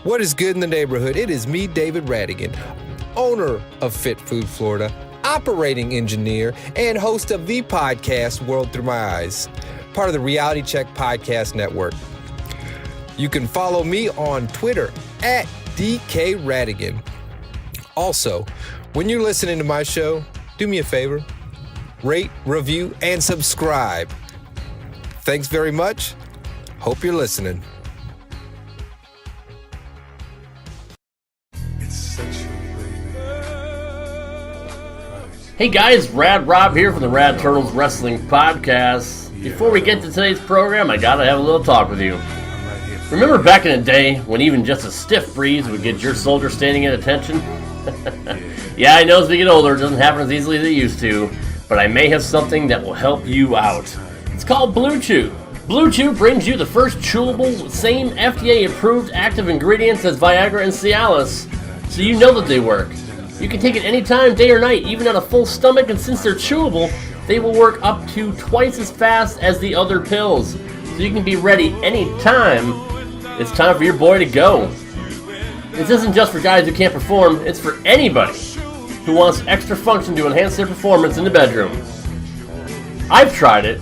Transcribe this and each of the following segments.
What is good in the neighborhood? It is me, David Radigan, owner of Fit Food Florida, operating engineer, and host of the podcast World Through My Eyes, part of the Reality Check Podcast Network. You can follow me on Twitter at DK Radigan. Also, when you're listening to my show, do me a favor, rate, review, and subscribe. Thanks very much. Hope you're listening. Hey guys, Rad Rob here from the Rad Turtles Wrestling Podcast. Before we get to today's program, I gotta have a little talk with you. Remember back in the day when even just a stiff breeze would get your soldier standing at attention? Yeah, I know as we get older, it doesn't happen as easily as it used to, but I may have something that will help you out. It's called Blue Chew. Blue Chew brings you the first chewable with same FDA-approved active ingredients as Viagra and Cialis, so you know that they work. You can take it anytime, day or night, even on a full stomach, and since they're chewable, they will work up to twice as fast as the other pills. So you can be ready anytime it's time for your boy to go. This isn't just for guys who can't perform, it's for anybody who wants extra function to enhance their performance in the bedroom. I've tried it.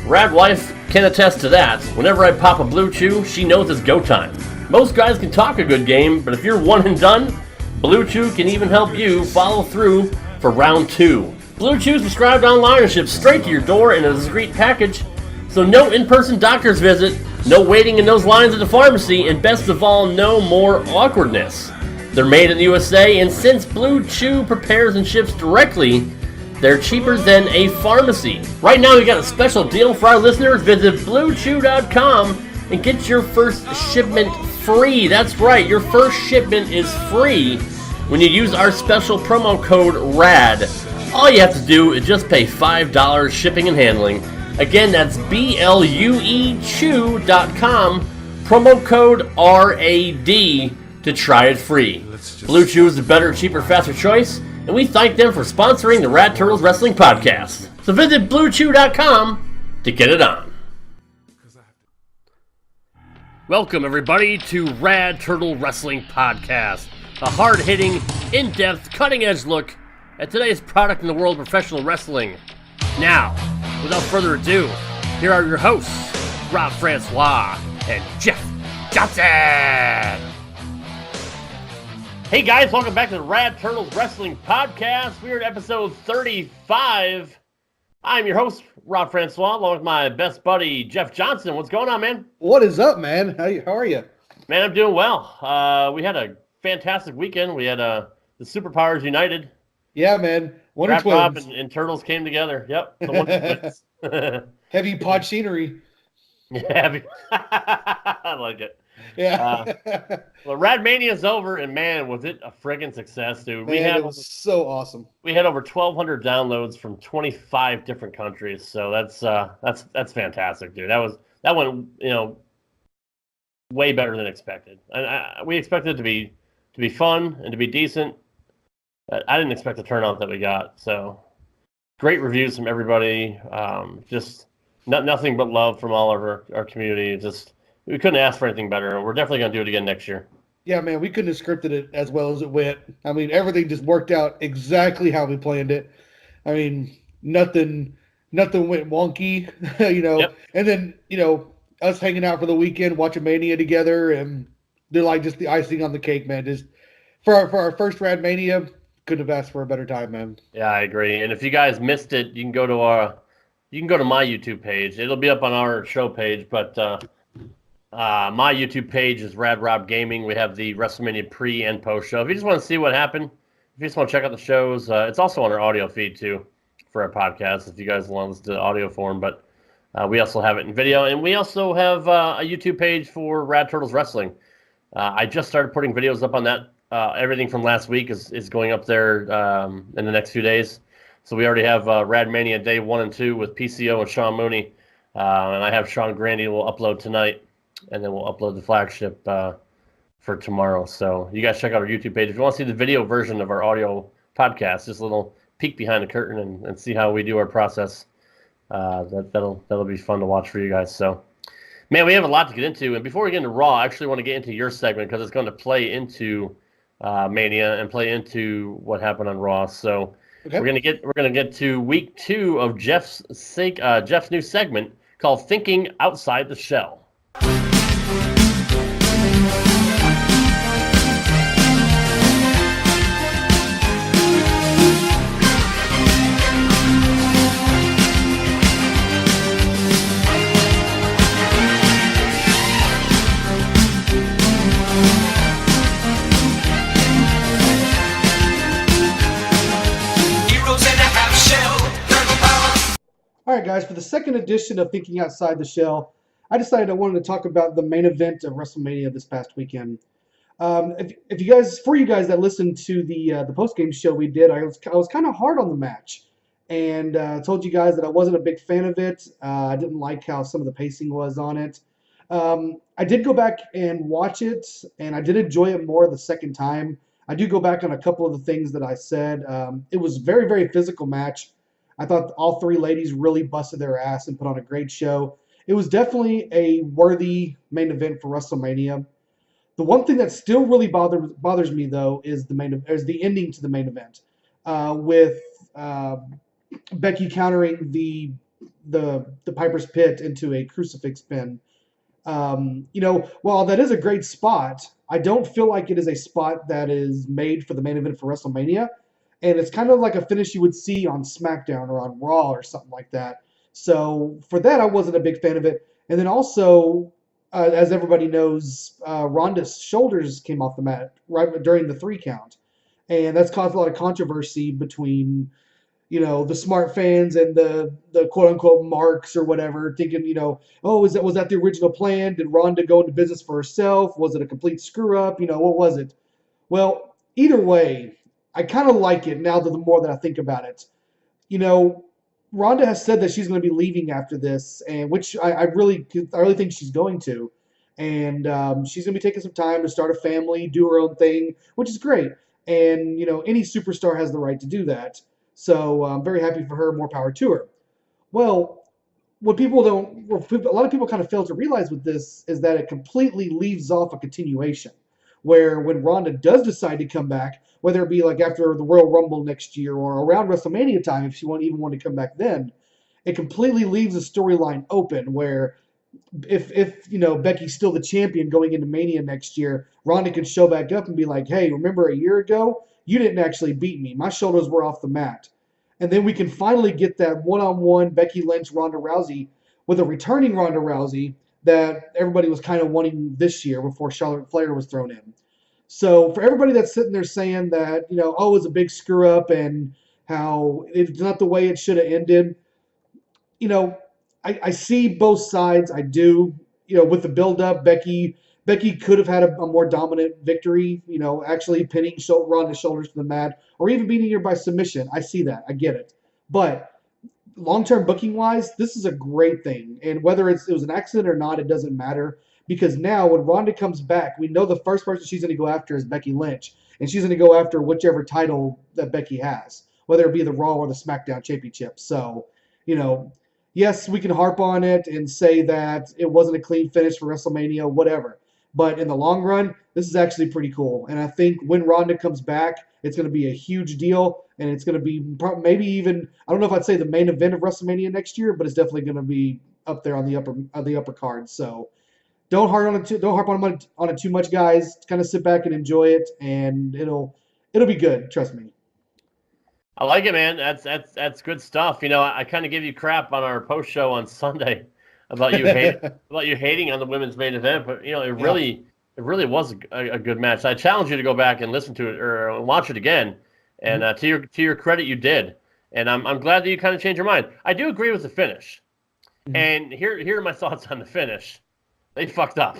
Rad Wife can attest to that. Whenever I pop a Blue Chew, she knows it's go time. Most guys can talk a good game, but if you're one and done, Blue Chew can even help you follow through for round 2. Blue Chew is prescribed online and shipped straight to your door in a discreet package, so no in-person doctor's visit, no waiting in those lines at the pharmacy, and best of all, no more awkwardness. They're made in the USA, and since Blue Chew prepares and ships directly, they're cheaper than a pharmacy. Right now, we got a special deal for our listeners. Visit BlueChew.com and get your first shipment free. That's right, your first shipment is free when you use our special promo code RAD. All you have to do is just pay $5 shipping and handling. Again, that's BLUEChew.com, promo code RAD to try it free. Blue Chew is the better, cheaper, faster choice, and we thank them for sponsoring the Rad Turtles Wrestling Podcast. So visit BlueChew.com to get it on. Welcome, everybody, to Rad Turtle Wrestling Podcast, a hard-hitting, in-depth, cutting-edge look at today's product in the world of professional wrestling. Now, without further ado, here are your hosts, Rob Francois and Jeff Johnson. Hey guys, welcome back to the Rad Turtles Wrestling Podcast. We're at episode 35. I'm your host, Rob Francois, along with my best buddy, Jeff Johnson. What's going on, man? What is up, man? How are you? Man, I'm doing well. We had a fantastic weekend. We had the Superpowers United. Yeah, man. Wonder Rap Twins. Rob and Turtles came together. Yep. The Wonder Twins. Heavy pod scenery. Yeah, I like it. Yeah. Well, Rad Mania's over, and man, was it a friggin' success, dude. It was so awesome. We had over 1,200 downloads from 25 different countries, so that's fantastic, dude. That went way better than expected. We expected it to be fun and to be decent. I didn't expect the turnout that we got. So great reviews from everybody. Just nothing but love from all of our community. Just we couldn't ask for anything better. We're definitely going to do it again next year. Yeah, man, we couldn't have scripted it as well as it went. I mean, everything just worked out exactly how we planned it. I mean, nothing went wonky, Yep. And then, us hanging out for the weekend, watching Mania together, and they're like just the icing on the cake, man. Just for our first Rad Mania, couldn't have asked for a better time, man. Yeah, I agree. And if you guys missed it, you can go to my YouTube page. It'll be up on our show page, but my YouTube page is Rad Rob Gaming. We have the WrestleMania pre and post show. If you just want to see what happened, if you just want to check out the shows, it's also on our audio feed too for our podcast. If you guys want to listen to the audio form, but we also have it in video, and we also have a YouTube page for Rad Turtles Wrestling. I just started putting videos up on that. Everything from last week is going up there in the next few days. So we already have Rad Mania Day 1 and 2 with PCO and Sean Mooney, and I have Sean Grandy will upload tonight. And then we'll upload the flagship for tomorrow. So you guys check out our YouTube page. If you want to see the video version of our audio podcast, just a little peek behind the curtain and see how we do our process, that'll be fun to watch for you guys. So Man, we have a lot to get into. And before we get into Raw, I actually want to get into your segment because it's going to play into Mania and play into what happened on Raw. So we're gonna get to week 2 of Jeff's new segment called "Thinking Outside the Shell." All right, guys, for the second edition of Thinking Outside the Shell, I decided I wanted to talk about the main event of WrestleMania this past weekend. If you guys, for you guys that listened to the post-game show we did, I was kind of hard on the match, and told you guys that I wasn't a big fan of it. I didn't like how some of the pacing was on it. I did go back and watch it, and I did enjoy it more the second time. I do go back on a couple of the things that I said. It was a very, very physical match. I thought all 3 ladies really busted their ass and put on a great show. It was definitely a worthy main event for WrestleMania. The one thing that still really bothers me though is the ending to the main event, with Becky countering the Piper's Pit into a crucifix pin. While that is a great spot, I don't feel like it is a spot that is made for the main event for WrestleMania. And it's kind of like a finish you would see on SmackDown or on Raw or something like that. So for that, I wasn't a big fan of it. And then also, as everybody knows, Ronda's shoulders came off the mat right during the 3 count. And that's caused a lot of controversy between, the smart fans and the quote-unquote marks or whatever, thinking, was that the original plan? Did Ronda go into business for herself? Was it a complete screw-up? What was it? Well, either way, I kind of like it now the more that I think about it. Ronda has said that she's going to be leaving after this, and which I really think she's going to. And she's going to be taking some time to start a family, do her own thing, which is great. And, any superstar has the right to do that. So I'm very happy for her, more power to her. Well, a lot of people kind of fail to realize with this is that it completely leaves off a continuation. Where when Ronda does decide to come back, whether it be like after the Royal Rumble next year or around WrestleMania time, if she won't even want to come back then, it completely leaves the storyline open where if Becky's still the champion going into Mania next year, Ronda can show back up and be like, hey, remember a year ago? You didn't actually beat me. My shoulders were off the mat. And then we can finally get that one-on-one Becky Lynch, Ronda Rousey with a returning Ronda Rousey that everybody was kind of wanting this year before Charlotte Flair was thrown in. So for everybody that's sitting there saying that, it was a big screw up and how it's not the way it should have ended, I see both sides. I do, with the build up, Becky could have had a more dominant victory, actually pinning Ronda's shoulders to the mat or even beating her by submission. I see that. I get it. But long-term booking-wise, this is a great thing. And whether it was an accident or not, it doesn't matter. Because now when Ronda comes back, we know the first person she's going to go after is Becky Lynch. And she's going to go after whichever title that Becky has, whether it be the Raw or the SmackDown Championship. So, yes, we can harp on it and say that it wasn't a clean finish for WrestleMania, whatever. But in the long run, this is actually pretty cool. And I think when Ronda comes back, it's going to be a huge deal. And it's going to be maybe even, I don't know if I'd say the main event of WrestleMania next year, but it's definitely going to be up there on the upper card. So don't harp on it too much, guys. Kind of sit back and enjoy it, and it'll be good. Trust me. I like it, man. That's good stuff. I kind of give you crap on our post show on Sunday about you hating on the women's main event, but it really was a good match. I challenge you to go back and listen to it or watch it again. And to your credit, you did. And I'm glad that you kind of changed your mind. I do agree with the finish. Mm-hmm. And here are my thoughts on the finish. They fucked up.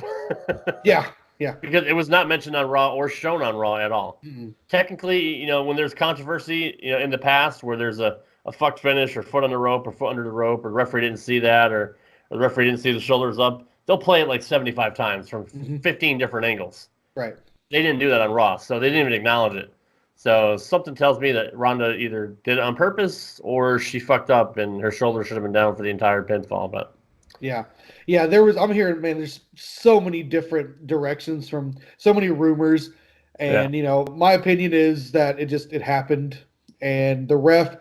Yeah. Because it was not mentioned on Raw or shown on Raw at all. Mm-hmm. Technically, when there's controversy, in the past where there's a fucked finish or foot on the rope or foot under the rope or the referee didn't see that or the referee didn't see the shoulders up, they'll play it like 75 times from 15 different angles. Right. They didn't do that on Raw, so they didn't even acknowledge it. So something tells me that Ronda either did it on purpose or she fucked up and her shoulder should have been down for the entire pinfall. But Yeah. Yeah, there was I'm hearing, man, there's so many different directions from so many rumors. Yeah. And, my opinion is that it happened. And the ref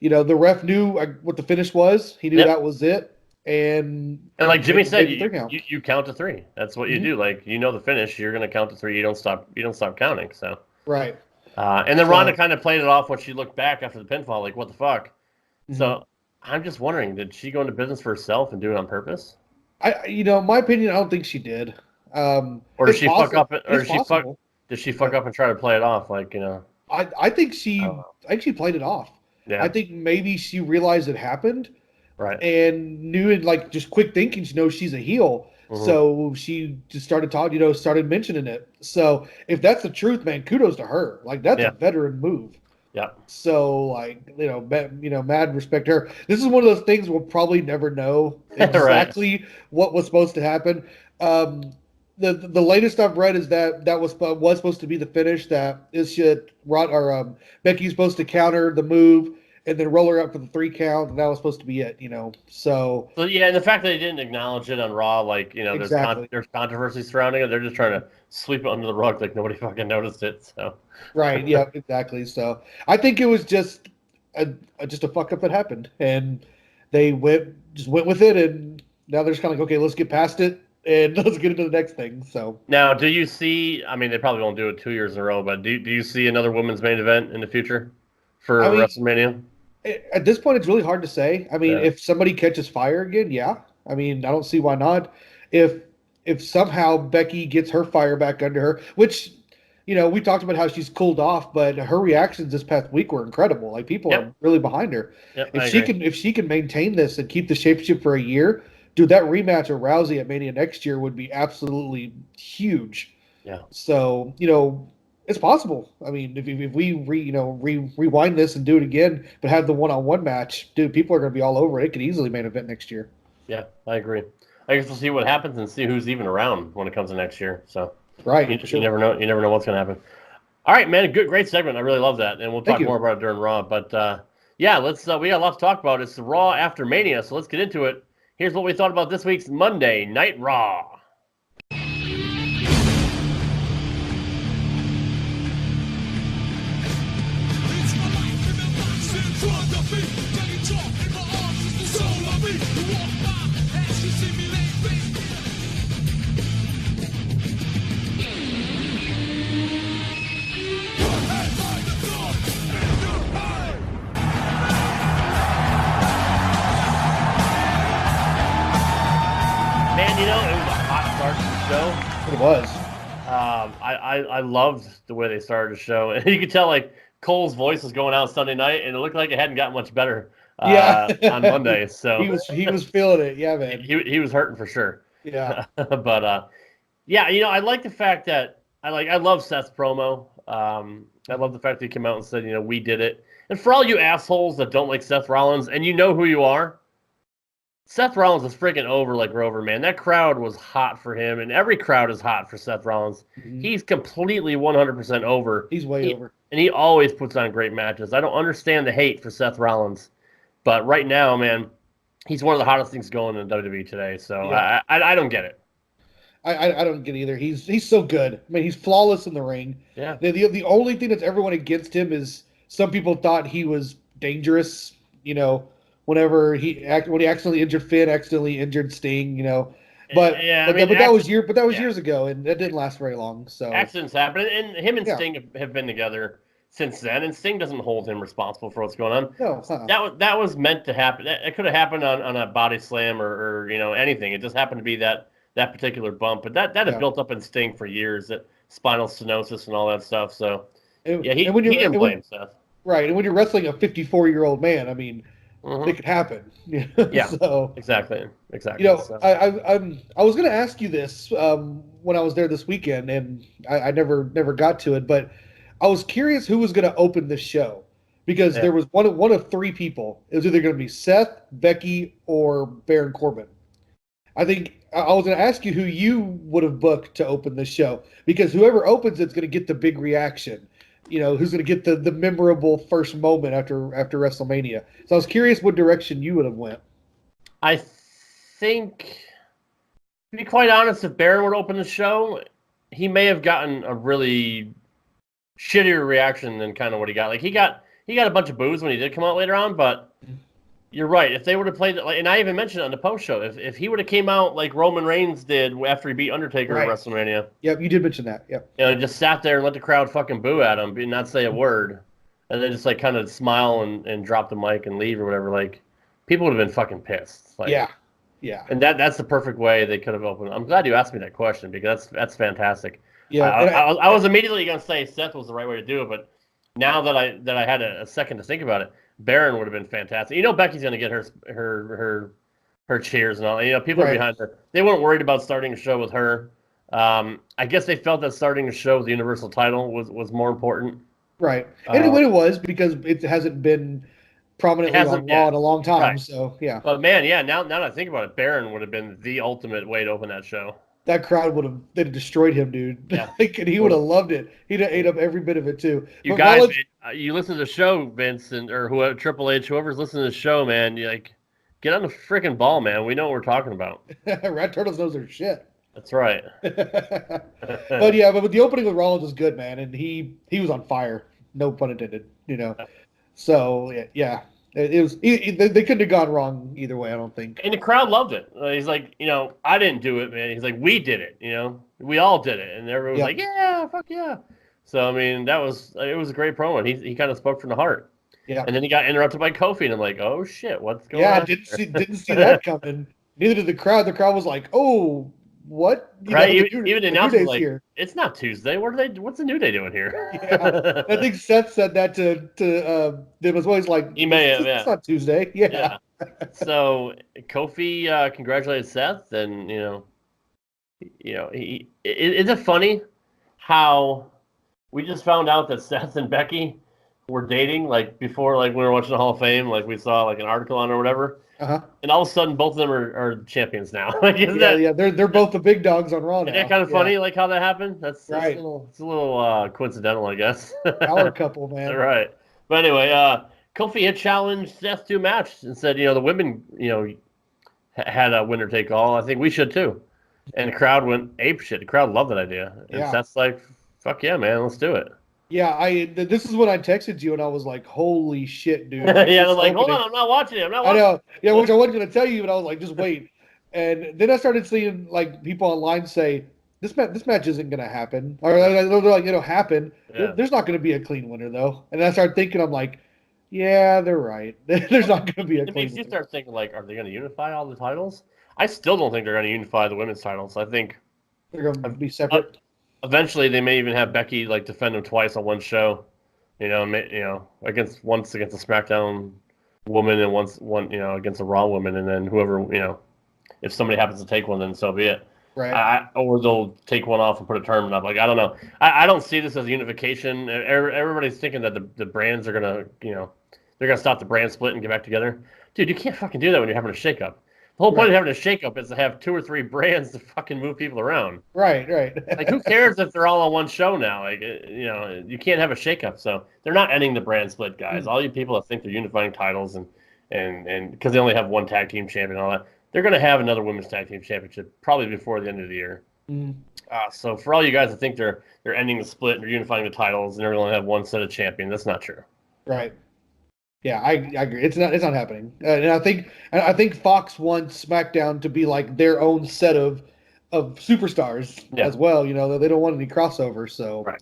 knew what the finish was. He knew Yep. that was it. And And like Jimmy said, made the 3 count. you count to 3. That's what you Mhm. do. Like the finish, you're gonna count to 3. You don't stop counting. So Right. and then So- Ronda kind of played it off when she looked back after the pinfall, like what the fuck. Mhm. So I'm just wondering, did she go into business for herself and do it on purpose, My opinion, I don't think she did. or did It's she fuck possible- up? Or it's possible. did she fuck up and try to play it off? Like I think she I don't know. I think she played it off. yeah, I think maybe she realized it happened right. and knew it, like, just quick thinking. She knows she's a heel, Mhm. so she just started talking. Started mentioning it. So if that's the truth, man, kudos to her. Like, that's Yeah. a veteran move. Yeah. So, like, mad respect to her. This is one of those things we'll probably never know Right. exactly what was supposed to happen. The latest I've read is that was supposed to be the finish. That is shit. Becky's supposed to counter the move and then roll her up for the 3 count, and that was supposed to be it. So So yeah, and the fact that they didn't acknowledge it on Raw, like Exactly. there's controversy surrounding it. They're just trying to sweep it under the rug, like nobody fucking noticed it. So right, yeah, exactly. So I think it was just a fuck up that happened, and they went with it, and now they're just kind of like, okay, let's get past it and let's get into the next thing. So now, do you see? I mean, they probably won't do it 2 years in a row, but do you see another women's main event in the future for I mean, WrestleMania? at this point, it's really hard to say. I mean, Yeah. if somebody catches fire again, yeah. I mean, I don't see why not. If somehow Becky gets her fire back under her, which, we talked about how she's cooled off, but her reactions this past week were incredible. Like, people Yep. are really behind her. Yep, If I she agree. can maintain this and keep the shapeship for a year, dude, that rematch of Rousey at Mania next year would be absolutely huge. Yeah. So, it's possible. I mean, if we rewind this and do it again, but have the one-on-one match, dude, people are going to be all over it. It could easily main event next year. Yeah, I agree. I guess we'll see what happens and see who's even around when it comes to next year. So Right. you, for sure. you never know. You never know what's going to happen. All right, man. Great segment. I really love that, and we'll Thank talk you. more about it during Raw. But yeah, let's. We got a lot to talk about. It's the Raw after Mania, so let's get into it. Here's what we thought about this week's Monday Night Raw. Man, it was a hot start to the show. It was. I loved the way they started the show, and you could tell like Cole's voice was going out Sunday night, and it looked like it hadn't gotten much better on Monday. So He was feeling it. Yeah, man. he was hurting for sure. Yeah. But yeah, I like the fact that I love Seth's promo. I love the fact that he came out and said, we did it. And for all you assholes that don't like Seth Rollins, and you know who you are, Seth Rollins is freaking over like Rover, man. That crowd was hot for him, and every crowd is hot for Seth Rollins. Mhm. He's completely 100% over. He's way over. And he always puts on great matches. I don't understand the hate for Seth Rollins, but right now, man, he's one of the hottest things going in WWE today. So Yeah. I don't get it. I don't get either. He's so good. I mean, he's flawless in the ring. Yeah. The only thing that's everyone against him is some people thought he was dangerous. Whenever when he accidentally injured Finn, accidentally injured Sting. But Yeah, but, I mean, but that was yeah. years ago, and that didn't last very long. So Accidents happen, and him and Yeah. Sting have been together since then, and Sting doesn't hold him responsible for what's going on. no, That was meant to happen. It could have happened on a body slam or anything. It just happened to be that particular bump, but that had Yeah. built up in Sting for years, that spinal stenosis and all that stuff. So And- yeah, he and when you're- didn't and when- blame Seth. right. And when you're wrestling a 54-year-old man, I mean, Mhm. it could happen. Yeah. So. Exactly. So. I was going to ask you this when I was there this weekend, and I never got to it. But I was curious who was going to open this show, because Yeah. there was one of 3 people. It was either going to be Seth, Becky, or Baron Corbin. I think I was going to ask you who you would have booked to open this show, because whoever opens it's going to get the big reaction. Who's going to get the memorable first moment after WrestleMania. So I was curious what direction you would have went. I think, to be quite honest, if Baron would open the show, he may have gotten a really shittier reaction than kind of what he got. Like he got a bunch of boos when he did come out later on, but you're right. If they would have played it, and I even mentioned it on the post show, if he would have came out like Roman Reigns did after he beat Undertaker at WrestleMania, Yep, you did mention that. Yep. Just sat there and let the crowd fucking boo at him, and not say a word, and then just like kind of smile and drop the mic and leave or whatever. Like people would have been fucking pissed. Like, yeah. And that's the perfect way they could have opened. I'm glad you asked me that question because that's fantastic. Yeah, I was immediately going to say Seth was the right way to do it, but now that I had a second to think about it, Baron would have been fantastic. Becky's going to get her cheers and all. People are behind her. They weren't worried about starting a show with her. I guess they felt that starting a show with the Universal title was more important. Right, and it was because it hasn't been prominently on Raw in a long time. Right. So yeah. But man, now that I think about it, Baron would have been the ultimate way to open that show. That crowd they'd have destroyed him, dude. Yeah. And he would have loved it. He'd have ate up every bit of it too. You guys, you listen to the show, Vince, or whoever, Triple H, whoever's listening to the show, man. You get on the freaking ball, man. We know what we're talking about. Rad Turtles knows their shit. That's right. but the opening with Rollins was good, man, and he was on fire. No pun intended. So yeah. It was. They couldn't have gone wrong either way. I don't think. And the crowd loved it. He's like, I didn't do it, man. He's like, we did it. We all did it, and everyone was like, yeah, fuck yeah. So I mean, it was a great promo. He kind of spoke from the heart. Yeah. And then he got interrupted by Kofi, and I'm like, oh shit, what's going on? Yeah, didn't see that coming. Neither did the crowd. The crowd was like, oh, what? Right. Even the announcement like, here. It's not Tuesday. What's the New Day doing here? Yeah. I think Seth said that to them as well. He's like, he may have. Yeah. It's not Tuesday. Yeah. So Kofi congratulated Seth, and isn't it funny how we just found out that Seth and Becky were dating like before, like when we were watching the Hall of Fame, like we saw like an article on it or whatever. Uh-huh. And all of a sudden, both of them are champions now. They're both the big dogs on Raw now. Isn't that kind of funny, like how that happened? That's right. It's a little coincidental, I guess. Power couple, man. Right. But anyway, Kofi had challenged Seth to a match and said, the women, had a winner take all. I think we should too. And the crowd went ape shit. The crowd loved that idea. And Seth's like, fuck yeah, man, let's do it. Yeah, this is when I texted you and I was like, holy shit, dude. Yeah, I was like, hold on, I'm not watching it. I know. Yeah, which I wasn't going to tell you, but I was like, just wait. And then I started seeing like people online say, this match isn't going to happen. Or they're like, it'll happen. Yeah. There's not going to be a clean winner, though. And I started thinking, I'm like, yeah, they're right. There's not going to be a clean winner. It makes you start thinking, like, are they going to unify all the titles? I still don't think they're going to unify the women's titles. I think they're going to be separate. Eventually, they may even have Becky like defend them twice on one show, against the SmackDown woman and once against a Raw woman, and then whoever if somebody happens to take one, then so be it. Right. Or they'll take one off and put a tournament up. Like I don't know. I don't see this as unification. Everybody's thinking that the brands are gonna they're gonna stop the brand split and get back together. Dude, you can't fucking do that when you're having a shakeup. The whole point of having a shakeup is to have 2 or 3 brands to fucking move people around. Right. Like, who cares if they're all on one show now? Like, you can't have a shakeup. So they're not ending the brand split, guys. Mm-hmm. All you people that think they're unifying titles and because they only have one tag team champion and all that, they're going to have another women's tag team championship probably before the end of the year. Mm-hmm. So for all you guys that think they're ending the split and they're unifying the titles and they're going to have one set of champions, that's not true. Right. Yeah, I agree. It's not happening, and I think Fox wants SmackDown to be like their own set of superstars as well. They don't want any crossover. So, right.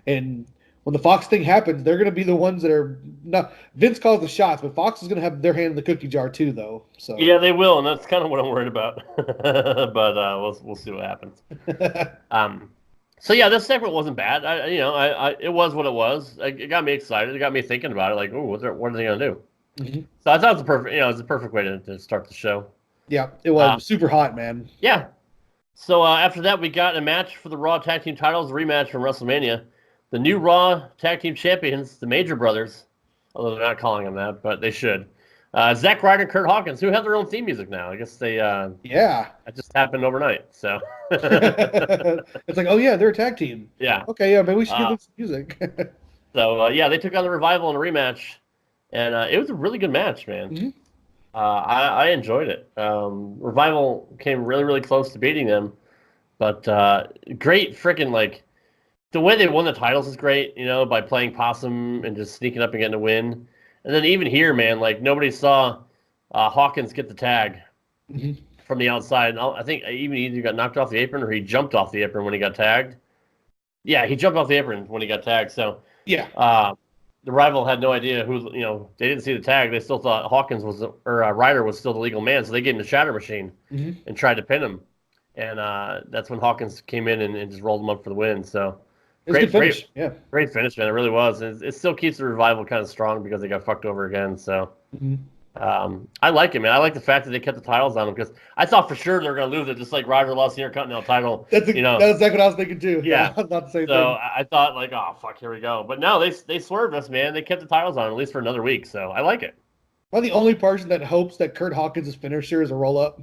And when the Fox thing happens, they're going to be the ones that are not. Vince calls the shots, but Fox is going to have their hand in the cookie jar too, though. So yeah, they will, and that's kind of what I'm worried about. But we'll see what happens. So yeah, this segment wasn't bad. It was what it was. It got me excited. It got me thinking about it. Like, what are they gonna do? Mm-hmm. So I thought it was a perfect way to start the show. Yeah, it was super hot, man. Yeah. So after that, we got a match for the Raw Tag Team titles, a rematch from WrestleMania. The new Raw Tag Team champions, the Major Brothers, although they're not calling them that, but they should. Zack Ryder and Kurt Hawkins, who have their own theme music now. I guess they that just happened overnight. So it's like, oh yeah, they're a tag team. Yeah. Okay, yeah, maybe we should give them some music. So they took on the Revival in a rematch, and it was a really good match, man. Mm-hmm. I enjoyed it. Revival came really, really close to beating them, but great freaking like the way they won the titles is great. By playing possum and just sneaking up and getting a win. And then even here, man, like nobody saw Hawkins get the tag from the outside. And I think even he either got knocked off the apron or he jumped off the apron when he got tagged. Yeah, he jumped off the apron when he got tagged. So Yeah. The rival had no idea who, they didn't see the tag. They still thought Hawkins Ryder was still the legal man. So they gave him the shatter machine and tried to pin him. And that's when Hawkins came in and just rolled him up for the win. So Good finish. Yeah. Great finish, man. It really was. And it still keeps the Revival kind of strong because they got fucked over again. So I like it, man. I like the fact that they kept the titles on them because I thought for sure they were going to lose it, just like Ryder lost the Intercontinental title. That's exactly what I was thinking too. Yeah. I was about to say so I thought like, oh fuck, here we go. But no, they swerved us, man. They kept the titles on at least for another week. So I like it. Am I the only person that hopes that Kurt Hawkins' finisher is a roll up?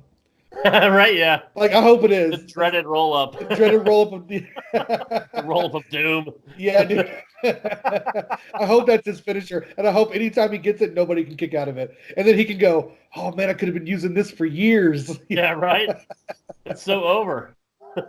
Right? Yeah. Like I hope it is. The dreaded roll up. The dreaded roll up of the The roll up of doom. Yeah, dude. I hope that's his finisher, and I hope anytime he gets it, nobody can kick out of it, and then he can go, "Oh man, I could have been using this for years." Yeah, right. It's so over. So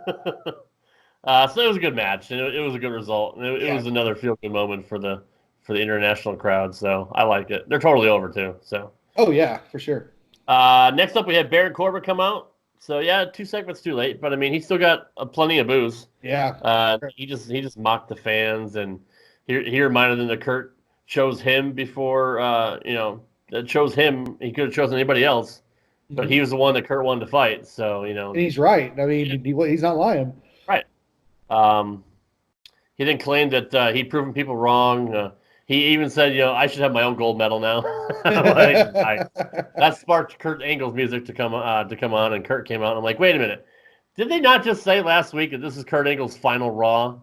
it was a good match, and it was a good result, and it was another feel-good moment for the international crowd. So I liked it. They're totally over too. So. Oh yeah, for sure. Next up, we had Baron Corbin come out. So yeah, 2 segments too late, but I mean, he still got plenty of booze. Yeah. He just mocked the fans, and he reminded them that Kurt chose him before. That chose him. He could have chosen anybody else, but he was the one that Kurt wanted to fight. So and he's right. I mean, he's not lying. Right. He then claimed that he'd proven people wrong. He even said, I should have my own gold medal now. That sparked Kurt Angle's music to come on, and Kurt came out. And I'm like, wait a minute. Did they not just say last week that this is Kurt Angle's final Raw?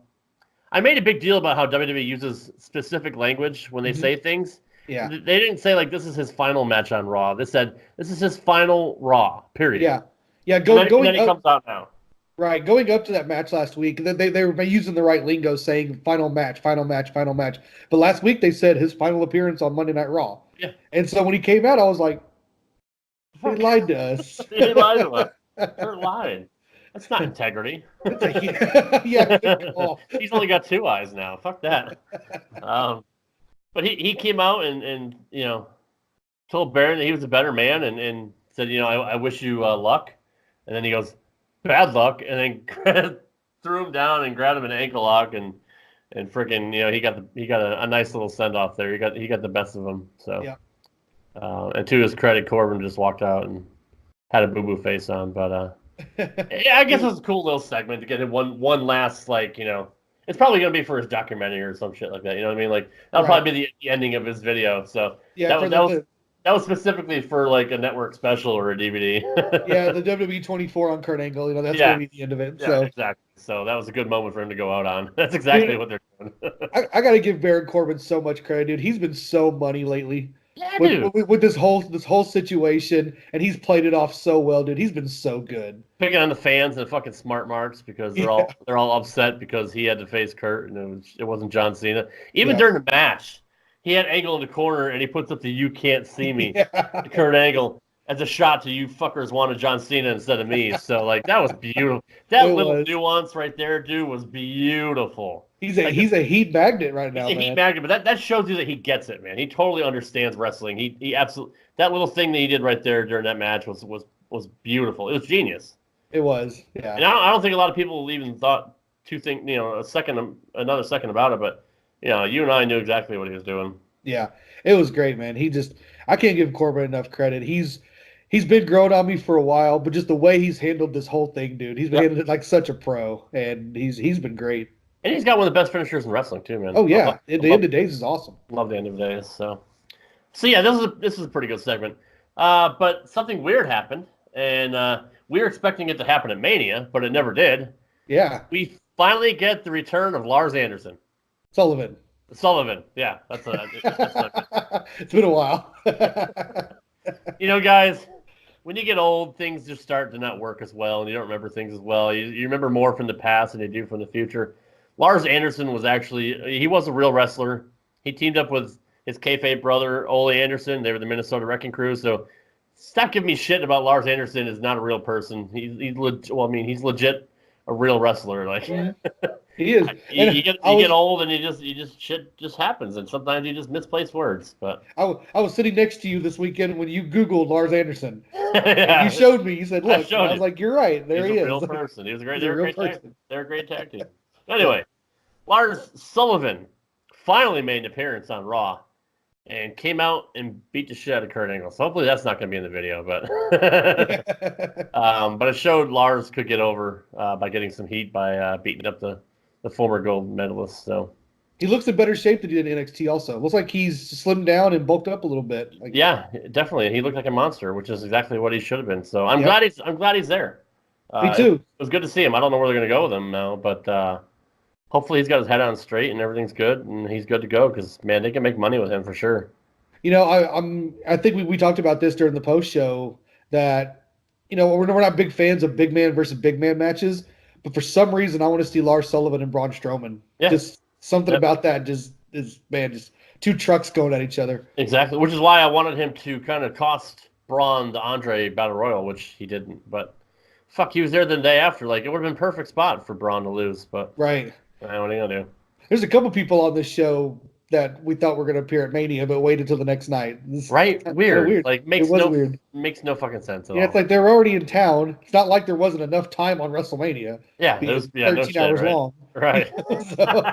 I made a big deal about how WWE uses specific language when they say things. Yeah. They didn't say, like, this is his final match on Raw. They said, this is his final Raw, period. Yeah. Yeah, and then he comes out now. Right, going up to that match last week, they were using the right lingo, saying final match, final match, final match. But last week they said his final appearance on Monday Night Raw. Yeah. And so when he came out, I was like, he lied to us. He lied to us. They're lying. That's not integrity. Yeah. He's only got 2 eyes now. Fuck that. But he came out and told Baron that he was a better man and said, I wish you luck. And then he goes, bad luck, and then threw him down and grabbed him in an ankle lock and freaking he got a nice little send off there. He got the best of him. So yeah. And to his credit, Corbin just walked out and had a boo boo face on. But yeah, I guess it was a cool little segment to get him one last it's probably gonna be for his documentary or some shit like that. You know what I mean? Like that'll probably be the ending of his video. So yeah, that was specifically for like a network special or a DVD. Yeah, the WWE 24 on Kurt Angle. That's going to be the end of it. Yeah, so exactly. So that was a good moment for him to go out on. That's exactly what they're doing. I got to give Baron Corbin so much credit, dude. He's been so money lately. Yeah, dude. With this whole situation, and he's played it off so well, dude. He's been so good. Picking on the fans and fucking smart marks because they're all upset because he had to face Kurt and it wasn't John Cena. Even during the match. He had Angle in the corner, and he puts up the "You can't see me" to Kurt Angle as a shot to you fuckers wanted John Cena instead of me. So like that was beautiful. That little nuance right there, dude, was beautiful. He's a heat magnet right now, he's a heat magnet, but that shows you that he gets it, man. He totally understands wrestling. He absolutely that little thing that he did right there during that match was beautiful. It was genius. It was, yeah. And I don't think a lot of people even thought another second about it, but. You and I knew exactly what he was doing. Yeah, it was great, man. I can't give Corbin enough credit. He's been growing on me for a while, but just the way he's handled this whole thing, dude, he's been handling it like such a pro, and he's been great. And he's got one of the best finishers in wrestling too, man. Oh yeah, the end of days is awesome. Love the end of days. So yeah, this is a pretty good segment. But something weird happened, and we were expecting it to happen at Mania, but it never did. Yeah, we finally get the return of Lars Anderson. Sullivan, yeah, that's it's been a while. Guys, when you get old, things just start to not work as well, and you don't remember things as well. You remember more from the past than you do from the future. Lars Anderson was he was a real wrestler. He teamed up with his kayfabe brother, Ole Anderson. They were the Minnesota Wrecking Crew, so Stop giving me shit about Lars Anderson is not a real person. He's legit a real wrestler. Like He is. you get old and you just shit just happens, and sometimes you just misplace words. But I was sitting next to you this weekend when you Googled Lars Anderson. yeah, You showed me. You said, "Look." I was you. like, "You're right. There he's he a is." real person. He was a great. He's a real They're a great tag team. Anyway, Lars Sullivan finally made an appearance on Raw and came out and beat the shit out of Kurt Angle. So hopefully that's not going to be in the video, but but it showed Lars could get over by getting some heat by beating up the former gold medalist. So He looks in better shape than he did in NXT. Also, looks like he's slimmed down and bulked up a little bit. Like, yeah, definitely, he looked like a monster, which is exactly what he should have been. So I'm glad he's there. Me too. It was good to see him. I don't know where they're going to go with him now, but hopefully he's got his head on straight and everything's good and he's good to go because, man, they can make money with him for sure. You know, I think we talked about this during the post show that, you know, we're not big fans of big man versus big man matches, but for some reason I want to see Lars Sullivan and Braun Strowman. Yeah. Just something about that just two trucks going at each other. Exactly, which is why I wanted him to kind of cost Braun the Andre Battle Royal, which he didn't. But fuck, he was there the day after. Like, it would have been a perfect spot for Braun to lose. But Right. what are you gonna do? There's a couple people on this show that we thought were going to appear at Mania, but waited until the next night. Right? Weird. Like, It was weird. makes no fucking sense at Yeah, all. it's like they're already in town. It's not like there wasn't enough time on WrestleMania. Yeah, Being there's 13 hours right? long. Right. So,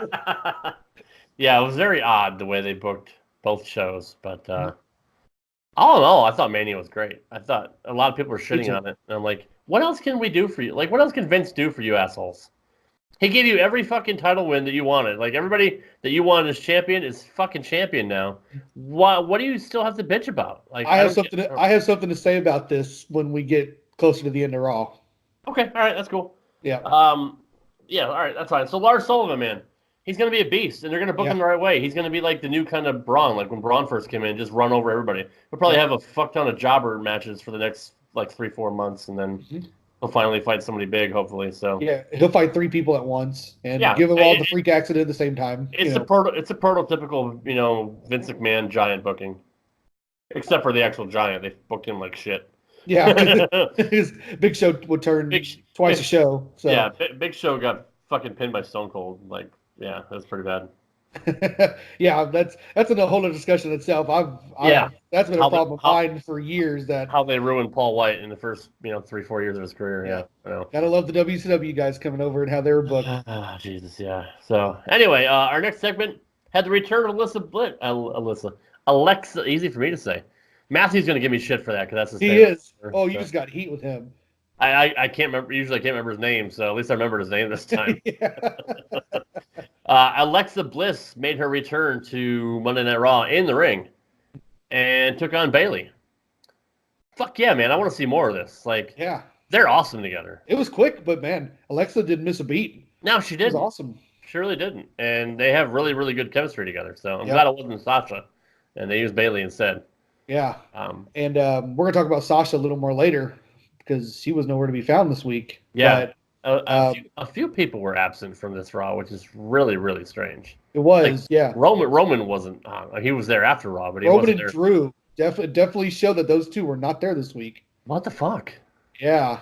Yeah, it was very odd the way they booked both shows, but all in all, I thought Mania was great. I thought a lot of people were shitting on it, and I'm like, what else can we do for you? Like, what else can Vince do for you assholes? He gave you every fucking title win that you wanted. Like, everybody that you wanted as champion is fucking champion now. What do you still have to bitch about? Like, I have something to say about this when we get closer to the end of Raw. Okay, all right, that's cool. Yeah. Yeah, all right, that's fine. So Lars Sullivan, man, he's gonna be a beast, and they're gonna book him the right way. He's gonna be like the new kind of Braun, like when Braun first came in, just run over everybody. He'll probably have a fuck ton of jobber matches for the next like 3-4 months, and then he'll finally fight somebody big, hopefully. So Yeah, he'll fight 3 people at once and give them all the freak accident at the same time. It's a prototypical, Vince McMahon giant booking, except for the actual giant. They booked him like shit. Yeah, his Big Show would turn twice a show. So. Yeah, Big Show got fucking pinned by Stone Cold. Like, yeah, that's pretty bad. Yeah, that's a whole other discussion itself. That's been a problem of mine for years. That how they ruined Paul White in the first 3-4 years of his career. Yeah, I know. Gotta love the WCW guys coming over and how they were booked. Oh, Jesus, yeah. So anyway, our next segment had the return of Alexa. Easy for me to say. Matthew's gonna give me shit for that because that's his name. He is. Oh, you just got heat with him. I can't remember. Usually, I can't remember his name, so at least I remembered his name this time. Alexa Bliss made her return to Monday Night Raw in the ring and took on Bayley. Fuck yeah, man! I want to see more of this. Like, yeah, they're awesome together. It was quick, but man, Alexa didn't miss a beat. No, she didn't. It was awesome. She really didn't, and they have really, really good chemistry together. So I'm glad it wasn't Sasha, and they used Bayley instead. Yeah, and we're gonna talk about Sasha a little more later because she was nowhere to be found this week. Yeah, but, a few people were absent from this Raw, which is really, really strange. It was, yeah. Roman wasn't. He was there after Raw, but he Roman wasn't and there. Drew definitely showed that those two were not there this week. What the fuck? Yeah,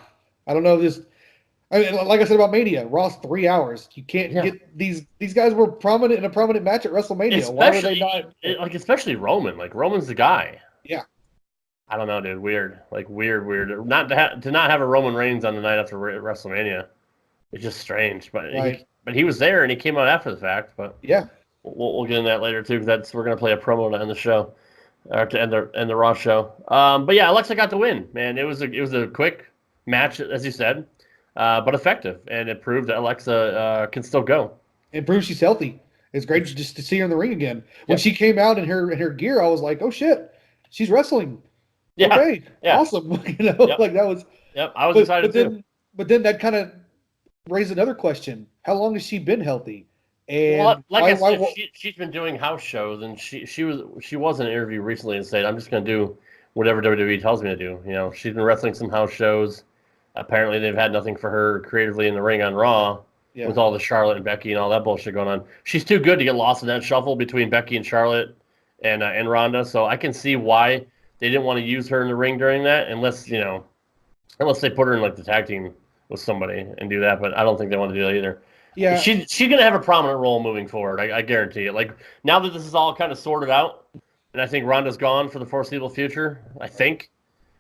I don't know. Like I said about Mania, Raw's 3 hours. You can't get these guys were prominent in a prominent match at WrestleMania. Why were they not? Especially Roman. Like, Roman's the guy. Yeah. I don't know, dude. Weird. Like, weird. Not to not have a Roman Reigns on the night after WrestleMania. It's just strange. But he was there and he came out after the fact. But yeah, we'll get into that later too because we're gonna play a promo to end the show, or to end the Raw show. But yeah, Alexa got the win, man. It was a quick match, as you said, but effective, and it proved that Alexa can still go. It proves she's healthy. It's great just to see her in the ring again. When she came out in her gear, I was like, oh shit, she's wrestling. Yeah. Okay. Yeah. Awesome. Like that was. Yep. I was excited too. But then that kind of raised another question: how long has she been healthy? And I said, she's been doing house shows, and she was in an interview recently and said, "I'm just going to do whatever WWE tells me to do." She's been wrestling some house shows. Apparently, they've had nothing for her creatively in the ring on Raw with all the Charlotte and Becky and all that bullshit going on. She's too good to get lost in that shuffle between Becky and Charlotte and Ronda. So I can see why they didn't want to use her in the ring during that, unless they put her in like the tag team with somebody and do that. But I don't think they want to do that either. Yeah, she's gonna have a prominent role moving forward. I guarantee it. Like now that this is all kind of sorted out, and I think Ronda's gone for the foreseeable future. I think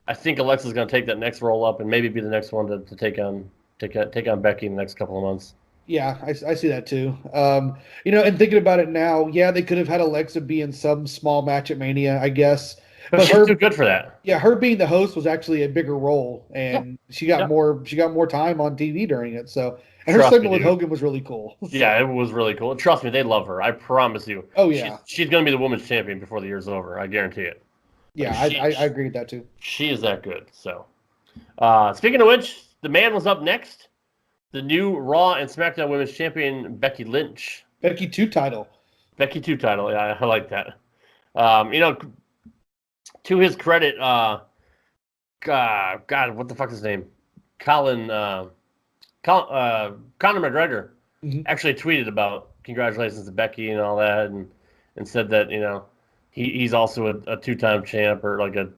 Alexa's gonna take that next role up and maybe be the next one to take on Becky in the next couple of months. yeah, I see that too. And thinking about it now, yeah, they could have had Alexa be in some small match at Mania, I guess. But she's too good for that. Yeah, her being the host was actually a bigger role, and she got more time on TV during it. So, and her segment with Hogan was really cool. Yeah, it was really cool. Trust me, they love her. I promise you. Oh yeah, she's going to be the women's champion before the year's over. I guarantee it. Yeah, I agree with that too. She is that good. So, speaking of which, the man was up next. The new Raw and SmackDown Women's Champion Becky Lynch. Becky 2 title. Yeah, I like that. To his credit, God, what the fuck is his name? Conor McGregor actually tweeted about congratulations to Becky and all that, and said that he's also a 2-time champ or like a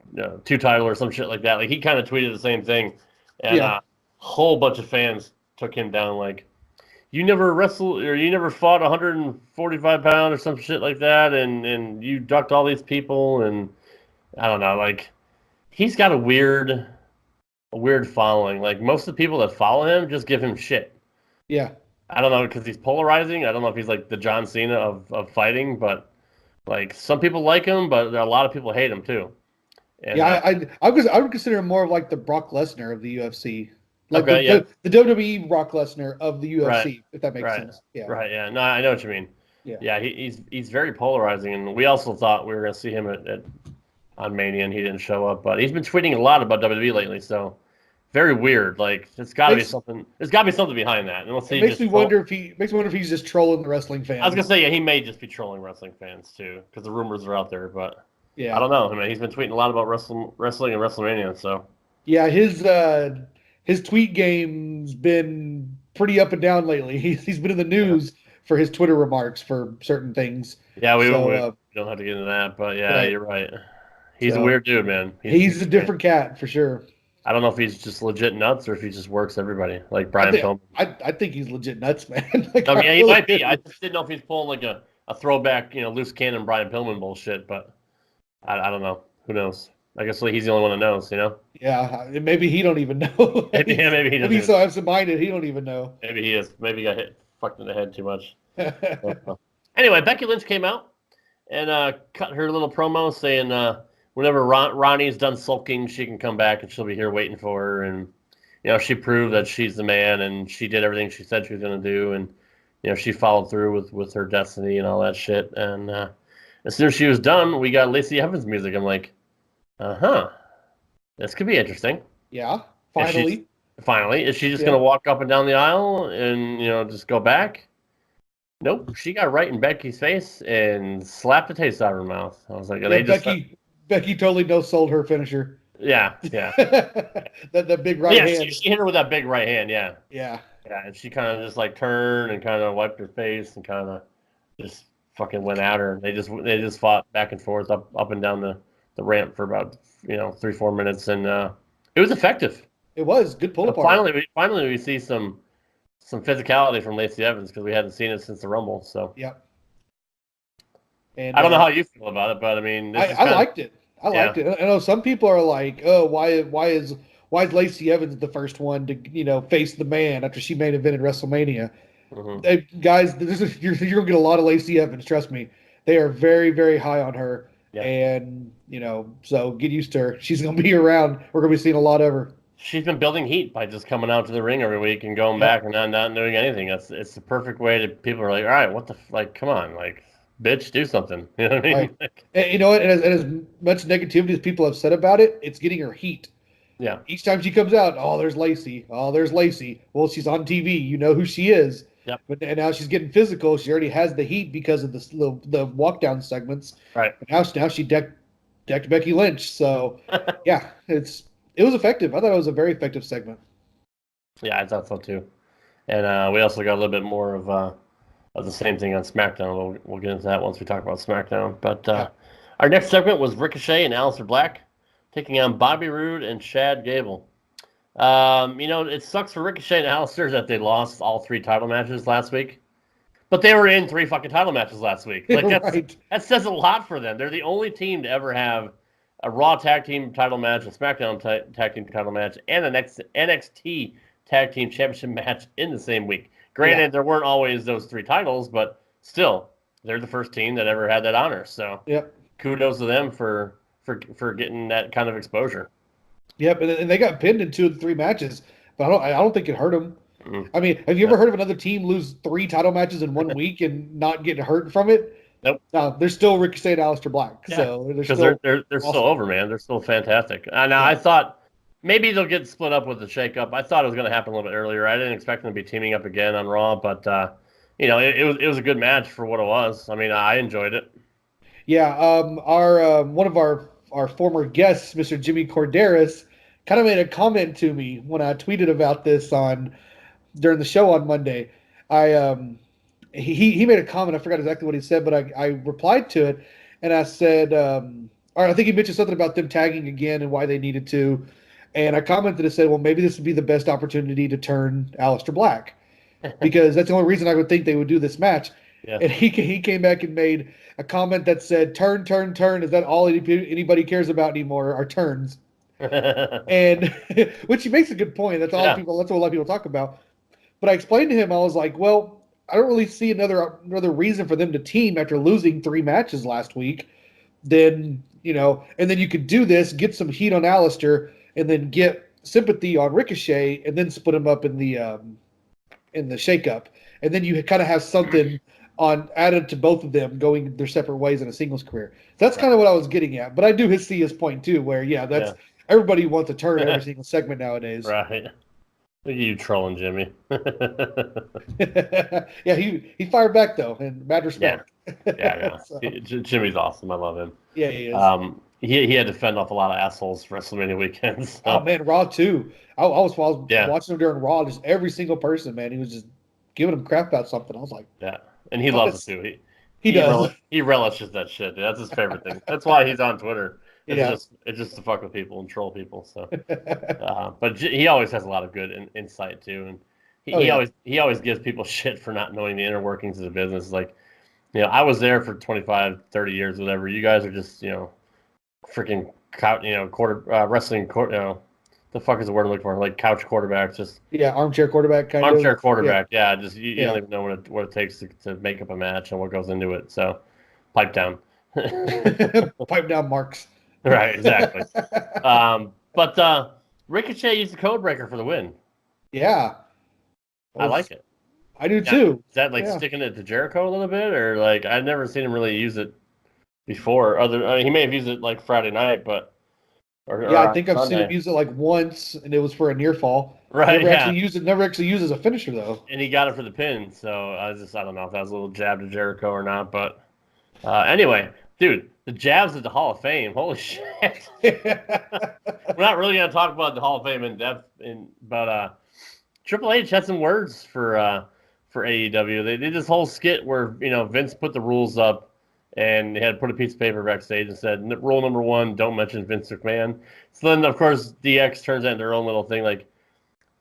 2 title or some shit like that. Like he kind of tweeted the same thing, and a whole bunch of fans took him down like, you never wrestled or you never fought 145 pounds or some shit like that, and you ducked all these people, and I don't know, like he's got a weird following. Like most of the people that follow him just give him shit. Yeah. I don't know, because he's polarizing. I don't know if he's like the John Cena of fighting, but like some people like him, but there are a lot of people hate him too. And, I would consider him more of like the Brock Lesnar of the UFC. Like the WWE Brock Lesnar of the UFC, right, if that makes right, sense. Yeah. Right, yeah. No, I know what you mean. Yeah, he's very polarizing, and we also thought we were going to see him on Mania, and he didn't show up. But he's been tweeting a lot about WWE lately, so very weird. Like it's got to be something. There's got to be something behind that. It makes me wonder if he's just trolling the wrestling fans. I was gonna say, yeah, he may just be trolling wrestling fans too, because the rumors are out there. But yeah, I don't know. I mean, he's been tweeting a lot about wrestling and WrestleMania. So yeah, his tweet game's been pretty up and down lately. He's been in the news for his Twitter remarks for certain things. Yeah, we don't have to get into that, but yeah, you're right. He's a weird dude, man. He's a different cat for sure. I don't know if he's just legit nuts or if he just works everybody, like Brian Pillman. I think he's legit nuts, man. Like, I mean, he might be. I just didn't know if he's pulling like a throwback, loose cannon Brian Pillman bullshit, but I don't know. Who knows? I guess he's the only one that knows, Yeah, maybe he don't even know. Maybe he doesn't. Maybe he's so absent-minded he don't even know. Maybe he is. Maybe he got fucked in the head too much. Anyway, Becky Lynch came out and cut her little promo saying whenever Ronnie's done sulking, she can come back and she'll be here waiting for her. And she proved that she's the man, and she did everything she said she was going to do, and she followed through with her destiny and all that shit. And as soon as she was done, we got Lacey Evans music. I'm like, this could be interesting. Yeah, finally. Is she just going to walk up and down the aisle and, just go back? Nope. She got right in Becky's face and slapped the taste out of her mouth. I was like, Becky totally no-sold her finisher. Yeah. that big right hand. She hit her with that big right hand, yeah. Yeah. Yeah, and she kind of just like turned and kind of wiped her face and kind of just fucking went at her. They just fought back and forth up and down the ramp for about 3-4 minutes, and it was effective. It was good pull apart. Finally we see some physicality from Lacey Evans, because we hadn't seen it since the Rumble. So yep. And I don't know how you feel about it, but I mean, I liked it. I liked it. I know some people are like, oh, why is Lacey Evans the first one to face the man after she main evented WrestleMania? Mm-hmm. Hey, guys, you're gonna get a lot of Lacey Evans. Trust me, they are very, very high on her. Yeah. And so get used to her. She's gonna be around. We're gonna be seeing a lot of her. She's been building heat by just coming out to the ring every week and going back and not doing anything. It's the perfect way to, people are like, all right, what the come on, like, bitch, do something. You know what I mean? Right. And you know what? And as much negativity as people have said about it, it's getting her heat. Yeah. Each time she comes out, there's Lacey. There's Lacey. Well, she's on TV. You know who she is. Yep. And now she's getting physical. She already has the heat because of the walk down segments. Right. But now she decked Becky Lynch. So yeah, it was effective. I thought it was a very effective segment. Yeah, I thought so too. And we also got a little bit more of the same thing on SmackDown. We'll get into that once we talk about SmackDown. But our next segment was Ricochet and Aleister Black taking on Bobby Roode and Chad Gable. It sucks for Ricochet and Aleister that they lost all 3 title matches last week. But they were in 3 fucking title matches last week. Like Right. That says a lot for them. They're the only team to ever have a Raw tag team title match, a SmackDown tag team title match, and an NXT tag team championship match in the same week. Granted, there weren't always those 3 titles, but still, they're the first team that ever had that honor. So kudos to them for getting that kind of exposure. Yep, and they got pinned in 2 of the 3 matches, but I don't think it hurt them. Mm-hmm. I mean, have you ever heard of another team lose 3 title matches in 1 week and not getting hurt from it? Nope. No, they're still Ricochet and Aleister Black. Yeah, so because they're awesome. still over, man. They're still fantastic. Now I thought maybe they'll get split up with the shakeup. I thought it was going to happen a little bit earlier. I didn't expect them to be teaming up again on Raw, but it was a good match for what it was. I mean, I enjoyed it. Yeah, our one of our former guests, Mr. Jimmy Corderas, kind of made a comment to me when I tweeted about this during the show on Monday. He made a comment. I forgot exactly what he said, but I replied to it, and I said, or I think he mentioned something about them tagging again and why they needed to, and I commented and said, well, maybe this would be the best opportunity to turn Aleister Black, because that's the only reason I would think they would do this match. Yeah. And he came back and made a comment that said, turn. Is that all anybody cares about anymore are turns? And which he makes a good point. That's all that's what a lot of people talk about. But I explained to him, I was like, well, I don't really see another reason for them to team after losing 3 matches last week. Then, and then you could do this, get some heat on Aleister, and then get sympathy on Ricochet, and then split them up in the shakeup. And then you kind of have something added to both of them going their separate ways in a singles career. That's kind of what I was getting at. But I do see his point too, where everybody wants a turn every single segment nowadays. Right. Look at you trolling, Jimmy. Yeah, he fired back though, and mad respect. Yeah. So. Jimmy's awesome. I love him. Yeah, he is. He had to fend off a lot of assholes for WrestleMania weekends. So. Oh man, Raw too. I was watching him during Raw. Just every single person, man, he was just giving him crap about something. I was like, yeah, and he loves it too. He does. He relishes that shit. Dude. That's his favorite thing. That's why he's on Twitter. It's just to fuck with people and troll people. So, but he always has a lot of good insight too, and he always gives people shit for not knowing the inner workings of the business. Like, I was there for 25, 30 years, whatever. You guys are just, freaking wrestling. The fuck is the word I'm looking for? Like couch quarterbacks, just armchair quarterback kind of. Armchair quarterback, just you don't even know what it takes to make up a match and what goes into it. So, pipe down. Pipe down, Marks. Right, exactly. But Ricochet used the code breaker for the win. Yeah. I like it. I do too. Is that sticking it to Jericho a little bit, or like I've never seen him really use it before? He may have used it like Friday night, but I think I've seen him use it like once, and it was for a near fall. Right. Never actually used as a finisher though. And he got it for the pin, so I don't know if that was a little jab to Jericho or not, but anyway, dude, the jabs at the Hall of Fame, holy shit! We're not really gonna talk about the Hall of Fame in depth, but Triple H had some words for AEW. They did this whole skit where Vince put the rules up, and they had put a piece of paper backstage and said, rule number 1, don't mention Vince McMahon. So then, of course, DX turns out their own little thing, like,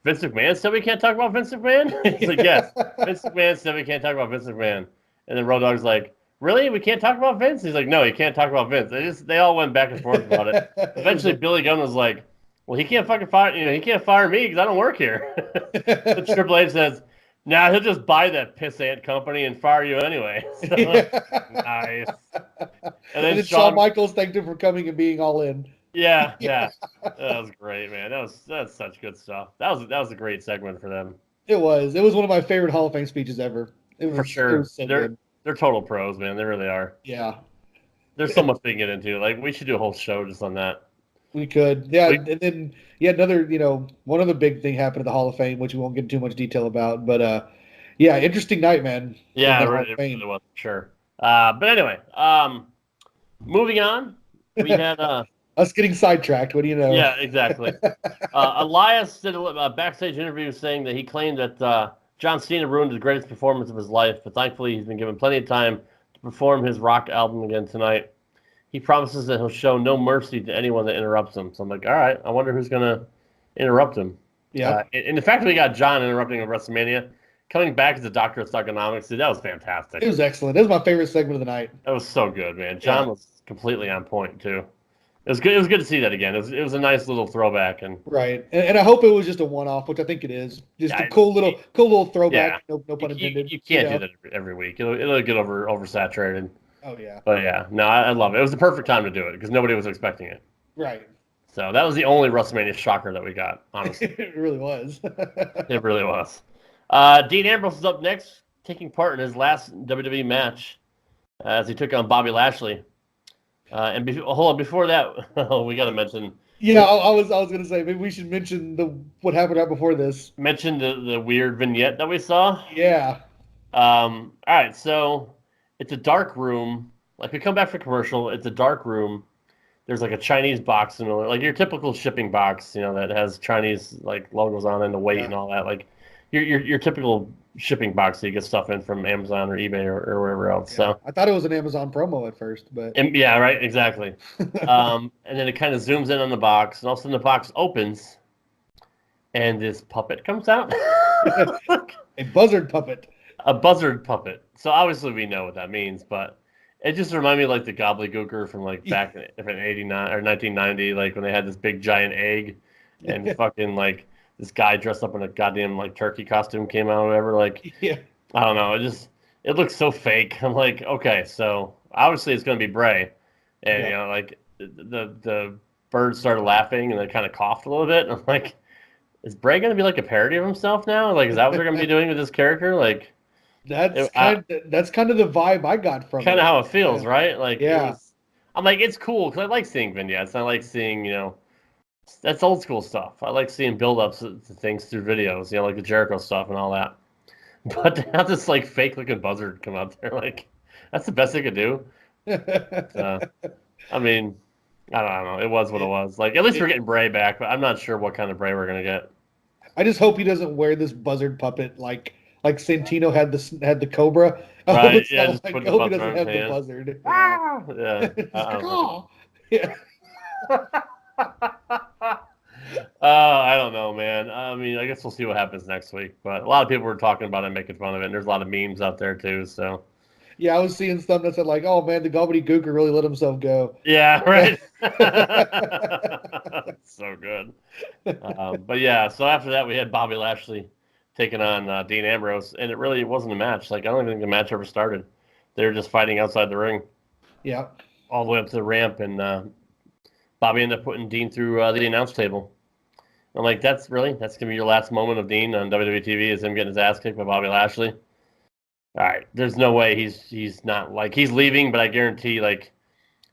Vince McMahon said we can't talk about Vince McMahon? He's like, yes, Vince McMahon said we can't talk about Vince McMahon. And then Road Dogg's like, really? We can't talk about Vince? He's like, no, you can't talk about Vince. They all went back and forth about it. Eventually, Billy Gunn was like, well, he can't fucking fire, he can't fire me because I don't work here. But Triple H says, nah, he'll just buy that pissant company and fire you anyway. So, nice. And then Shawn Michaels thanked him for coming and being all in. Yeah. That was great, man. That's such good stuff. That was a great segment for them. It was one of my favorite Hall of Fame speeches ever. For sure. They're total pros, man. They really are. Yeah. There's so much they can get into. Like, we should do a whole show just on that. We could. Yeah. And then, another, one other big thing happened at the Hall of Fame, which we won't get into too much detail about. But, interesting night, man. Yeah, it really was, sure. But anyway, moving on. We had... us getting sidetracked. What do you know? Yeah, exactly. Elias did a backstage interview saying that he claimed that John Cena ruined the greatest performance of his life, but thankfully he's been given plenty of time to perform his rock album again tonight. he promises that he'll show no mercy to anyone that interrupts him. So I'm like, all right, I wonder who's gonna interrupt him. Yeah. And the fact that we got John interrupting at WrestleMania, coming back as the Doctor of Thugonomics, dude, that was fantastic. It was excellent. It was my favorite segment of the night. That was so good, man. John was completely on point too. It was good. It was good to see that again. It was a nice little throwback, and Right. And I hope it was just a one-off, which I think it is. Just a cool little throwback. Yeah. No pun intended. you can't do that every week. It'll get oversaturated. Oh yeah. But yeah, no, I love it. It was the perfect time to do it because nobody was expecting it. Right. So that was the only WrestleMania shocker that we got, honestly. It really was. It really was. Dean Ambrose is up next, taking part in his last WWE match as he took on Bobby Lashley. And hold on, before that, we got to mention. Yeah, I was gonna say maybe we should mention what happened right before this. Mention the weird vignette that we saw. Yeah. All right, so it's a dark room. Like we come back from commercial, it's a dark room. There's like a Chinese box in the like your typical shipping box, that has Chinese like logos on it and the weight and all that. Like your typical shipping box that you get stuff in from Amazon or eBay or wherever else. Yeah. So I thought it was an Amazon promo at first, but yeah, right, exactly. And then it kind of zooms in on the box, and all of a sudden the box opens, and this puppet comes out. a buzzard puppet. A buzzard puppet. So obviously we know what that means, but it just reminded me of like the gobbledygooker from like back in 89 or 1990, like when they had this big giant egg and fucking like this guy dressed up in a goddamn like turkey costume came out or whatever. Like, Yeah. I don't know. It looks so fake. I'm like, okay, so obviously it's going to be Bray. And, like the bird started laughing and they kind of coughed a little bit. I'm like, is Bray going to be like a parody of himself now? Like, is that what they're going to be doing with this character? Like, that's kind of the vibe I got from kind it. of how it feels, right? Like, Yeah. I'm like, it's cool because I like seeing vignettes. I like seeing, that's old school stuff. I like seeing build-ups to things through videos, like the Jericho stuff and all that. But to have this like fake-looking buzzard come out there, like that's the best they could do. I mean, I don't know. It was what it was. Like, at least we're getting Bray back, but I'm not sure what kind of Bray we're gonna get. I just hope he doesn't wear this buzzard puppet like Santino had the cobra. I hope Right? it's Yeah, not just like, put I the hope he puppet doesn't on have his the hand. buzzard. Yeah. I don't know. Yeah. I don't know, man. I mean, I guess we'll see what happens next week. But a lot of people were talking about it and making fun of it. And there's a lot of memes out there too. So Yeah, I was seeing stuff that said like, "Oh man, the gobbledygooker really let himself go." yeah, right. So good. But yeah, so after that we had Bobby Lashley taking on Dean Ambrose, and it really wasn't a match. Like I don't even think the match ever started. They were just fighting outside the ring. Yeah. All the way up to the ramp, and Bobby ended up putting Dean through the announce table. I'm like, that's gonna be your last moment of Dean on WWE TV is him getting his ass kicked by Bobby Lashley. All right, there's no way he's not like he's leaving, but I guarantee like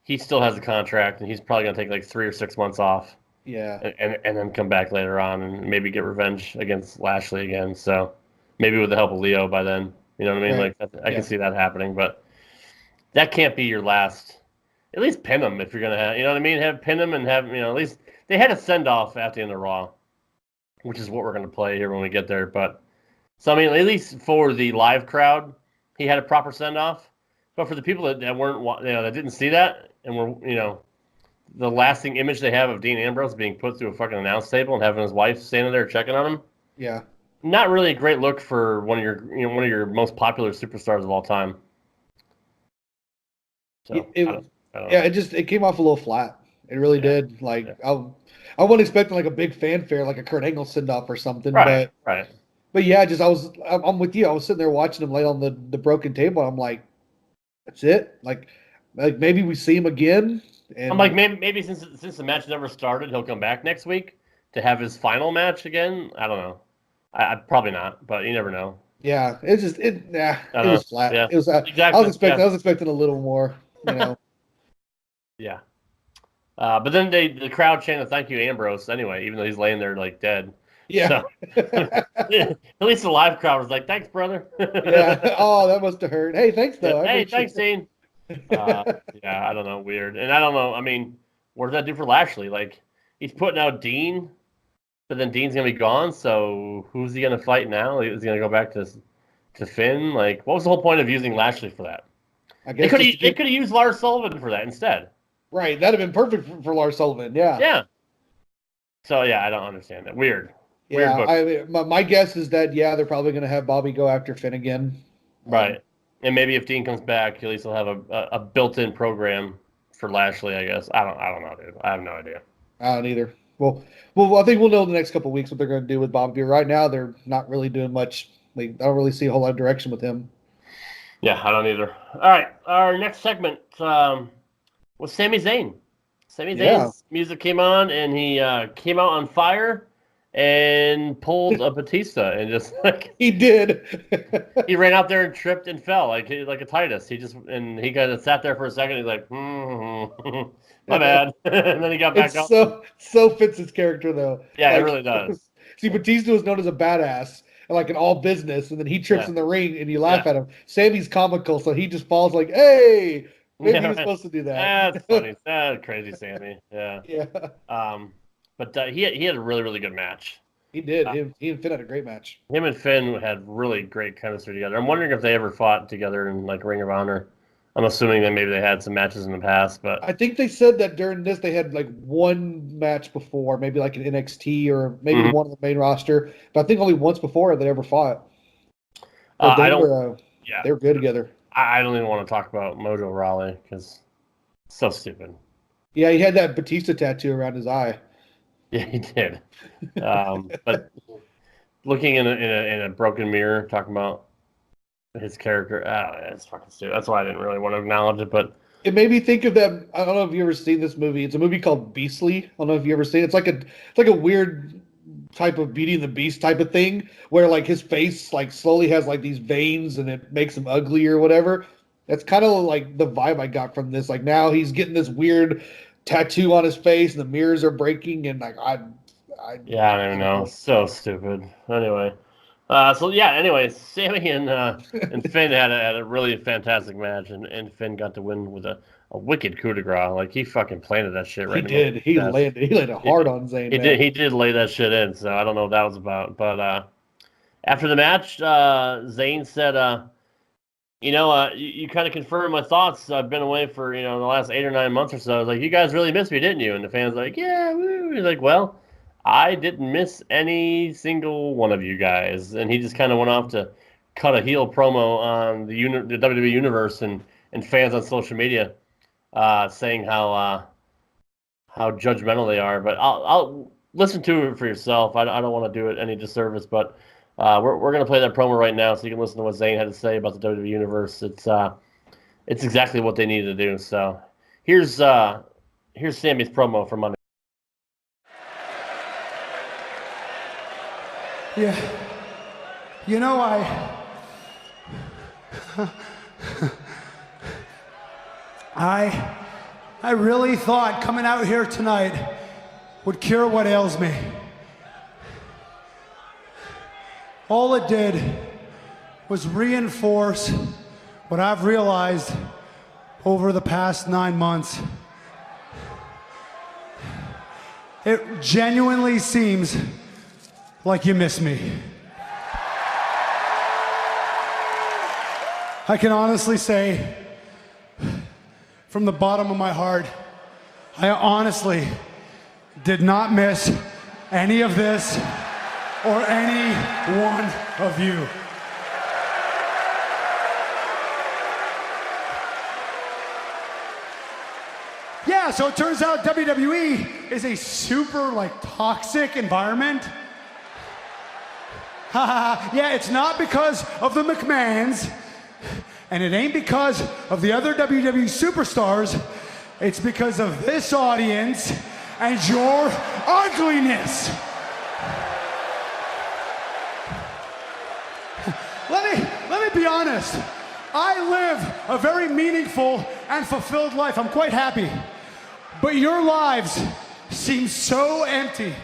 he still has a contract and he's probably gonna take like 3 or 6 months off. Yeah. And then come back later on and maybe get revenge against Lashley again. So maybe with the help of Leo by then, you know what I mean? Right. Like I can see that happening, but that can't be your last. At least pin him if you're gonna have, you know what I mean? Have pin him and have, at least they had a send off at the end of Raw, which is what we're gonna play here when we get there. But so I mean, at least for the live crowd, he had a proper send off. But for the people that weren't, that didn't see that and were, the lasting image they have of Dean Ambrose being put through a fucking announce table and having his wife standing there checking on him. Yeah. Not really a great look for one of your most popular superstars of all time. So it came off a little flat. It really did. Like I wasn't expecting like a big fanfare, like a Kurt Angle send off or something. Right. But yeah, I'm with you. I was sitting there watching him lay on the broken table. I'm like, that's it. Like maybe we see him again. And I'm like, maybe since the match never started, he'll come back next week to have his final match again. I don't know. I probably not, but you never know. Yeah, it was flat. Yeah. It was. Exactly. I was expecting a little more. Yeah. But then the crowd chanted "Thank you, Ambrose." Anyway, even though he's laying there like dead. Yeah. So, at least the live crowd was like, "Thanks, brother." Yeah. Oh, that must have hurt. Hey, thanks though. Hey, thanks, Dean. Yeah, I don't know, weird, and I don't know. I mean, what does that do for Lashley? Like, he's putting out Dean, but then Dean's gonna be gone. So who's he gonna fight now? Is he gonna go back to Finn? Like, what was the whole point of using Lashley for that? I guess They could have used Lars Sullivan for that instead. Right. That'd have been perfect for Lars Sullivan. Yeah. Yeah. So yeah, I don't understand that. Weird. Yeah. Weird book. My guess is that they're probably going to have Bobby go after Finn again. Right. And maybe if Dean comes back, at least he'll have a built-in program for Lashley, I guess. I don't know, dude. I have no idea. I don't either. Well, I think we'll know in the next couple of weeks what they're going to do with Bobby. Right now, they're not really doing much. I don't really see a whole lot of direction with him. Yeah, I don't either. All right, our next segment was Sami Zayn. Sami Zayn's music came on, and he came out on fire and pulled a Batista, and just like He did. he ran out there and tripped and fell like a Titus. He kind of sat there for a second. He's like, my bad, and then he got back up. So fits his character though. Yeah, it really does. See, Batista was known as a badass and like an all business, and then he trips in the ring and you laugh at him. Sammy's comical, so he just falls like, "Hey, maybe he was supposed to do that." That's funny. That's crazy, Sammy. Yeah. Yeah. But he had a really, really good match. He did. He and Finn had a great match. Him and Finn had really great chemistry together. I'm wondering if they ever fought together in like Ring of Honor. I'm assuming that maybe they had some matches in the past, but I think they said that during this they had like one match before, maybe like an NXT or maybe one on the main roster. But I think only once before they ever fought. They were good together. I don't even want to talk about Mojo Rawley because it's so stupid. Yeah, he had that Batista tattoo around his eye. Yeah, he did. But looking in a broken mirror, talking about his character, it's fucking stupid. That's why I didn't really want to acknowledge it. But it made me think of that. I don't know if you ever seen this movie. It's a movie called Beastly. I don't know if you ever seen it. It's like a weird type of Beauty and the Beast type of thing where like his face like slowly has like these veins and it makes him ugly or whatever. That's kind of like the vibe I got from this. Like now he's getting this weird tattoo on his face and the mirrors are breaking and like I don't even know. So stupid. Anyway. Anyway, Sammy and Finn had a really fantastic match, and Finn got to win with a wicked coup de grace. Like he fucking planted that shit right. He landed hard on Zayn. He did lay that shit in. So I don't know what that was about. But after the match, Zayn said, you kind of confirmed my thoughts. I've been away for the last 8 or 9 months or so. I was like, you guys really missed me, didn't you? And the fans like, yeah. Woo. He's like, well, I didn't miss any single one of you guys. And he just kind of went off to cut a heel promo on the WWE Universe and fans on social media, saying how judgmental they are. But I'll listen to it for yourself. I don't want to do it any disservice, but we're going to play that promo right now so you can listen to what Zayn had to say about the WWE Universe. It's exactly what they needed to do. So here's Sammy's promo for Monday. Yeah, I really thought coming out here tonight would cure what ails me. All it did was reinforce what I've realized over the past 9 months. It genuinely seems like you miss me. I can honestly say, from the bottom of my heart, I honestly did not miss any of this or any one of you. Yeah, so it turns out WWE is a super toxic environment. Yeah, it's not because of the McMahons, and it ain't because of the other WWE superstars. It's because of this audience and your ugliness. Let me be honest. I live a very meaningful and fulfilled life. I'm quite happy. But your lives seem so empty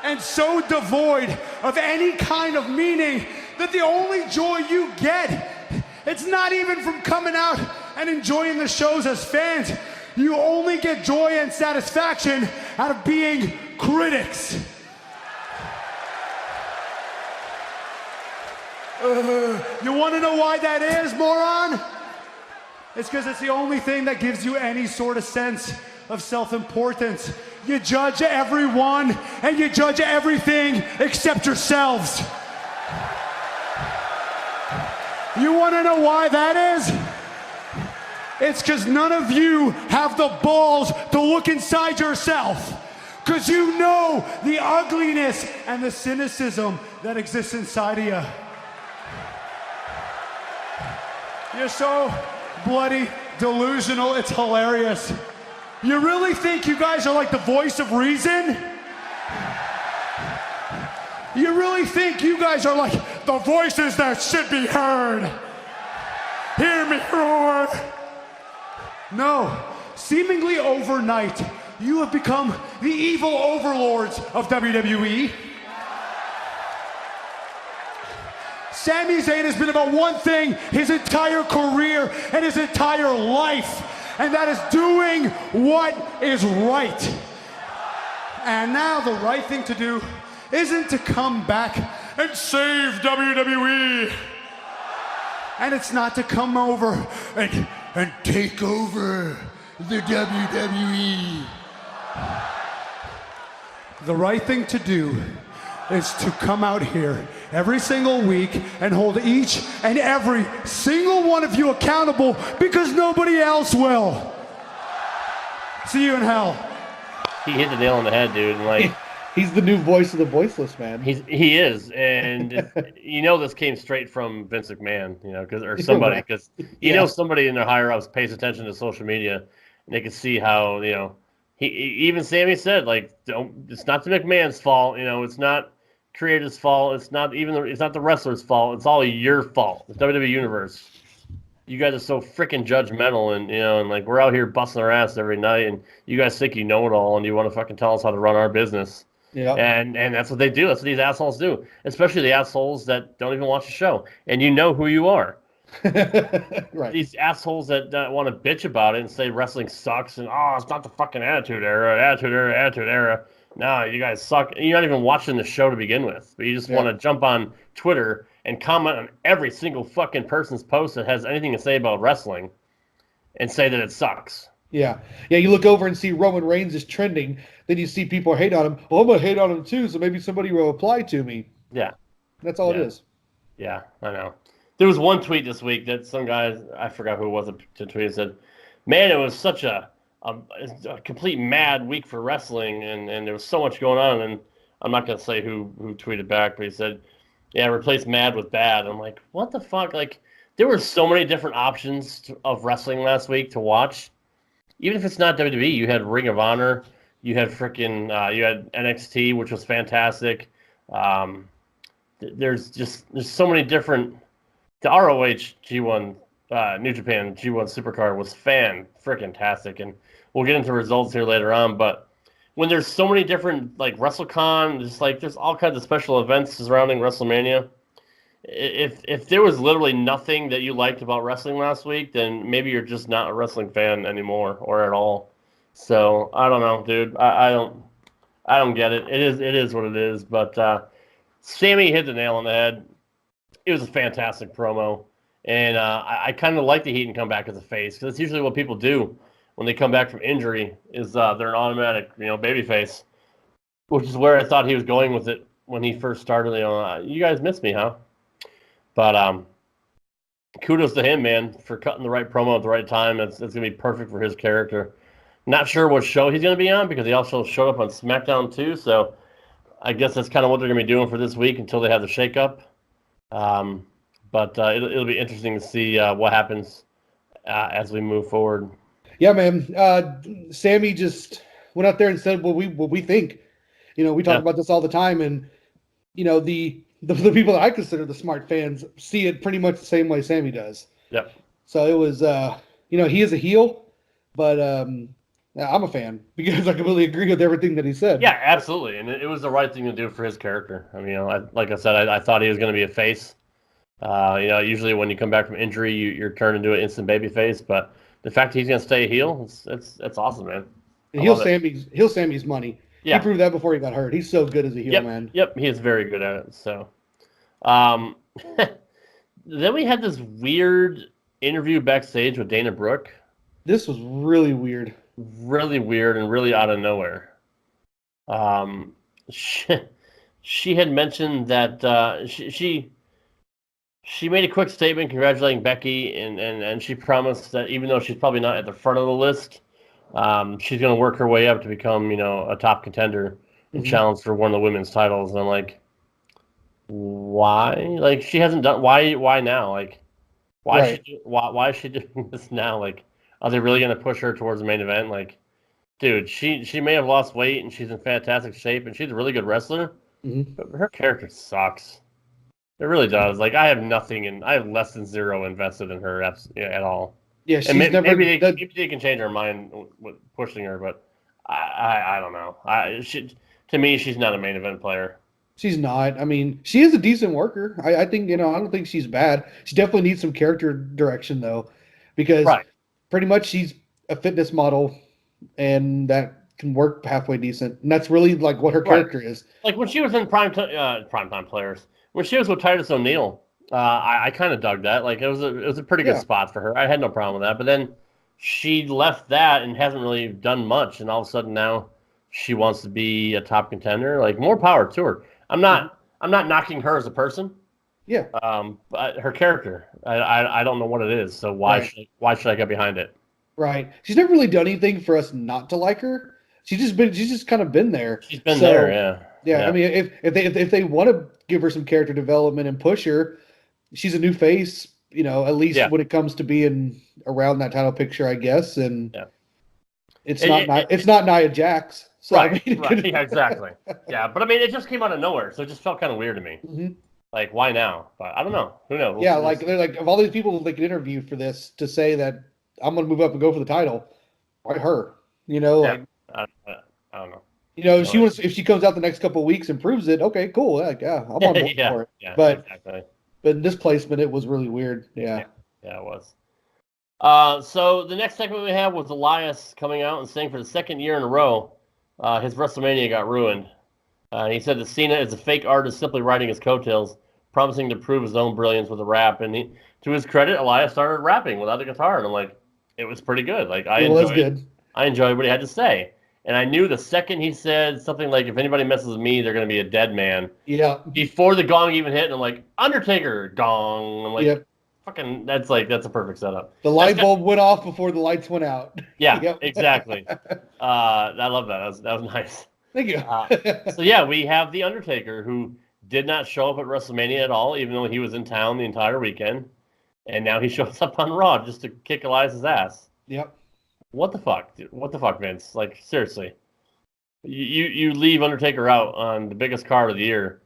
and so devoid of any kind of meaning that the only joy you get, it's not even from coming out and enjoying the shows as fans. You only get joy and satisfaction out of being critics. You want to know why that is, moron? It's because it's the only thing that gives you any sort of sense of self-importance. You judge everyone and you judge everything except yourselves. You want to know why that is? It's because none of you have the balls to look inside yourself. Because you know the ugliness and the cynicism that exists inside of you. You're so bloody delusional, it's hilarious. You really think you guys are like the voice of reason? You really think you guys are like the voices that should be heard? Hear me roar. No, seemingly overnight, you have become the evil overlords of WWE. Sami Zayn has been about one thing his entire career and his entire life, and that is doing what is right. And now the right thing to do isn't to come back and save WWE. And it's not to come over and take over the WWE. The right thing to do is to come out here every single week and hold each and every single one of you accountable because nobody else will. See you in hell. He hit the nail on the head, dude. And like, He's the new voice of the voiceless, man. he is, and you know this came straight from Vince McMahon, you know, or somebody, because you know somebody in their higher ups pays attention to social media, and they can see how, you know, even Sami said, like, it's not the McMahon's fault, you know, it's not creator's fault, it's not the wrestler's fault, it's all your fault. It's WWE Universe. You guys are so freaking judgmental, and you know, and like we're out here busting our ass every night, and you guys think you know it all, and you want to fucking tell us how to run our business. Yeah. And that's what they do. That's what these assholes do, especially the assholes that don't even watch the show. And you know who you are. Right. These assholes that want to bitch about it and say wrestling sucks and, oh, it's not the fucking attitude era. No, you guys suck. And you're not even watching the show to begin with. But you just want to jump on Twitter and comment on every single fucking person's post that has anything to say about wrestling and say that it sucks. Yeah. You look over and see Roman Reigns is trending. Then you see people hate on him. Oh, I'm going to hate on him too, so maybe somebody will reply to me. Yeah. That's all it is. Yeah, I know. There was one tweet this week that some guy, I forgot who it was, to tweet, said, man, it was such a complete mad week for wrestling, and there was so much going on. And I'm not going to say who tweeted back, but he said, yeah, replace mad with bad. I'm like, what the fuck? Like, there were so many different options of wrestling last week to watch. Even if it's not WWE, you had Ring of Honor, you had you had NXT, which was fantastic. There's so many different. The ROH G1 New Japan G1 Supercard was freaking-tastic, and we'll get into results here later on. But when there's so many different, like WrestleCon, just like there's all kinds of special events surrounding WrestleMania. If there was literally nothing that you liked about wrestling last week, then maybe you're just not a wrestling fan anymore or at all. So I don't know, dude. I don't get it. It is what it is. But Sami hit the nail on the head. It was a fantastic promo, and I kind of like the Heat and come back as a face because that's usually what people do when they come back from injury. Is they're an automatic, baby face, which is where I thought he was going with it when he first started. You guys missed me, huh? But kudos to him, man, for cutting the right promo at the right time. That's going to be perfect for his character. Not sure what show he's going to be on because he also showed up on SmackDown too. So I guess that's kind of what they're going to be doing for this week until they have the shakeup. But it'll be interesting to see what happens as we move forward. Yeah, man. Sami just went out there and said what we think. We talk about this all the time, and the people that I consider the smart fans see it pretty much the same way Sami does. Yep. So it was, he is a heel, but I'm a fan because I completely agree with everything that he said. Yeah, absolutely, and it was the right thing to do for his character. I mean, like I said, I thought he was going to be a face. Usually when you come back from injury, you're turned into an instant baby face, but the fact that he's going to stay a heel, it's awesome, man. Heel Sami's money. Yeah. He proved that before he got hurt. He's so good as a heel, man. Yep, he is very good at it. So, then we had this weird interview backstage with Dana Brooke. This was really weird. Really weird and really out of nowhere. She had mentioned that she made a quick statement congratulating Becky, and she promised that even though she's probably not at the front of the list, she's going to work her way up to become, a top contender and challenge for one of the women's titles. And I'm like, why? Like, she hasn't done. Why now? Like, why is she doing this now? Like, are they really going to push her towards the main event? Like, dude, she may have lost weight and she's in fantastic shape and she's a really good wrestler, but her character sucks. It really does. Like, I have nothing, and I have less than zero invested in her at all. Yeah, she's maybe they can change her mind with pushing her, but I don't know. To me, she's not a main event player. She's not. I mean, she is a decent worker. I think, I don't think she's bad. She definitely needs some character direction, though, because pretty much she's a fitness model, and that can work halfway decent. And that's really, like, what her character is. Like, when she was in Primetime Players, when she was with Titus O'Neil, I kind of dug that. Like, it was a pretty good spot for her. I had no problem with that. But then she left that and hasn't really done much, and all of a sudden now she wants to be a top contender. Like, more power to her. I'm not knocking her as a person. Yeah. But her character, I don't know what it is. So why should I get behind it? Right. She's never really done anything for us not to like her. She's just kind of been there. She's been there, yeah. Yeah. I mean, if they want to give her some character development and push her, she's a new face. At least when it comes to being around that title picture, I guess. And it's not Nia Jax. So, right, yeah, exactly. Yeah, but I mean, it just came out of nowhere, so it just felt kind of weird to me. Mm-hmm. Like, why now? But I don't know. Who knows? Yeah, like they're like, of all these people they could interview for this to say that I'm going to move up and go for the title, why her? Like, I don't know. If she comes out the next couple of weeks and proves it, okay, cool. Yeah, I'm on board for it. Yeah, but exactly. But in this placement, it was really weird. Yeah, it was. So the next segment we have was Elias coming out and saying for the second year in a row, his WrestleMania got ruined. He said that Cena is a fake artist simply riding his coattails, promising to prove his own brilliance with a rap. And to his credit, Elias started rapping without the guitar, and I'm like, it was pretty good. Like, I enjoyed what he had to say. And I knew the second he said something like, if anybody messes with me, they're going to be a dead man. Yeah. Before the gong even hit, and I'm like, Undertaker, gong. I'm like, fucking, that's a perfect setup. The light bulb went off before the lights went out. Yeah, exactly. I love that. That was nice. Thank you. So, yeah, we have The Undertaker, who did not show up at WrestleMania at all, even though he was in town the entire weekend. And now he shows up on Raw just to kick Elias's ass. Yep. What the fuck, dude? What the fuck, Vince? Like, seriously. You leave Undertaker out on the biggest card of the year.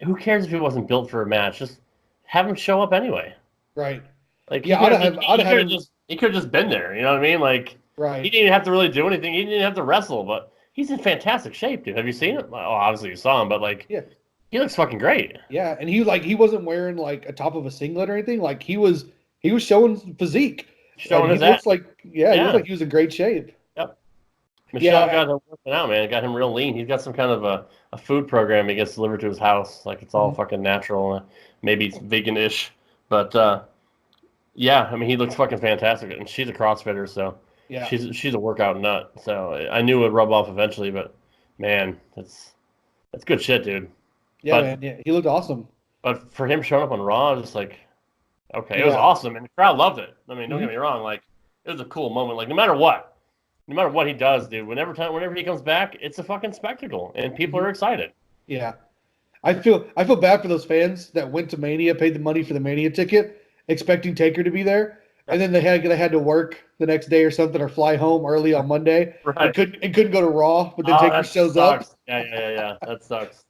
Who cares if he wasn't built for a match? Just have him show up anyway. Right. Like, he could have just been there. You know what I mean? Like, right. He didn't even have to really do anything. He didn't even have to wrestle, but he's in fantastic shape, dude. Have you seen it? Oh, obviously you saw him, but like, he looks fucking great. Yeah, and he wasn't wearing like a top of a singlet or anything. Like, he was showing physique. Showing his ass. He looked like he was in great shape. Yep. Michelle got him working out, man. Got him real lean. He's got some kind of a food program he gets delivered to his house. Like, it's all fucking natural. Maybe it's vegan-ish. But, yeah, I mean, he looks fucking fantastic. And she's a CrossFitter, so she's a workout nut. So I knew it would rub off eventually, but, man, that's good shit, dude. Yeah, man. Yeah, he looked awesome. But for him showing up on Raw, just like, okay, it was awesome, and the crowd loved it. I mean, don't get me wrong, like, it was a cool moment. Like, no matter what he does, dude, whenever he comes back, it's a fucking spectacle, and people are excited. Yeah, I feel bad for those fans that went to Mania, paid the money for the Mania ticket, expecting Taker to be be and then they had to work the next day or something, or fly home early on Monday, right? And couldn't go to Raw, but then Taker shows up. Yeah, that sucks.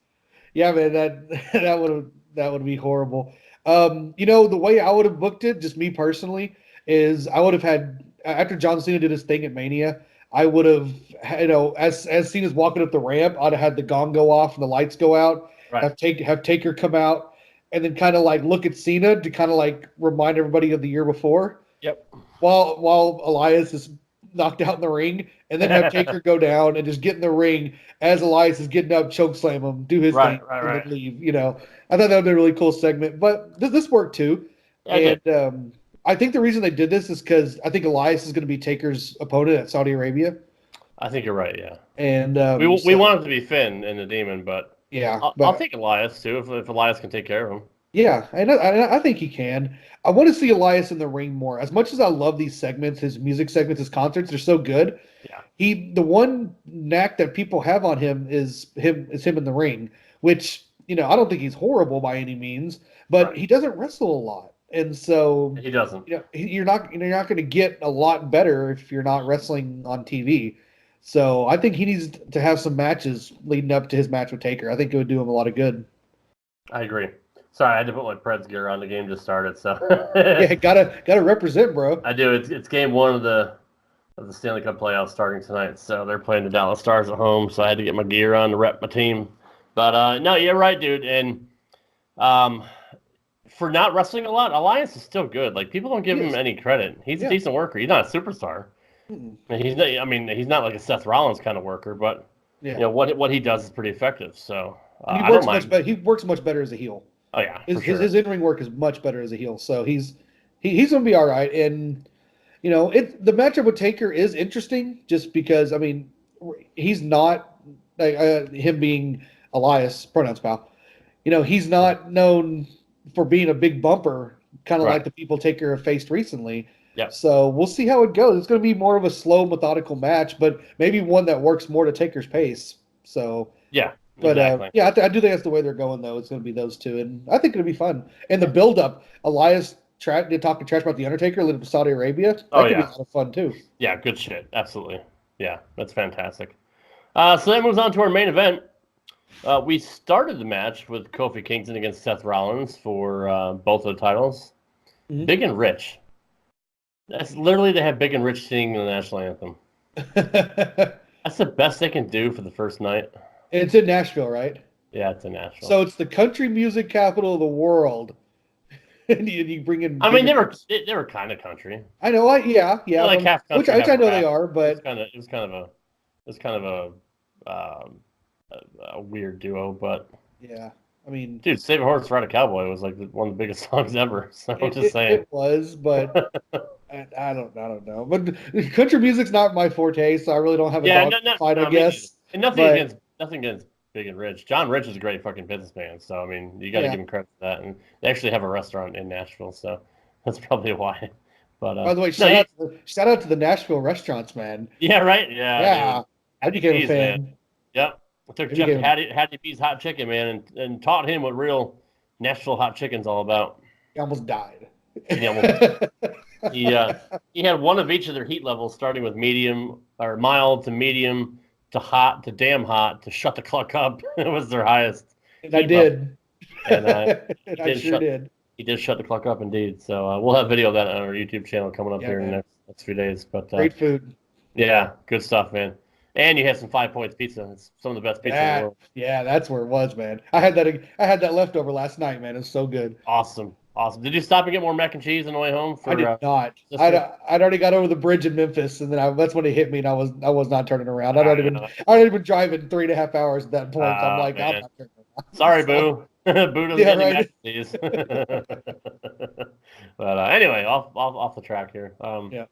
Yeah, man, that would be horrible. The way I would have booked it, just me personally, is I would have had, after John Cena did his thing at Mania, I would have, as Cena's walking up the ramp, I'd have had the gong go off and the lights go out, have Taker come out, and then kind of like look at Cena to kind of like remind everybody of the year before. Yep. While Elias is knocked out in the ring, and then have Taker go down and just get in the ring as Elias is getting up, choke slam him, do his thing, and then leave. I thought that would be a really cool segment. But this worked too. And I think the reason they did this is because I think Elias is going to be Taker's opponent at Saudi Arabia, I think you're right. Yeah, and we so- want it to be Finn and the Demon, but yeah, I'll but take Elias too if Elias can take care of him. yeah, and I think he can. I want to see Elias in the ring more. As much as I love these segments, his music segments, his concerts, they're so good. Yeah. The one knack that people have on him is him in the ring, which, I don't think he's horrible by any means, but Right. he doesn't wrestle a lot. And so, He doesn't. you're not going to get a lot better if you're not wrestling on TV. So I think he needs to have some matches leading up to his match with Taker. I think it would do him a lot of good. I agree. Sorry, I had to put my Preds gear on. The game just started, so Yeah, gotta represent, bro. I do. It's game one of the Stanley Cup playoffs starting tonight. So they're playing the Dallas Stars at home. So I had to get my gear on to rep my team. But no, you're right, dude. And for not wrestling a lot, Elias is still good. Like, people don't give him any credit. He's a decent worker. He's not a superstar. Mm-mm. And he's not. I mean, he's not like a Seth Rollins kind of worker, but Yeah. what he does is pretty effective. So He I works don't much mind. better. He works much better as a heel. Oh yeah, His for sure. his in ring work is much better as a heel. So he's gonna be all right. And the matchup with Taker is interesting just because he's not him being Elias, pronouns pal. He's not known for being a big bumper, kind of Right. like the people Taker have faced recently. Yep. So we'll see how it goes. It's going to be more of a slow, methodical match, but maybe one that works more to Taker's pace. So, Yeah, but exactly. yeah, I do think that's the way they're going, though. It's going to be those two, and I think it'll be fun. And the build-up, Elias did talk trash about the Undertaker living in Saudi Arabia. That could be a lot of fun too. Yeah, good shit. Absolutely. Yeah, that's fantastic. So that moves on to our main event. We started the match with Kofi Kingston against Seth Rollins for both of the titles. Mhm. Big and Rich. That's literally, they have Big and Rich singing the national anthem. That's the best they can do for the first night. It's in Nashville, right? Yeah, it's a national. So it's the country music capital of the world. And you bring in. I mean, they were kind of country. I know. Yeah. They're like half country, which half I know rap. they are, but It was kind of a weird duo, but yeah. I mean, dude, Save a Horse, Ride a Cowboy was like one of the biggest songs ever. So I'm just saying. It was, but I don't know. But country music's not my forte, so I really don't have a dog fight, I me guess. neither. And nothing But- against Big and Rich. John Rich is a great fucking businessman. So I mean, you got to give him credit for that. And they actually have a restaurant in Nashville, so that's probably why. But By the way, shout out to the Nashville restaurants, man. yeah, right. Yeah. Yeah, dude. I became a Jeez, fan. man. Yep. I took Have Jeff you to Hattie B's Hot Chicken, man, and taught him what real Nashville hot chicken's all about. He almost died. He almost- He had one of each of their heat levels, starting with medium or mild to medium to hot to damn hot to shut the clock up. It was their highest. And I did. And And I did sure shut- did. he did shut the clock up, indeed. So we'll have video of that on our YouTube channel coming up Yeah, here in the man. next few days. But Great food. yeah, good stuff, man. And you had some 5 Points pizza. It's some of the best pizza in the world. Yeah, that's where it was, man. I had that leftover last night, man. It's so good. Awesome. Did you stop and get more mac and cheese on the way home? I did not. sister? I'd already got over the bridge in Memphis, and then that's when it hit me, and I was not turning around. I'd already been driving 3.5 hours at that point. So I'm Oh, like, I'm man. not turning around. Sorry, Boo. Boo doesn't Yeah, get any right. mac and cheese. But anyway, off the track here. Yeah.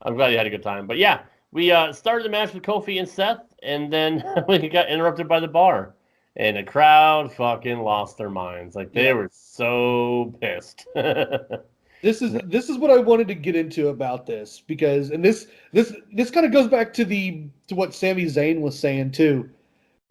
I'm glad you had a good time. But yeah, we started the match with Kofi and Seth, and then we got interrupted by the bar. And the crowd fucking lost their minds. Like, they were so pissed. This is what I wanted to get into about this, because this kind of goes back to what Sami Zayn was saying too.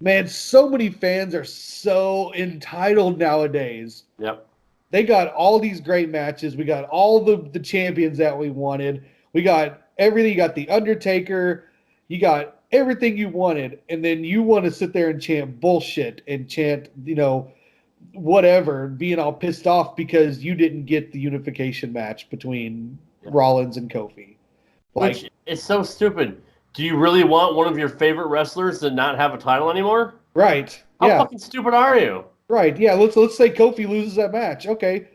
Man, so many fans are so entitled nowadays. Yep. They got all these great matches. We got all the champions that we wanted. We got everything. You got The Undertaker. You got everything you wanted. And then you want to sit there and chant bullshit and chant, whatever, being all pissed off because you didn't get the unification match between Rollins and Kofi. Which is so stupid. Do you really want one of your favorite wrestlers to not have a title anymore? Right. How Yeah. fucking stupid are you? Right. Yeah. Let's say Kofi loses that match. Okay.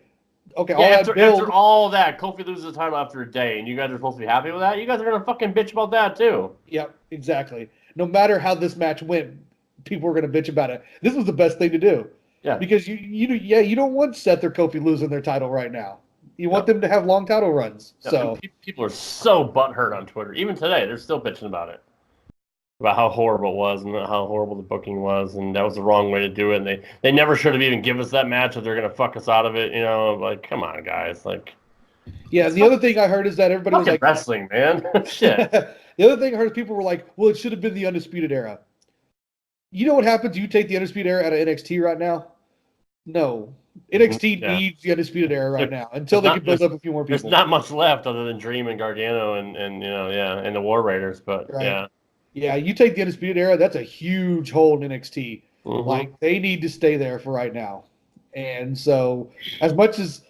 All Yeah, that after build. all that, Kofi loses the title after a day, and you guys are supposed to be happy with that? You guys are going to fucking bitch about that, too. Yep. Exactly. No matter how this match went, people were going to bitch about it. This was the best thing to do. Yeah. Because you don't want Seth or Kofi losing their title right now. You want them to have long title runs. Yeah, So people are so butthurt on Twitter. Even today, they're still bitching about it. About how horrible it was and how horrible the booking was, and that was the wrong way to do it. And they never should have even given us that match if they're going to fuck us out of it. Like, come on, guys. Like, yeah, the other thing I heard is that everybody was like, wrestling, man. Shit. The other thing I heard is people were like, well, it should have been the Undisputed Era. You know what happens? You take the Undisputed Era out of NXT right now? No. NXT needs the Undisputed Era right now until they can build up a few more people. There's not much left other than Dream and Gargano and the War Raiders, but right. Yeah, you take the Undisputed Era, that's a huge hole in NXT. Mm-hmm. Like, they need to stay there for right now. And so, as much as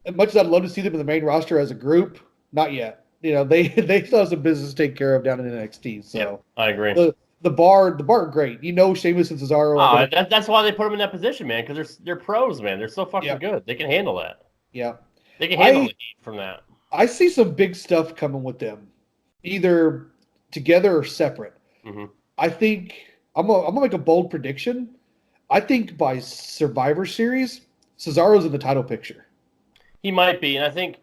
I'd love to see them in the main roster as a group, not yet. They still have some business to take care of down in NXT. So yeah, I agree. The bar are great. Sheamus and Cesaro. That's why they put them in that position, man, because they're pros, man. They're so fucking good. They can handle that. Yeah. They can handle the heat from that. I see some big stuff coming with them, either together or separate. Mm-hmm. I think I'm gonna make a bold prediction. I think by Survivor Series, Cesaro's in the title picture. He might be, and I think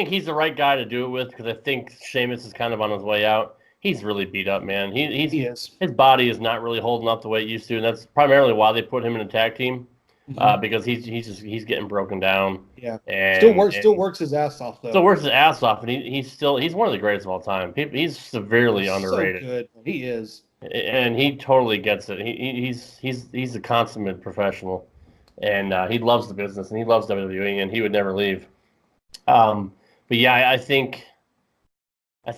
he's the right guy to do it with, because I think Sheamus is kind of on his way out. He's really beat up, man. He is. His body is not really holding up the way it used to, and that's primarily why they put him in a tag team, because he's getting broken down. Yeah, and still works his ass off though. Still works his ass off, and he's one of the greatest of all time. He's severely underrated. So good. He is, and he totally gets it. He's a consummate professional, and he loves the business, and he loves WWE, and he would never leave. But yeah, I think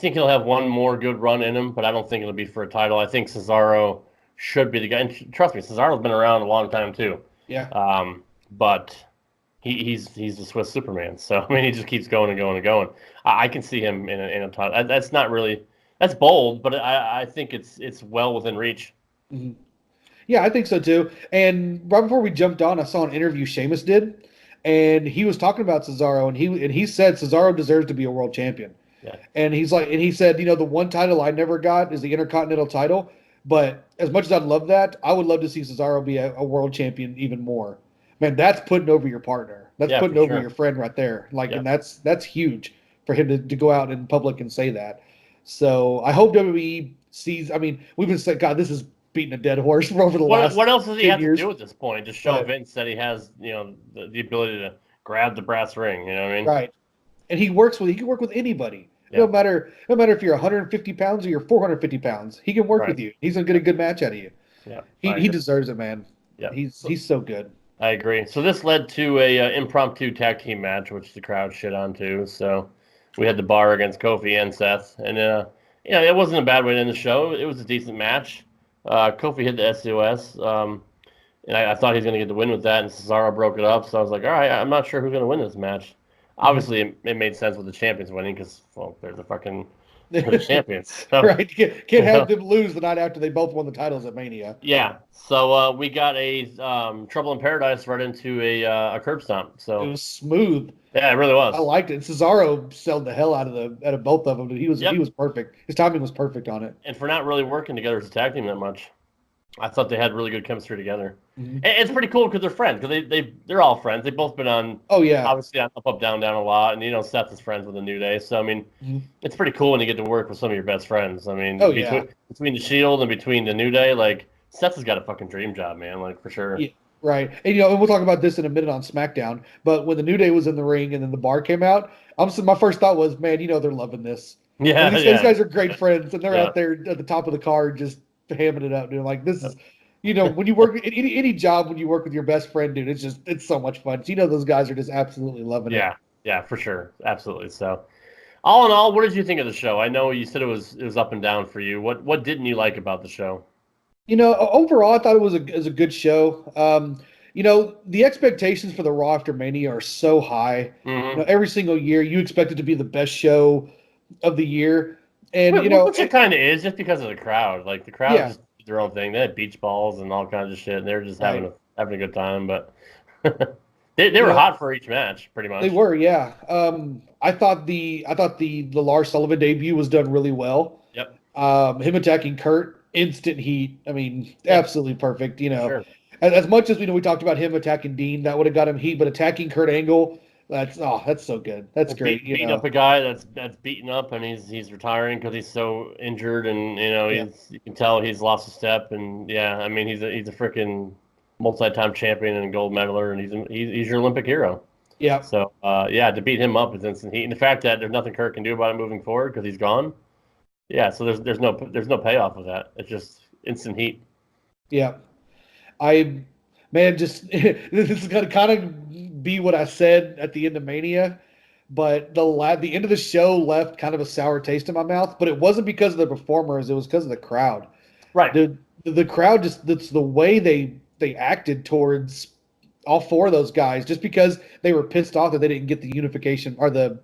he'll have one more good run in him, but I don't think it'll be for a title. I think Cesaro should be the guy. And trust me, Cesaro's been around a long time too. Yeah. But he's the Swiss Superman. So I mean, he just keeps going and going and going. I can see him in a title. That's bold, but I think it's well within reach. Mm-hmm. Yeah, I think so too. And right before we jumped on, I saw an interview Sheamus did, and he was talking about Cesaro, and he said Cesaro deserves to be a world champion. Yeah. And he said, the one title I never got is the Intercontinental title, but as much as I'd love that, I would love to see Cesaro be a world champion even more. Man, that's putting over your partner. That's putting over your friend right there. And that's huge for him to go out in public and say that. So I hope WWE sees. I mean, we've been saying, God, this is beating a dead horse for over the last. What else does he have years. to do at this point? Just show Vince that he has, the ability to grab the brass ring. You know what I mean? Right. And he can work with anybody. Yeah. No matter if you're 150 pounds or you're 450 pounds, he can work with you. He's gonna get a good match out of you. Yeah. He deserves it, man. Yeah. He's so good. I agree. So this led to a impromptu tag team match, which the crowd shit on too. So we had the Bar against Kofi and Seth, and it wasn't a bad way to end the show. It was a decent match. Kofi hit the SOS, and I thought he was going to get the win with that, and Cesaro broke it up. So I was like, all right, I'm not sure who's going to win this match. Obviously, it made sense with the champions winning because, they're the champions. So, right. You can't have them lose the night after they both won the titles at Mania. Yeah. So we got a Trouble in Paradise right into a curb stomp. So it was smooth. Yeah, it really was. I liked it. And Cesaro sold the hell out of both of them. He was perfect. His timing was perfect on it. And for not really working together as a tag team that much, I thought they had really good chemistry together. Mm-hmm. And it's pretty cool because they're friends. Because they're all friends. They've both been on. Oh yeah. Obviously on Up Up Down Down a lot, and Seth is friends with the New Day. So I mean, it's pretty cool when you get to work with some of your best friends. I mean, between the Shield and between the New Day, Seth has got a fucking dream job, man. For sure. Yeah. Right. And and we'll talk about this in a minute on SmackDown. But when the New Day was in the ring and then the Bar came out, my first thought was, man, they're loving this. Yeah. These guys are great friends, and they're out there at the top of the card just hamming it up, dude. This is. When you work any job, when you work with your best friend, dude, it's so much fun. Those guys are just absolutely loving it. Yeah, for sure, absolutely. So, all in all, what did you think of the show? I know you said it was up and down for you. What didn't you like about the show? Overall, I thought it was a good show. The expectations for the Raw after Mania are so high. Mm-hmm. Every single year, you expect it to be the best show of the year, and which it kind of is, just because of the crowd. The crowd just did their own thing. They had beach balls and all kinds of shit, and they were just having a good time. But they were hot for each match, pretty much. They were, yeah. I thought the Lars Sullivan debut was done really well. Yep. Him attacking Kurt, instant heat. I mean, absolutely perfect. Sure. As much as we talked about him attacking Dean, that would have got him heat, but attacking Kurt Angle That's so good. That's great. Beating up a guy that's beaten up, and he's retiring because he's so injured, and you can tell he's lost a step, and I mean he's a freaking multi-time champion and gold medaler, and he's your Olympic hero. Yeah. So to beat him up is instant heat, and the fact that there's nothing Kurt can do about it moving forward because he's gone. Yeah, so there's no payoff of that. It's just instant heat. Yeah, just this is gonna kind of be what I said at the end of Mania, but the end of the show left kind of a sour taste in my mouth. But it wasn't because of the performers; it was because of the crowd. Right. The crowd that's the way they acted towards all four of those guys, just because they were pissed off that they didn't get the unification or the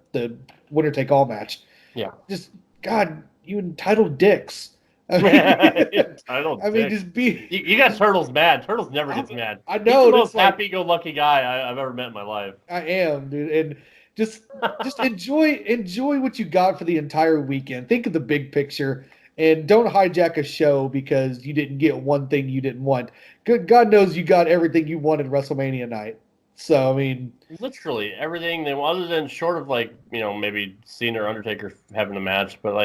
winner take all match. Yeah. Just God, you entitled dicks. I mean, just be. You got Turtles mad. Turtles never gets mad. I know. He's the most happy-go-lucky guy I've ever met in my life. I am, dude, and just enjoy what you got for the entire weekend. Think of the big picture, and don't hijack a show because you didn't get one thing you didn't want. Good God knows you got everything you wanted WrestleMania night. So I mean, literally everything they other than short of maybe Cena or Undertaker having a match, but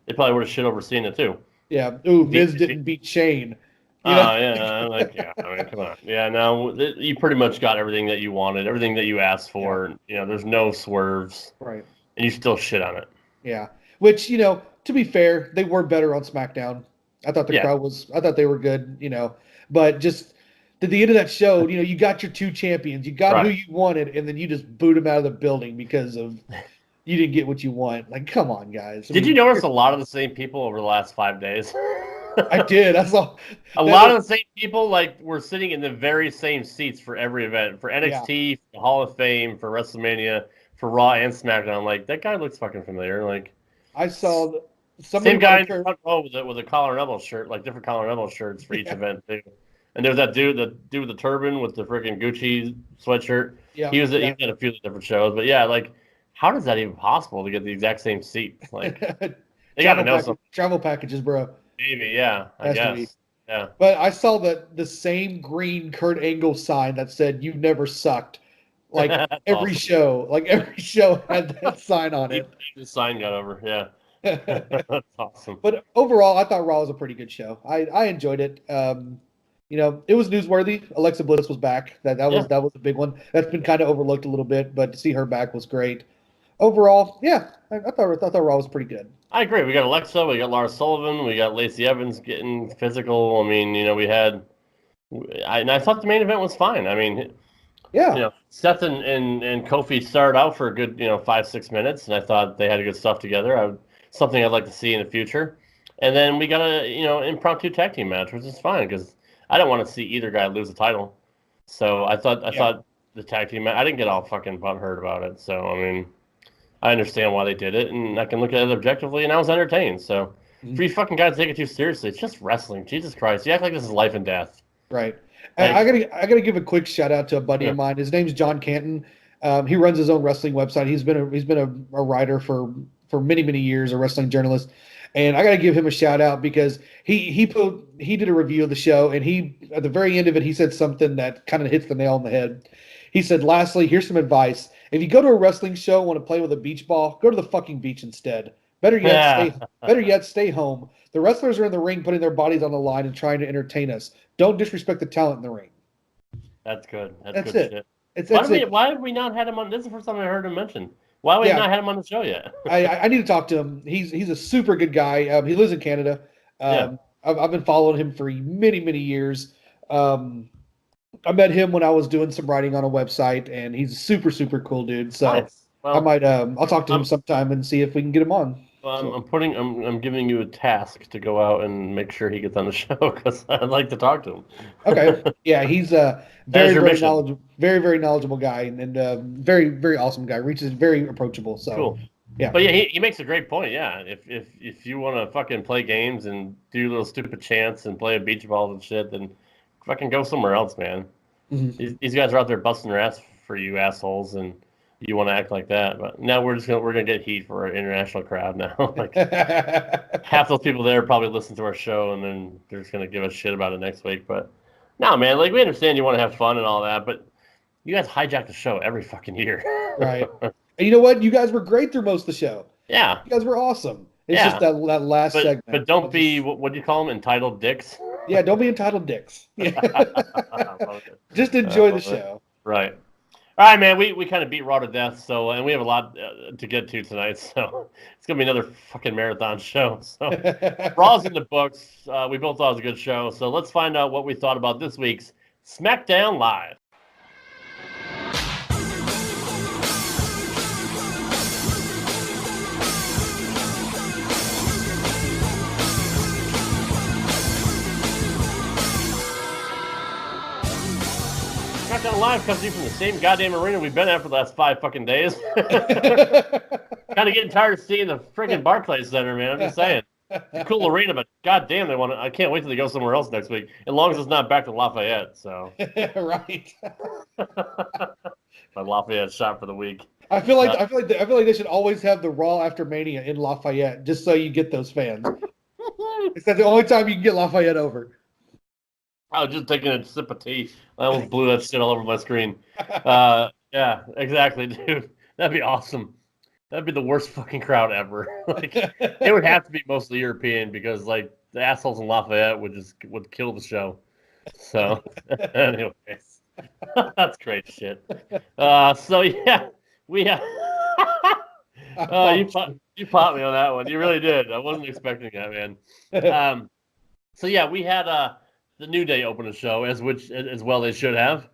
they probably would have shit over Cena too. Yeah. Ooh, Miz didn't beat Shane. I mean, come on. Yeah, no, you pretty much got everything that you wanted, everything that you asked for. Yeah. There's no swerves. Right. And you still shit on it. Yeah. Which, to be fair, they were better on SmackDown. I thought I thought they were good, but just at the end of that show, you got your two champions, you got who you wanted, and then you just boot them out of the building because of you didn't get what you want. Like, come on, guys. Did you notice a lot of the same people over the last 5 days? I did. I saw a lot of the same people were sitting in the very same seats for every event, for NXT, for the Hall of Fame, for WrestleMania, for Raw and SmackDown. Like, that guy looks fucking familiar. Like, I saw same guy in the front row with a collar and elbow shirt, like different collar and elbow shirts for each event too. And there was that dude with the turban with the freaking Gucci sweatshirt. Yeah, he was at a few different shows, but how is that even possible to get the exact same seat? Like, they got to know something. Travel packages, bro. Maybe, I guess. Yeah. But I saw the same green Kurt Angle sign that said "You've never sucked." Like every show, had that sign on it. The sign got over, yeah. That's awesome. But overall, I thought Raw was a pretty good show. I enjoyed it. It was newsworthy. Alexa Bliss was back. That was a big one. That's been kind of overlooked a little bit, but to see her back was great. Overall, I thought Raw was pretty good. I agree. We got Alexa, we got Lars Sullivan, we got Lacey Evans getting physical. I mean, we had. I thought the main event was fine. I mean, Seth and Kofi started out for a good 5-6 minutes, and I thought they had good stuff together. Something I'd like to see in the future. And then we got a impromptu tag team match, which is fine because I don't want to see either guy lose the title. So I thought the tag team match, I didn't get all fucking butthurt about it. So I mean, I understand why they did it, and I can look at it objectively, and I was entertained. So for you fucking guys to take it too seriously, it's just wrestling. Jesus Christ, you act like this is life and death. Right. I gotta give a quick shout out to a buddy of mine. His name's John Canton. He runs his own wrestling website. He's been a writer for many years, a wrestling journalist, and I got to give him a shout out because he did a review of the show, and he at the very end of it he said something that kind of hits the nail on the head. He said, "Lastly, here's some advice: if you go to a wrestling show and want to play with a beach ball, go to the fucking beach instead. Better yet, stay home. The wrestlers are in the ring putting their bodies on the line and trying to entertain us. Don't disrespect the talent in the ring." That's good. That's good it. Shit. Why have we not had him on? This is the first time I heard him mention. Why have we not had him on the show yet? I need to talk to him. He's a super good guy. He lives in Canada. I've been following him for many years. I met him when I was doing some writing on a website, and he's a super cool dude. So nice. Well, I might I'll talk to him sometime and see if we can get him on. Well, I'm giving you a task to go out and make sure he gets on the show because I'd like to talk to him. Okay. Yeah, he's a very knowledgeable guy and very awesome guy. Reaches very approachable. So cool. Yeah. But yeah, he makes a great point. Yeah, if you want to fucking play games and do little stupid chants and play a beach ball and shit, then fucking go somewhere else, man. Mm-hmm. These guys are out there busting their ass for you assholes, and you want to act like that. But now we're gonna get heat for our international crowd now. Like half those people there probably listen to our show, and then they're just gonna give us shit about it next week. But no, man, like we understand you want to have fun and all that, but You guys hijack the show every fucking year. Right. And you know what? You guys were great through most of the show. Yeah. You guys were awesome. It's Yeah. just that last segment. But don't be, what do you call them, entitled dicks? Yeah, don't be entitled dicks. Yeah. Just enjoy the show. Right. All right, man, we kind of beat Raw to death, so, and we have a lot to get to tonight, so it's going to be another fucking marathon show. So Raw's in the books. We both thought it was a good show, so let's find out what we thought about this week's SmackDown Live. SmackDown Live comes to you from the same goddamn arena we've been at for the last 5 fucking days. Kind of getting tired of seeing the friggin' Barclays Center, man. I'm just saying. It's a cool arena, but goddamn, I can't wait till they go somewhere else next week. As long as it's not back to Lafayette, so. Right. My Lafayette shot for the week. I feel like they should always have the Raw after Mania in Lafayette, just so you get those fans. It's the only time you can get Lafayette over. I was just taking a sip of tea. I almost blew that shit all over my screen. Yeah, exactly, dude. That'd be awesome. That'd be the worst fucking crowd ever. Like, it would have to be mostly European because, like, the assholes in Lafayette would kill the show. So, anyways, that's great shit. So yeah, we have. You popped me on that one. You really did. I wasn't expecting that, man. So yeah, we had the New Day open the show, as well they should have,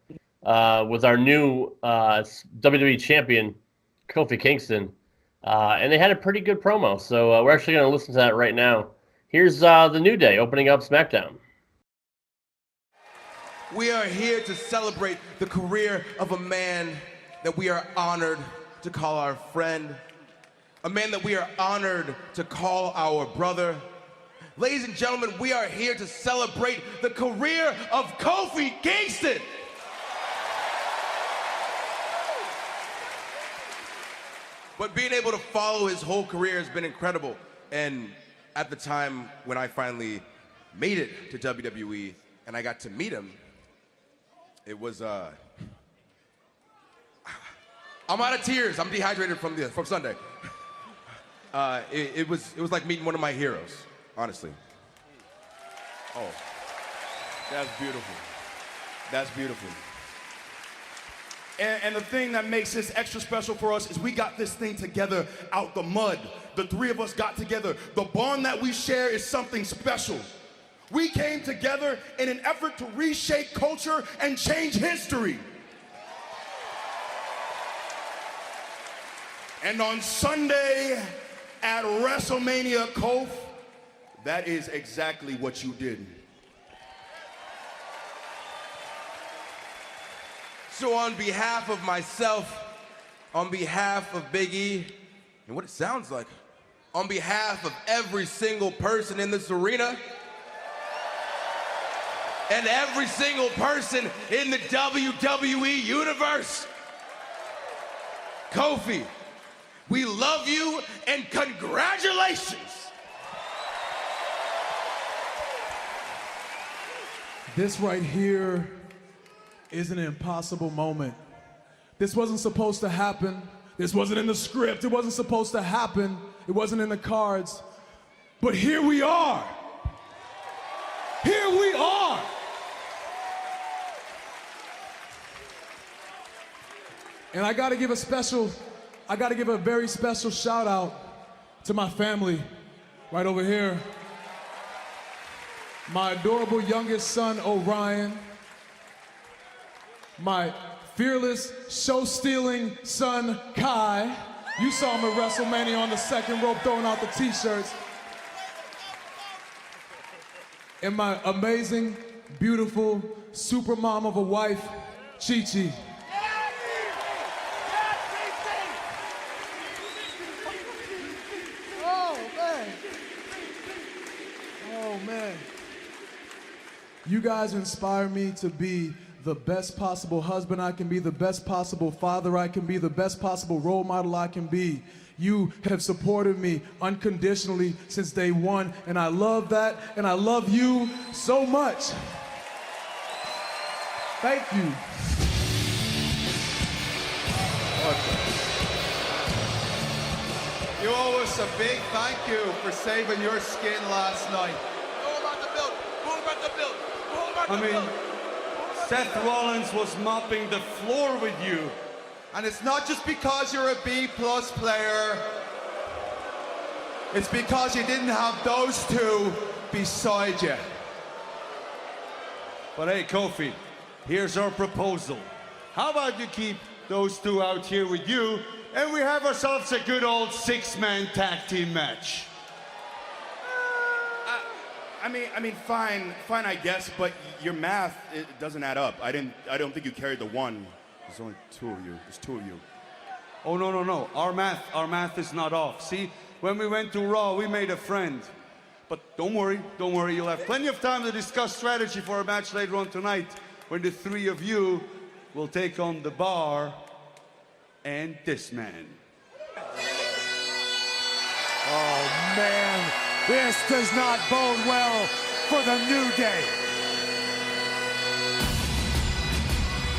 with our new WWE champion, Kofi Kingston. And they had a pretty good promo, so we're actually going to listen to that right now. Here's the New Day opening up SmackDown. We are here to celebrate the career of a man that we are honored to call our friend, a man that we are honored to call our brother. Ladies and gentlemen, we are here to celebrate the career of Kofi Kingston. But being able to follow his whole career has been incredible. And at the time when I finally made it to WWE and I got to meet him, it was, I'm out of tears. I'm dehydrated from Sunday. It was like meeting one of my heroes. Honestly. Oh, that's beautiful. That's beautiful. And the thing that makes this extra special for us is we got this thing together out the mud. The 3 of us got together. The bond that we share is something special. We came together in an effort to reshape culture and change history. And on Sunday at WrestleMania, Kofi, that is exactly what you did. So on behalf of myself, on behalf of Big E, and what it sounds like, on behalf of every single person in this arena, and every single person in the WWE universe, Kofi, we love you and congratulations. This right here is an impossible moment. This wasn't supposed to happen. This wasn't in the script. It wasn't supposed to happen. It wasn't in the cards. But here we are. Here we are. And I gotta give a very special shout out to my family right over here. My adorable youngest son, Orion. My fearless, show-stealing son, Kai. You saw him at WrestleMania on the second rope throwing out the t-shirts. And my amazing, beautiful, super mom of a wife, Chi-Chi. Oh, man. You guys inspire me to be the best possible husband I can be, the best possible father I can be, the best possible role model I can be. You have supported me unconditionally since day one, and I love that, and I love you so much. Thank you. You owe us a big thank you for saving your skin last night. I mean, Seth Rollins was mopping the floor with you. And it's not just because you're a B-plus player. It's because you didn't have those two beside you. But hey, Kofi, here's our proposal. How about you keep those two out here with you, and we have ourselves a good old six-man tag team match. I mean, fine, I guess, but your math, it doesn't add up. I don't think you carried the one. There's only two of you. There's two of you. Oh, no. Our math is not off. See, when we went to Raw, we made a friend. But don't worry. You'll have plenty of time to discuss strategy for a match later on tonight, when the three of you will take on the Bar and this man. Oh, man. This does not bode well for the New Day.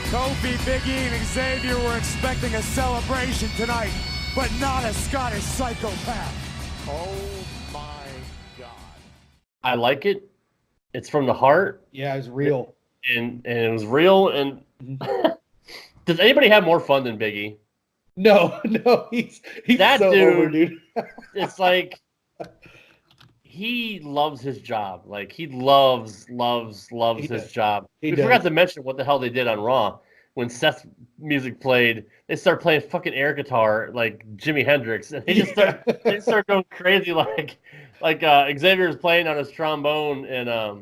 Kofi, Big E, and Xavier were expecting a celebration tonight, but not a Scottish psychopath. Oh my God. I like it. It's from the heart. Yeah, it's real. And it was real. And does anybody have more fun than Big E? No, he's that so dude, over, dude. It's like he loves his job. Like he loves his job. We forgot to mention what the hell they did on Raw when Seth's music played. They started playing fucking air guitar like Jimi Hendrix, and they start going crazy like Xavier's playing on his trombone, and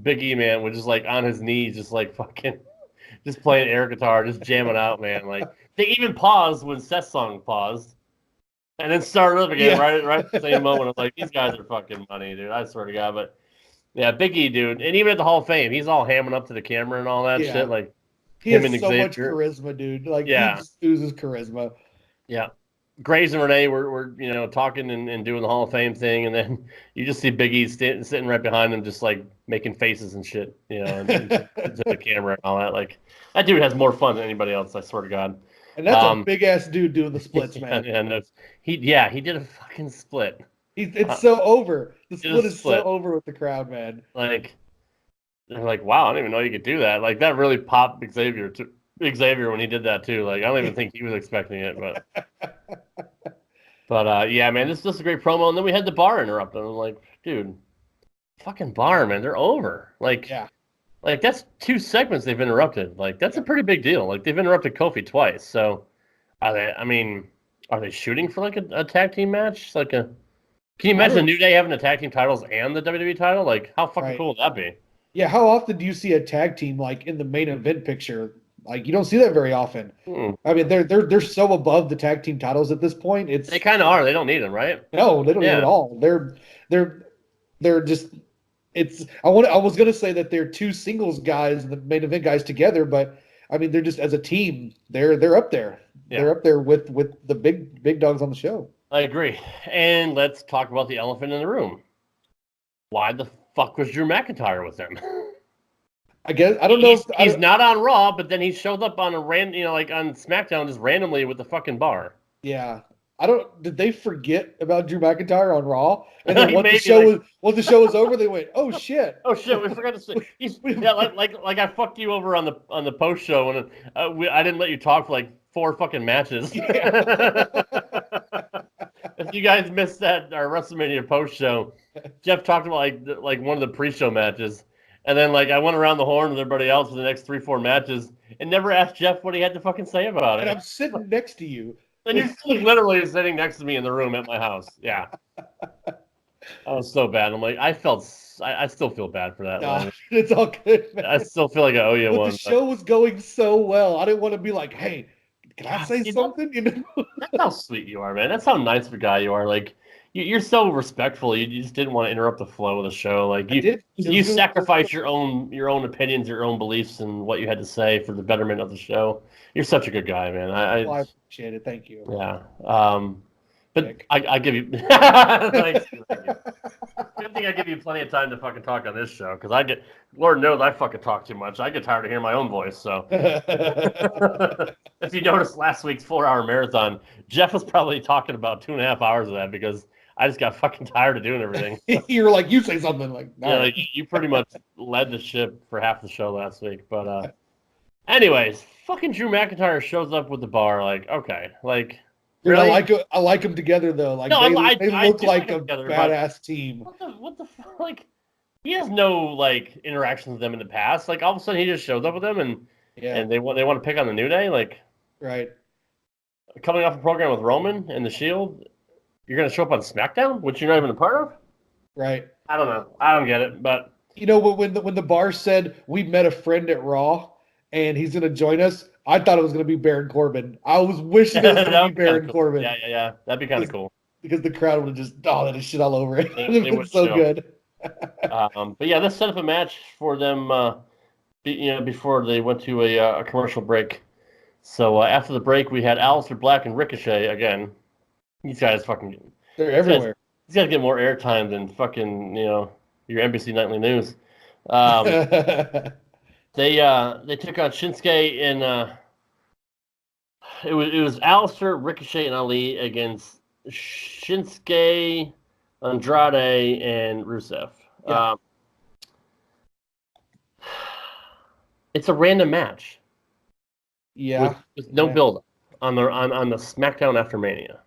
Big E, man, was just like on his knees, just like fucking just playing air guitar, just jamming out, man. Like they even paused when Seth's song paused. And then started up again, right at the same moment. I'm like, these guys are fucking money, dude. I swear to God. But yeah, Big E, dude. And even at the Hall of Fame, he's all hamming up to the camera and all that shit. Like, he has so much charisma, dude. Like, he just oozes charisma. Yeah. Graves and Renee were talking and doing the Hall of Fame thing. And then you just see Big E sitting right behind them, just like making faces and shit, and to the camera and all that. Like, that dude has more fun than anybody else, I swear to God. And that's a big ass dude doing the splits, man. He did a fucking split. It's so over. The split is so over with the crowd, man. Like they're like, wow, I didn't even know you could do that. Like that really popped Xavier when he did that too. Like I don't even think he was expecting it, but yeah, man, this is just a great promo. And then we had the Bar interrupt, and I'm like, dude, fucking Bar, man, they're over. Like, yeah. Like, that's 2 segments they've interrupted. Like, that's a pretty big deal. Like, they've interrupted Kofi twice. So, are they shooting for, like, a tag team match? Can you imagine the New Day having the tag team titles and the WWE title? Like, how fucking cool would that be? Yeah, how often do you see a tag team, like, in the main event picture? Like, you don't see that very often. I mean, they're so above the tag team titles at this point. They kind of are. They don't need them, right? No, they don't need it at all. They're just... I was gonna say that they're 2 singles guys and the main event guys together, but I mean they're just as a team, they're up there. Yeah. They're up there with the big dogs on the show. I agree. And let's talk about the elephant in the room. Why the fuck was Drew McIntyre with them? I guess I don't know. He's not on Raw, but then he showed up on on SmackDown just randomly with the fucking Bar. Yeah. Did they forget about Drew McIntyre on Raw? And then once the show was over, they went, "Oh shit! Oh shit! We forgot to say." Like I fucked you over on the post show, and I didn't let you talk for like 4 fucking matches. Yeah. If you guys missed our WrestleMania post show, Jeff talked about like one of the pre-show matches, and then I went around the horn with everybody else for the next 3-4 matches, and never asked Jeff what he had to fucking say about it. And I'm sitting next to you. And you're literally sitting next to me in the room at my house. Yeah. I was so bad. I'm like, I still feel bad for that. No, it's all good, man. I still feel like I owe you one. The show was going so well. I didn't want to be like, hey, can I say something? That's how sweet you are, man. That's how nice of a guy you are. Like, you're so respectful. You just didn't want to interrupt the flow of the show. Like, you sacrifice your own opinions, your own beliefs, and what you had to say for the betterment of the show. You're such a good guy, man. I appreciate it. Thank you. Yeah. But I give you. Thanks. Good thing I give you plenty of time to fucking talk on this show, because Lord knows I fucking talk too much. I get tired of hearing my own voice, so. If you noticed last week's 4-hour marathon, Jeff was probably talking about 2.5 hours of that because I just got fucking tired of doing everything. You're like, you say something like, no. Yeah, like, you pretty much led the ship for half the show last week. But anyways, fucking Drew McIntyre shows up with the bar. Like, okay, like, Dude, really? I like them together though. Like No, they I look do like like a them together, badass team. What the fuck? Like, he has no like interactions with them in the past. Like, all of a sudden he just shows up with them and they want to pick on the New Day. Like, right. Coming off a program with Roman and the Shield, you're gonna show up on SmackDown, which you're not even a part of. Right. I don't know. I don't get it. But you know, when the bar said we met a friend at Raw and he's gonna join us, I thought it was gonna be Baron Corbin. I was wishing it was gonna be Baron cool. Corbin. Yeah. That'd be kind of cool. Because the crowd would have just that is shit all over it. They It would was so show. good. But yeah, this set up a match for them. Before they went to a commercial break. So after the break, we had Aleister Black and Ricochet again. These guys fucking. They're everywhere. These guys get more airtime than fucking your NBC Nightly News. They took on Shinsuke and it was Aleister, Ricochet, and Ali against Shinsuke, Andrade, and Rusev. Yeah. It's a random match. Yeah. With no build up on the SmackDown after Mania.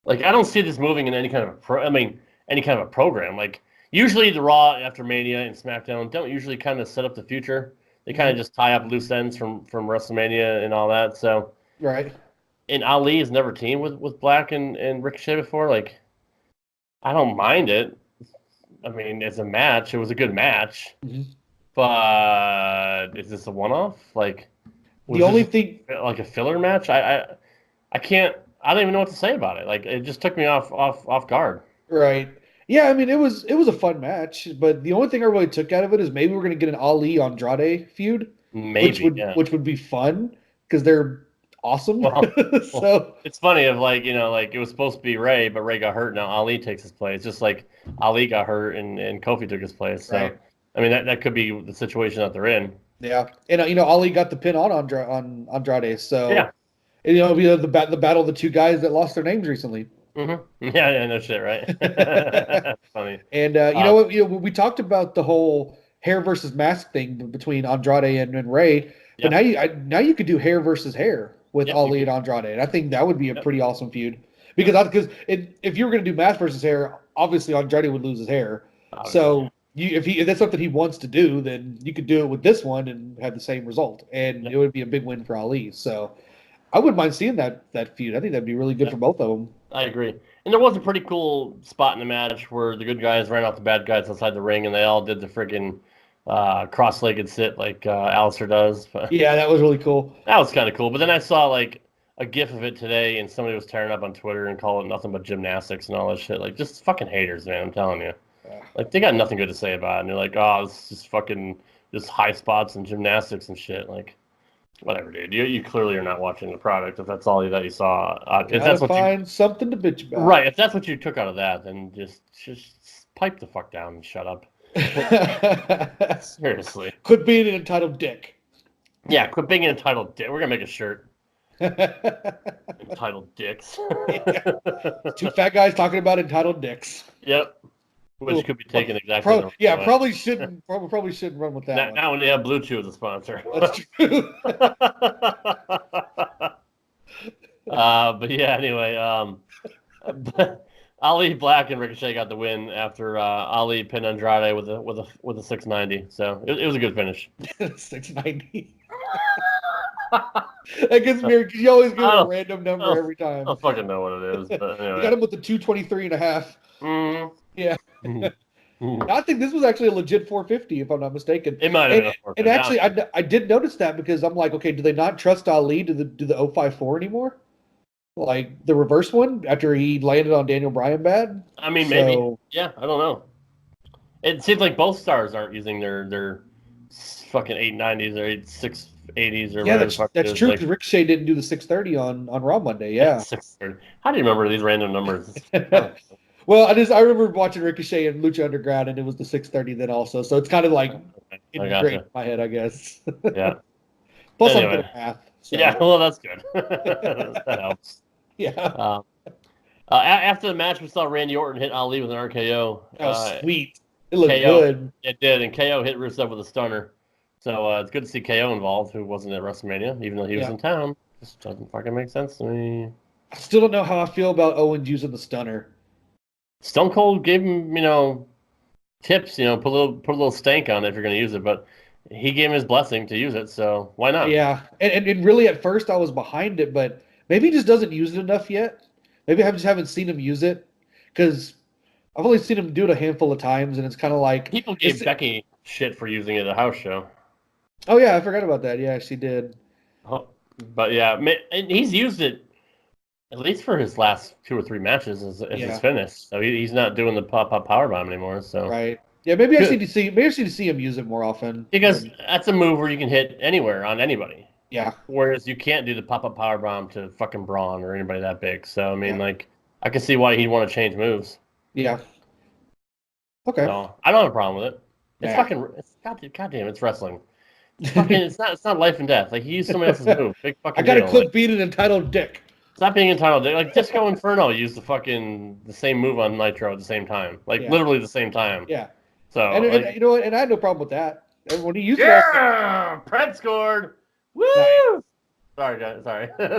Like, I don't see this moving in any kind of a program. Like, usually the Raw after Mania and SmackDown don't usually kind of set up the future. They kind of just tie up loose ends from WrestleMania and all that. So, right. And Ali has never teamed with Black and Ricochet before. Like, I don't mind it. I mean, it's a match. It was a good match. Mm-hmm. But is this a one-off? Like, the only thing, like a filler match? I can't. I don't even know what to say about it. Like, it just took me off guard. Right. Yeah, I mean, it was a fun match, but the only thing I really took out of it is maybe we're going to get an Ali Andrade feud, maybe, which would be fun because they're awesome. So it's funny like it was supposed to be Ray, but Ray got hurt. Now Ali takes his place, just like Ali got hurt and Kofi took his place. So right. I mean that could be the situation that they're in. Yeah, and Ali got the pin on Andrade. So yeah, and, it'll be the battle of the two guys that lost their names recently. Mm-hmm. Yeah, no shit, right? Funny. And you know what? We talked about the whole hair versus mask thing between Andrade and Ray, but now you could do hair versus hair with Ali and Andrade, and I think that would be a pretty awesome feud because if you were going to do mask versus hair, obviously Andrade would lose his hair. So if that's something he wants to do, then you could do it with this one and have the same result, and it would be a big win for Ali. So I wouldn't mind seeing that feud. I think that'd be really good for both of them. I agree. And there was a pretty cool spot in the match where the good guys ran off the bad guys outside the ring, and they all did the freaking cross-legged sit like Aleister does. But yeah, that was really cool. That was kind of cool. But then I saw like a GIF of it today, and somebody was tearing up on Twitter and calling it nothing but gymnastics and all that shit. Like, just fucking haters, man. I'm telling you. Like, they got nothing good to say about it. And they're like, oh, it's just fucking just high spots and gymnastics and shit. Like, whatever, dude. You clearly are not watching the product if that's all that you saw. If that's what find something to bitch about. Right. If that's what you took out of that, then just pipe the fuck down and shut up. Seriously. Quit being an entitled dick. Yeah, quit being an entitled dick. We're gonna make a shirt. Entitled dicks. Two fat guys talking about entitled dicks. Yep. Which could be taken exactly. Probably shouldn't run with that. Now when they have Blue Chew as a sponsor. That's true. But yeah, anyway, Ali Black and Ricochet got the win after Ali pinned Andrade with a 690. So it was a good finish. 690. That gets weird because you always give a random number every time. I don't fucking know what it is. But anyway. You got him with the 223.5. Mm-hmm. Yeah. I think this was actually a legit 450, if I'm not mistaken. It might have been a 450. And actually, I did notice that because I'm like, okay, do they not trust Ali to do the 054 anymore? Like the reverse one after he landed on Daniel Bryan bad? I mean, maybe. Yeah, I don't know. It seems like both stars aren't using their fucking 890s or 680s or whatever. Yeah, that's true because Ricochet didn't do the 630 on Raw Monday. Yeah. 630. How do you remember these random numbers? Well, I remember watching Ricochet and Lucha Underground, and it was the 6:30 then also. So it's kind of like ingrained in my head, I guess. Yeah. Plus, I'm Anyway. good at math. So. Yeah, well, that's good. That helps. Yeah. After the match, we saw Randy Orton hit Ali with an RKO. Sweet. It looked KO, good. It did, and KO hit Rusev with a stunner. So it's good to see KO involved, who wasn't at WrestleMania, even though he was in town. Just doesn't fucking make sense to me. I still don't know how I feel about Owens using the stunner. Stone Cold gave him, tips, put a little stank on it if you're going to use it, but he gave him his blessing to use it, so why not? Yeah, and really at first I was behind it, but maybe he just doesn't use it enough yet. Maybe I just haven't seen him use it, because I've only seen him do it a handful of times, and it's kind of like... People gave Becky shit for using it at a house show. Oh, yeah, I forgot about that. Yeah, she did. But yeah, and he's used it at least for his last 2 or 3 matches as his finish. So he's not doing the pop-up powerbomb anymore. So right. Yeah, maybe I need to see him use it more often. Because that's a move where you can hit anywhere on anybody. Yeah. Whereas you can't do the pop-up powerbomb to fucking Braun or anybody that big. So I mean, I can see why he'd want to change moves. Yeah. Okay. So I don't have a problem with it. It's goddamn, it's wrestling. It's not life and death. Like, he used somebody else's move. Big fucking I gotta deal. quit being an entitled dick. Stop being entitled. Like, Disco Inferno used the same move on Nitro at the same time. Like, literally the same time. Yeah. So, and you know what? And I had no problem with that. When he used Pred scored. Woo! Nice. Sorry, guys.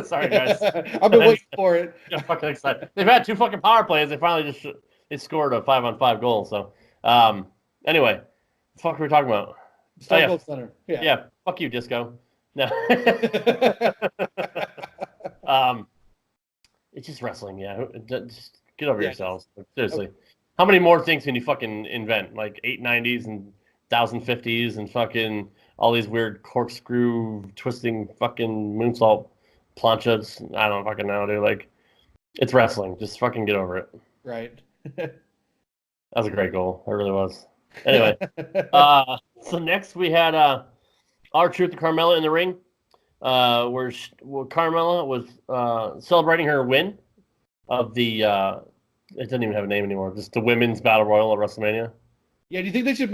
Sorry, guys. I've been waiting for it. I'm fucking excited. They've had 2 fucking power plays. They finally they scored a 5-on-5 goal. So, anyway, what the fuck are we talking about? Stone Cold Stunner. Yeah. Fuck you, Disco. No. It's just wrestling. Yeah. Just get over yourselves. Seriously. Okay. How many more things can you fucking invent? Like 890s and 1050s and fucking all these weird corkscrew twisting fucking moonsault planchas. I don't fucking know, dude. Like, it's wrestling. Just fucking get over it. Right. That was a great goal. It really was. Anyway, so next we had R-Truth and Carmella in the ring, where Carmella was celebrating her win of the it doesn't even have a name anymore, just the Women's Battle Royal at WrestleMania. Yeah, do you think they should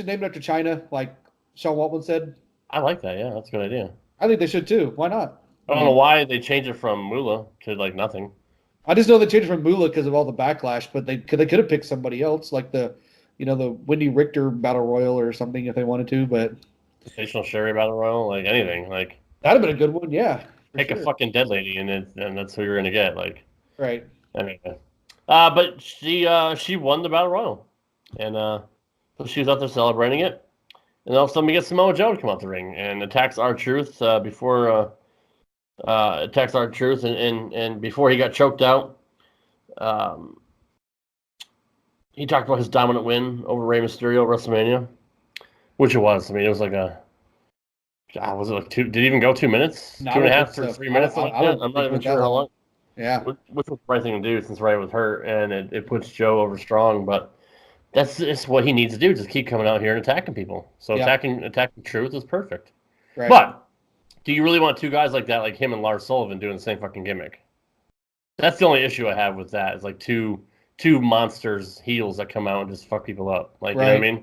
name it after China, like Sean Waltman said? I like that. Yeah, that's a good idea. I think they should too. Why not? I don't know why they changed it from Moolah to like nothing. I just know they changed it from Moolah because of all the backlash, but they could have picked somebody else, like the Wendy Richter Battle Royal or something if they wanted to, but Sensational Sherry Battle Royal, like anything, like that'd have been a good one, yeah. Pick a fucking dead lady, and that's who you're gonna get, like. Right. Anyway, but she won the Battle Royal, and so she was out there celebrating it, and all of a sudden we get Samoa Joe to come out the ring and attacks R-Truth before attacks R-Truth, and before he got choked out. He talked about his dominant win over Rey Mysterio at WrestleMania, which it was. I mean, it was like was it like 2? Did it even go 2 minutes? No, 2.5 or 3 minutes? I'm not even sure how long. Yeah. Which was the right thing to do since Rey was hurt, and it puts Joe over strong. But that's what he needs to do. Just keep coming out here and attacking people. So attacking Truth is perfect. Right. But do you really want 2 guys like that, like him and Lars Sullivan, doing the same fucking gimmick? That's the only issue I have with that. Is like two monsters, heels that come out and just fuck people up. Like, you know what I mean?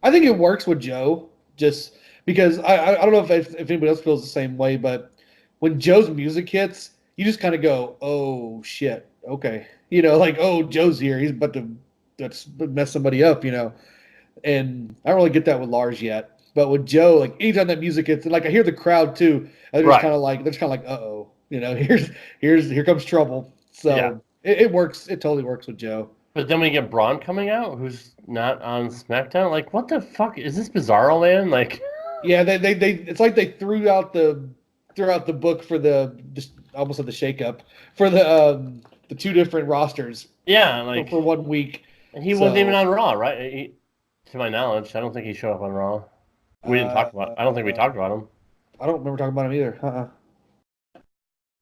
I think it works with Joe, just because I don't know if anybody else feels the same way, but when Joe's music hits, you just kind of go, oh shit, okay, like, oh, Joe's here, he's about to mess somebody up, and I don't really get that with Lars yet, but with Joe, like anytime that music hits, and like I hear the crowd too, they're just kind of like, uh-oh, here comes trouble. So it works. It totally works with Joe. But then when you get Braun coming out, who's not on SmackDown, like, what the fuck is this Bizarro man? Like, yeah, they it's like they threw out the book for almost at the shakeup for the 2 different rosters. Yeah, like for 1 week. And he wasn't even on Raw, right? To my knowledge, I don't think he showed up on Raw. We didn't talk about. I don't think we talked about him. I don't remember talking about him either.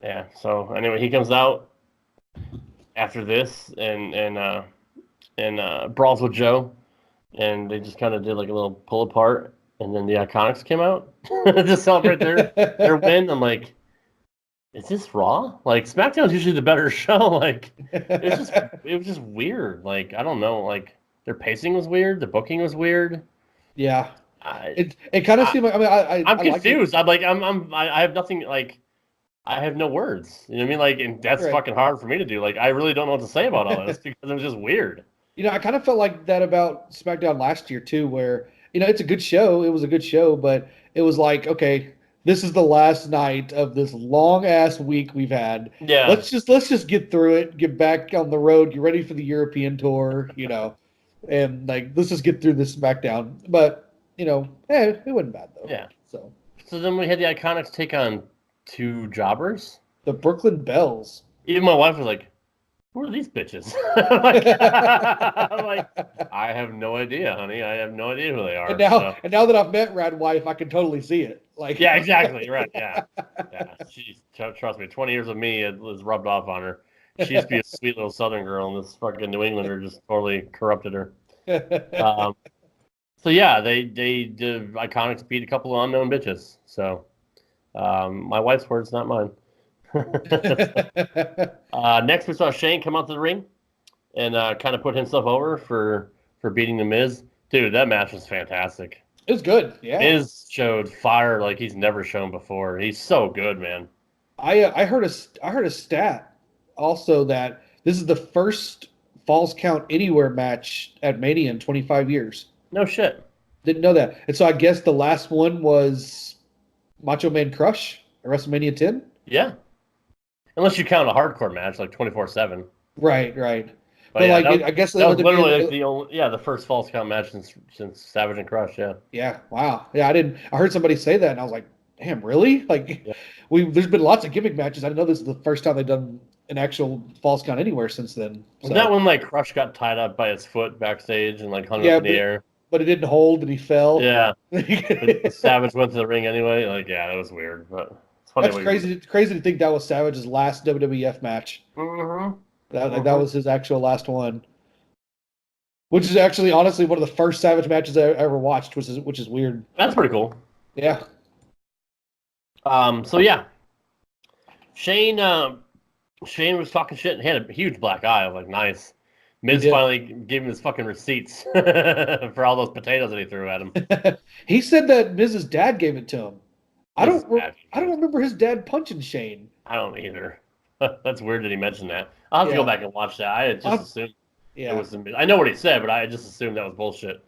Yeah. So anyway, he comes out after this and brawls with Joe, and they just kind of did like a little pull apart, and then the Iconics came out to celebrate their win. I'm like, is this Raw? Like SmackDown's usually the better show. Like it was just weird. Like I don't know. Like their pacing was weird. The booking was weird. Yeah. It kind of seemed like I'm confused. I have nothing like. I have no words. You know what I mean? Like, and that's fucking hard for me to do. Like, I really don't know what to say about all this because it was just weird. I kind of felt like that about SmackDown last year too, where it's a good show. It was a good show, but it was like, okay, this is the last night of this long ass week we've had. Yeah. Let's just get through it, get back on the road, get ready for the European tour, and like let's just get through this SmackDown. But it wasn't bad though. Yeah. So then we had the Iconics take on 2 jobbers. The Brooklyn Bells. Even my wife was like, "Who are these bitches?" I'm like, I have no idea, honey. I have no idea who they are. And now that I've met Rad Wife, I can totally see it. Like, yeah, exactly. Right. Yeah. Trust me. 20 years of me has rubbed off on her. She used to be a sweet little Southern girl, and this fucking New Englander just totally corrupted her. So yeah, the Iconics beat a couple of unknown bitches. So. My wife's words, not mine. Next, we saw Shane come out to the ring and kind of put himself over for beating The Miz. Dude, that match was fantastic. It was good, yeah. Miz showed fire like he's never shown before. He's so good, man. I heard a stat also that this is the first Falls Count Anywhere match at Mania in 25 years. No shit. Didn't know that. And so I guess the last one was Macho Man Crush at WrestleMania 10? Yeah. Unless you count a hardcore match like 24/7. Right. But yeah, like, I guess that was literally like the first Falls Count match since Savage and Crush. Yeah. Yeah. Wow. Yeah. I heard somebody say that, and I was like, damn, really? Like, there's been lots of gimmick matches. I didn't know this is the first time they've done an actual Falls Count Anywhere since then. So. Was that when like Crush got tied up by his foot backstage and like hung up in the air? But it didn't hold and he fell. Yeah. Savage went to the ring anyway. Like, yeah, that was weird. But it's funny. That's crazy. Crazy to think that was Savage's last WWF match. Mm-hmm. That was his actual last one. Which is actually, honestly, one of the first Savage matches I ever watched, which is weird. That's pretty cool. Yeah. So yeah. Shane was talking shit and had a huge black eye. I was like, nice. Miz finally gave him his fucking receipts for all those potatoes that he threw at him. He said that Miz's dad gave it to him. I don't remember his dad punching Shane. I don't either. That's weird that he mentioned that. I'll have to go back and watch that. I had just assumed it was. I know what he said, but I just assumed that was bullshit.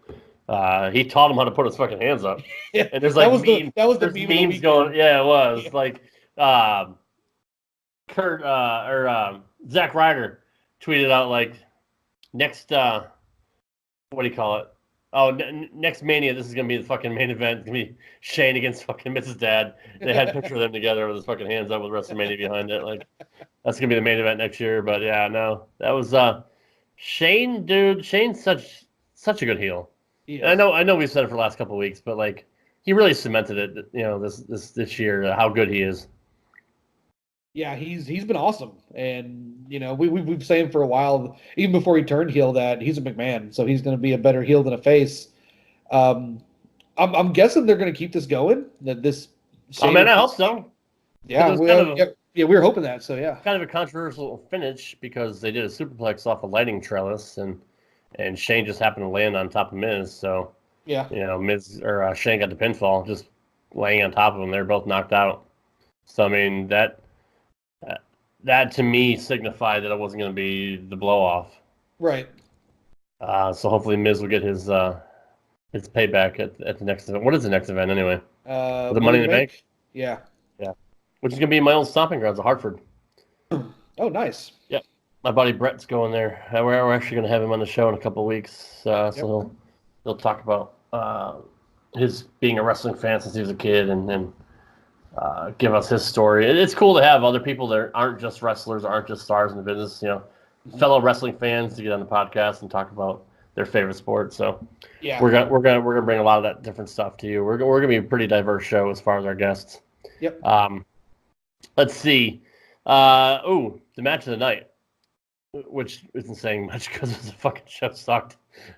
He taught him how to put his fucking hands up. Yeah, and there's like that was the meme memes going. Yeah, it was like Kurt Zack Ryder tweeted out like. Next, what do you call it? Oh, next Mania, this is going to be the fucking main event. It's going to be Shane against fucking Mrs. Dad. They had a picture of them together with his fucking hands up with WrestleMania behind it. Like, that's going to be the main event next year. But yeah, no, that was Shane, dude. Shane's such a good heel. I know we've said it for the last couple of weeks, but like, he really cemented it, this year, how good he is. Yeah, he's been awesome, and we've been saying for a while, even before he turned heel, that he's a McMahon, so he's going to be a better heel than a face. I'm guessing they're going to keep this going. That this. I hope so. Yeah, we were hoping that. So yeah, kind of a controversial finish because they did a superplex off a lighting trellis, and Shane just happened to land on top of Miz. So yeah, Miz or Shane got the pinfall, just laying on top of him. They're both knocked out. So I mean that to me signified that it wasn't going to be the blow off. Right. So hopefully Miz will get his payback at the next event. What is the next event anyway? The Money in the Bank? Yeah. Yeah. Which is going to be in my old stomping grounds of Hartford. Oh, nice. Yeah. My buddy Brett's going there. We're actually going to have him on the show in a couple of weeks. So he'll talk about his being a wrestling fan since he was a kid and give us his story. It's cool to have other people that aren't just wrestlers, aren't just stars in the business, fellow wrestling fans to get on the podcast and talk about their favorite sport. So yeah, we're gonna bring a lot of that different stuff to you. We're gonna be a pretty diverse show as far as our guests. Yep. Let's see. The match of the night, which isn't saying much because the fucking show sucked.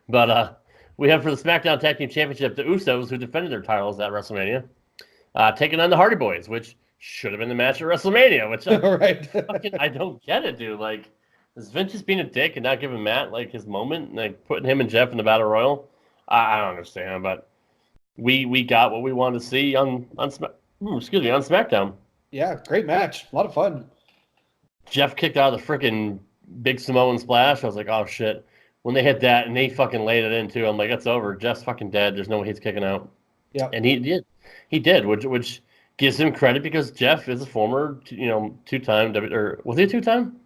But we have for the SmackDown Tag Team Championship the Usos, who defended their titles at WrestleMania. Taking on the Hardy Boys, which should have been the match at WrestleMania, which Right. I don't get it, dude. Like, is Vince just being a dick and not giving Matt like his moment, like putting him and Jeff in the Battle Royal? I don't understand, but we got what we wanted to see on SmackDown. Yeah, great match. A lot of fun. Jeff kicked out of the freaking big Samoan splash. I was like, oh shit. When they hit that and they fucking laid it in too, I'm like, it's over. Jeff's fucking dead. There's no way he's kicking out. Yeah. And he did, which gives him credit because Jeff is a former, two-time was he a two-time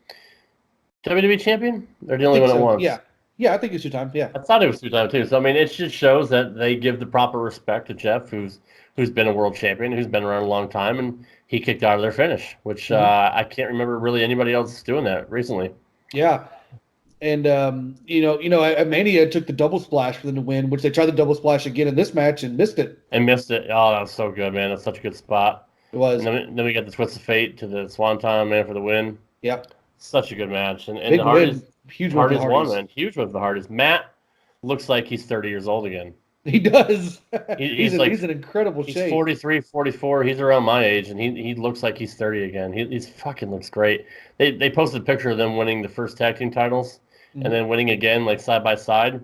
WWE champion? Or the only one at once? Yeah, I think it's 2 times. Yeah. I thought it was 2 times too. So I mean, it just shows that they give the proper respect to Jeff, who's been a world champion, who's been around a long time, and he kicked out of their finish, which I can't remember really anybody else doing that recently. Yeah. And at Mania took the double splash for them to win, which they tried the double splash again in this match and missed it. Oh, that was so good, man. That's such a good spot. It was. And then we got the twist of fate to the Swanton, man, for the win. Yep. Such a good match. And Big the Hardys, win. Huge win for the won, Hardys. man. Huge win for the Hardys. Matt looks like he's 30 years old again. He does. He's in incredible he's shape. 43, 44. He's around my age, and he looks like he's 30 again. He's fucking looks great. They posted a picture of them winning the first tag team titles and then winning again, like side by side.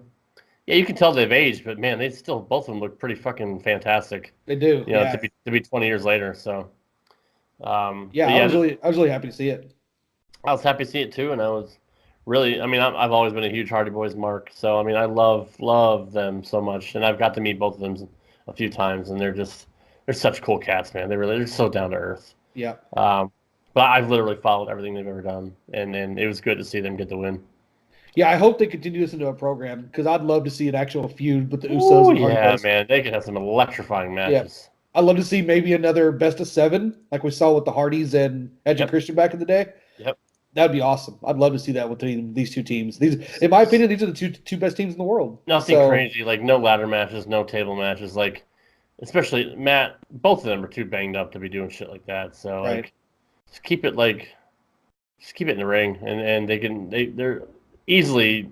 Yeah, you can tell they've aged, but man, they still both of them look pretty fucking fantastic. They do. To be 20 years later. So, I was really happy to see it. I was happy to see it too, and I was really. I mean, I've always been a huge Hardy Boys mark, so I mean, I love them so much, and I've got to meet both of them a few times, and they're such cool cats, man. They're so down to earth. Yeah. But I've literally followed everything they've ever done, and it was good to see them get the win. Yeah, I hope they continue this into a program because I'd love to see an actual feud with the Usos and Hardy Boys. Man, they could have some electrifying matches. Yeah. I'd love to see maybe another best of 7 like we saw with the Hardys and Edge and Christian back in the day. Yep. That'd be awesome. I'd love to see that with these 2 teams. In my opinion, these are the two best teams in the world. Nothing crazy, like no ladder matches, no table matches, like especially Matt. Both of them are too banged up to be doing shit like that. So like, just keep it in the ring, and they're easily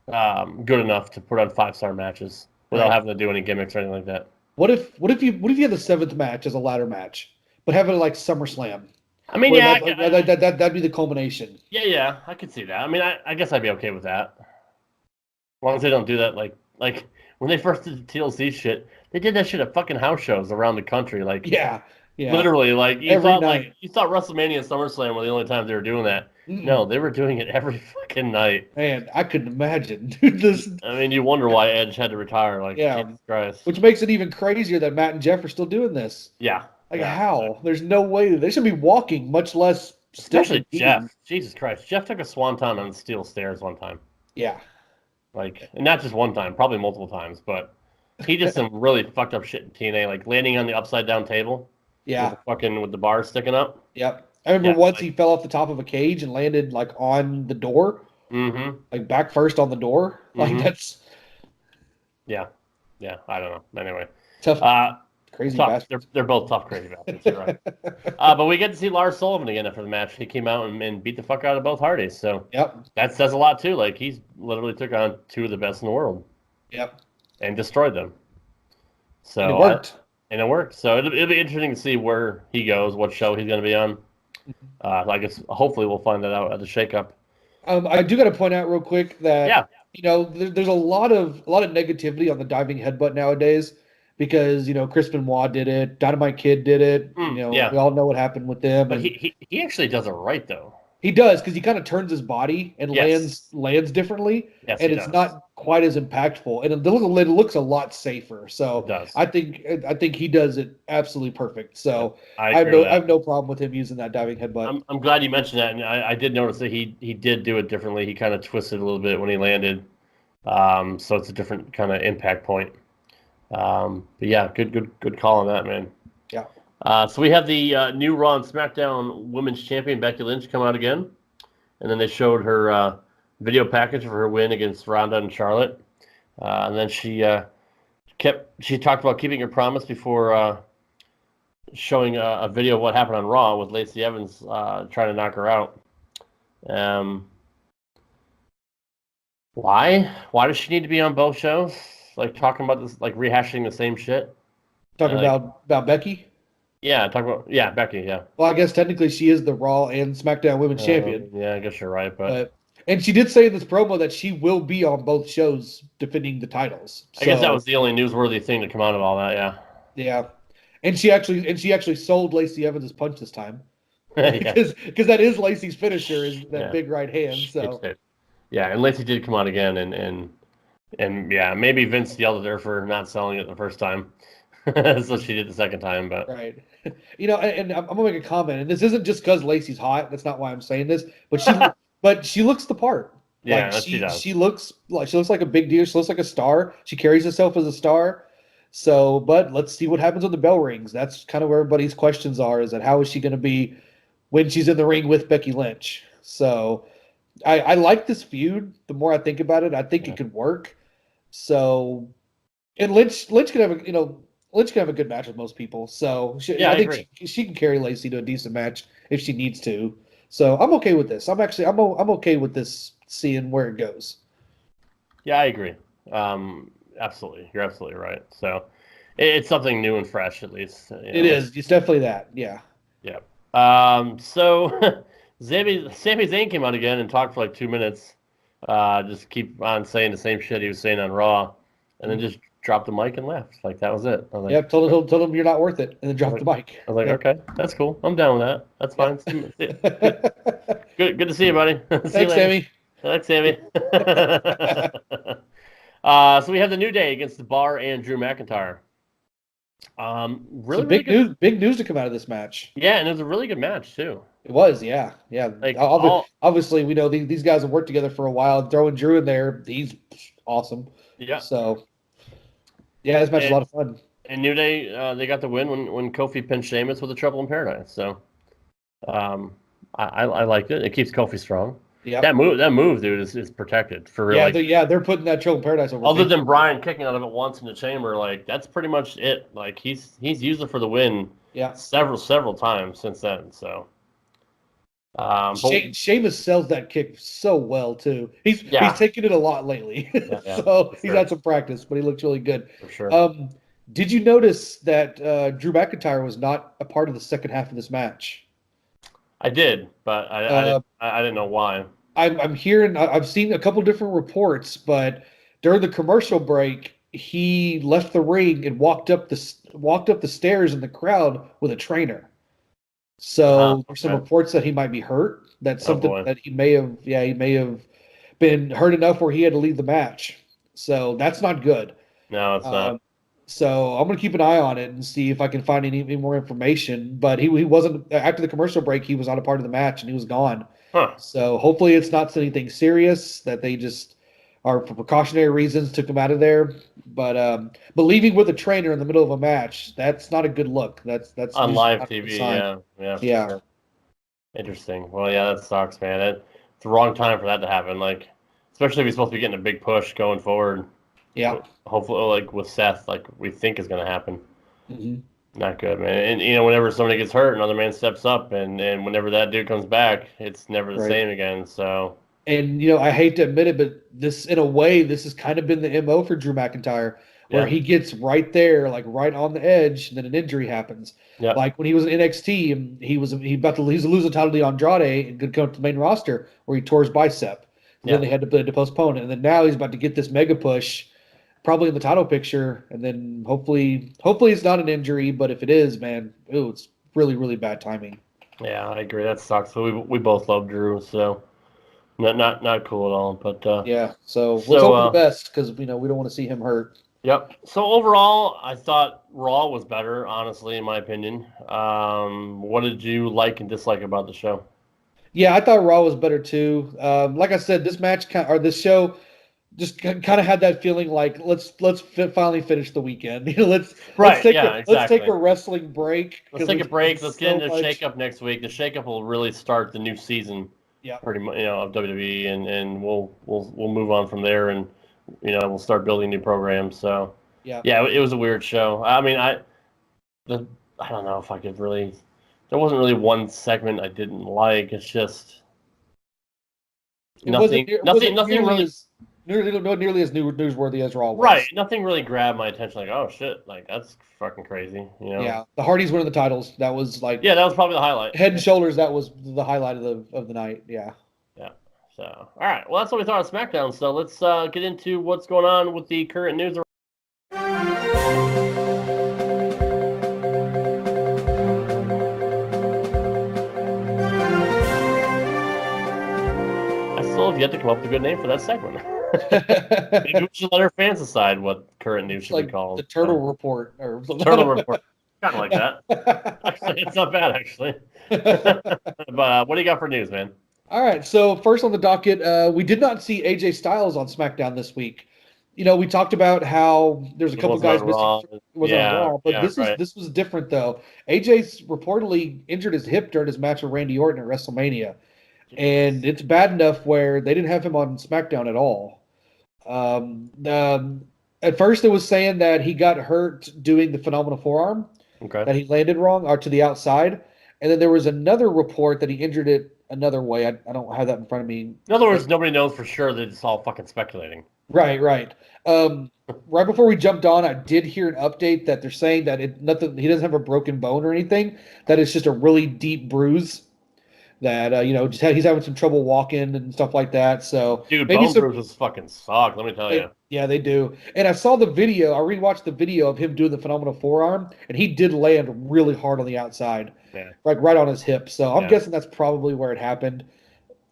good enough to put on 5-star matches without having to do any gimmicks or anything like that. What if you had the 7th match as a ladder match, but have it like SummerSlam? I mean, that'd be the culmination. Yeah, I could see that. I mean, I guess I'd be okay with that, as long as they don't do that. Like when they first did the TLC shit, they did that shit at fucking house shows around the country. Like literally, like you thought WrestleMania and SummerSlam were the only times they were doing that. No, they were doing it every fucking night. Man, I couldn't imagine. I mean, you wonder why Edge had to retire. Like, Jesus Christ. Which makes it even crazier that Matt and Jeff are still doing this. Yeah. How? There's no way. They should be walking, much less... Especially Jeff. Jesus Christ. Jeff took a swanton on steel stairs one time. Yeah. Like, and not just one time, probably multiple times, but he did some really fucked up shit in TNA, like landing on the upside down table. Yeah. With the bar sticking up. Yep. I remember once he fell off the top of a cage and landed like on the door. Mm-hmm. Like back first on the door. Like that's... Yeah. I don't know. Anyway. Tough. Crazy bastards. They're both tough, crazy bastards. You're right. But we get to see Lars Sullivan again after the match. He came out and beat the fuck out of both Hardys. So that says a lot too. Like he's literally took on 2 of the best in the world. Yep. And destroyed them. So and it worked. It worked. So it'll be interesting to see where he goes, what show he's going to be on. I guess hopefully we'll find that out at the shakeup. I do got to point out real quick that there's a lot of negativity on the diving headbutt nowadays. Because, Chris Benoit did it, Dynamite Kid did it. We all know what happened with them. But he actually does it right, though. He does, because he kind of turns his body and lands differently. Yes, and it's not quite as impactful. And it looks a lot safer. So I think he does it absolutely perfect. So I have no problem with him using that diving headbutt. I'm glad you mentioned that. And I did notice that he did do it differently. He kind of twisted a little bit when he landed. So it's a different kind of impact point. But yeah, good call on that, man. Yeah. So we have the new Raw and SmackDown Women's Champion Becky Lynch come out again, and then they showed her video package of her win against Ronda and Charlotte, and then she talked about keeping her promise before showing a video of what happened on Raw with Lacey Evans trying to knock her out. Why does she need to be on both shows? Like talking about this, like rehashing the same shit. Talking about Becky? Yeah, Becky. Yeah. Well, I guess technically she is the Raw and SmackDown Women's Champion. Yeah, I guess you're right, but And she did say in this promo that she will be on both shows defending the titles. I guess that was the only newsworthy thing to come out of all that. Yeah. Yeah, and she actually sold Lacey Evans' punch this time. Yeah. Because that is Lacey's finisher, is that big right hand. So yeah, and Lacey did come out again, and yeah, maybe Vince yelled at her for not selling it the first time, so she did the second time. But right, and I'm gonna make a comment, and this isn't just because Lacey's hot. That's not why I'm saying this, but she looks the part. Yeah, like she does. She looks like a big deal. She looks like a star. She carries herself as a star. So, but let's see what happens when the bell rings. That's kind of where everybody's questions are: is that how is she going to be when she's in the ring with Becky Lynch? So, I like this feud. The more I think about it, I think it could work. So, and Lynch can have a good match with most people. So, I think she can carry Lacey to a decent match if she needs to. So, I'm okay with this. I'm okay with this, seeing where it goes. Yeah, I agree. Absolutely, you're absolutely right. So, it's something new and fresh, at least. It is. It's definitely that. Yeah. Yeah. So Sami Zayn came out again and talked for like 2 minutes. Just keep on saying the same shit he was saying on Raw, and then just dropped the mic and left. Like that was it. I was like, told him you're not worth it, and then dropped the mic. I was like, okay, that's cool. I'm down with that. That's fine. Good to see you, buddy. Thanks, Sammy. Thanks, Sammy. So we have the New Day against the Bar and Drew McIntyre. Really big news to come out of this match. Yeah, and it was a really good match too. It was, yeah. Like, obviously, we know these guys have worked together for a while. Throwing Drew in there, he's awesome. Yeah. So, yeah, this match is a lot of fun. And New Day, they got the win when Kofi pinned Sheamus with the Trouble in Paradise. So, I liked it. It keeps Kofi strong. Yeah. That move, dude, is protected for real. Yeah, they're putting that Trouble in Paradise over. Other than Brian kicking out of it once in the chamber, like that's pretty much it. Like he's used it for the win. Yeah. Several times since then. So. Sheamus sells that kick so well too. He's taken it a lot lately, so he's had some practice, but he looks really good. For sure. Did you notice that Drew McIntyre was not a part of the second half of this match? I did, but I didn't know why. I'm hearing. I've seen a couple different reports, but during the commercial break, he left the ring and walked up the stairs in the crowd with a trainer. So there's some reports that he might be hurt. That's something that he may have been hurt enough where he had to leave the match. So that's not good. No, it's not. So I'm gonna keep an eye on it and see if I can find any more information. But he wasn't after the commercial break. He was not a part of the match and he was gone. Huh. So hopefully it's not anything serious that they just are for precautionary reasons took him out of there. But leaving with a trainer in the middle of a match, that's not a good look. That's on live TV. Yeah. Sure. Interesting. Well, yeah, that sucks, man. It's the wrong time for that to happen. Like, especially if he's supposed to be getting a big push going forward. Yeah. Hopefully, like with Seth, like we think is going to happen. Mm-hmm. Not good, man. And whenever somebody gets hurt, another man steps up, and whenever that dude comes back, it's never the same again. So. And I hate to admit it, but this, in a way, this has kind of been the MO for Drew McIntyre, where he gets right there, like right on the edge, and then an injury happens. Yeah. Like when he was in NXT, and he was about to lose the title to Andrade and could come to the main roster, where he tore his bicep. And then they had to postpone it, and then now he's about to get this mega push, probably in the title picture, and then hopefully it's not an injury, but if it is, man, it's really, really bad timing. Yeah, I agree. That sucks. So we both love Drew, so. Not cool at all, but so let's hope for the best because we don't want to see him hurt. Yep. So overall, I thought Raw was better, honestly, in my opinion. What did you like and dislike about the show? Yeah, I thought Raw was better too. Like I said, this show just kind of had that feeling like let's finally finish the weekend. Let's take a wrestling break. Let's take a break. Let's get into the shakeup next week. The shakeup will really start the new season. Yeah, pretty much, of WWE, and we'll move on from there, and we'll start building new programs. So yeah, it was a weird show. I mean, I don't know if I could really. There wasn't really one segment I didn't like. It's just nothing really. not nearly as newsworthy as Raw was. Right. Nothing really grabbed my attention. Like, oh shit, like that's fucking crazy. You know? Yeah, the Hardys winning the titles. That was like Yeah, that was probably the highlight. head and shoulders. That was the highlight of the night. Yeah. Yeah. So, all right. Well, that's what we thought of SmackDown. So let's get into what's going on with the current news. I still have yet to come up with a good name for that segment. Maybe we should let our fans decide what current news should Like be called. the Turtle Report or Turtle Report. Kind of like that. Actually, it's not bad, actually. But what do you got for news, man? All right. So first on the docket, we did not see AJ Styles on SmackDown this week. You know, we talked about how there's a couple guys missing. Was on Raw, but this was different though. AJ's reportedly injured his hip during his match with Randy Orton at WrestleMania, and it's bad enough where they didn't have him on SmackDown at all. At first, it was saying that he got hurt doing the phenomenal forearm, that he landed wrong or to the outside, and then there was another report that he injured it another way. I don't have that in front of me. In other words, nobody knows for sure. That it's all fucking speculating. Right. Right before we jumped on, I did hear an update that they're saying that he doesn't have a broken bone or anything. That it's just a really deep bruise. That he's having some trouble walking and stuff like that. So dude, bone bruises fucking suck. Let me tell you. Yeah, they do. And I saw the video. I rewatched the video of him doing the phenomenal forearm, and he did land really hard on the outside, like right on his hip. So I'm guessing that's probably where it happened.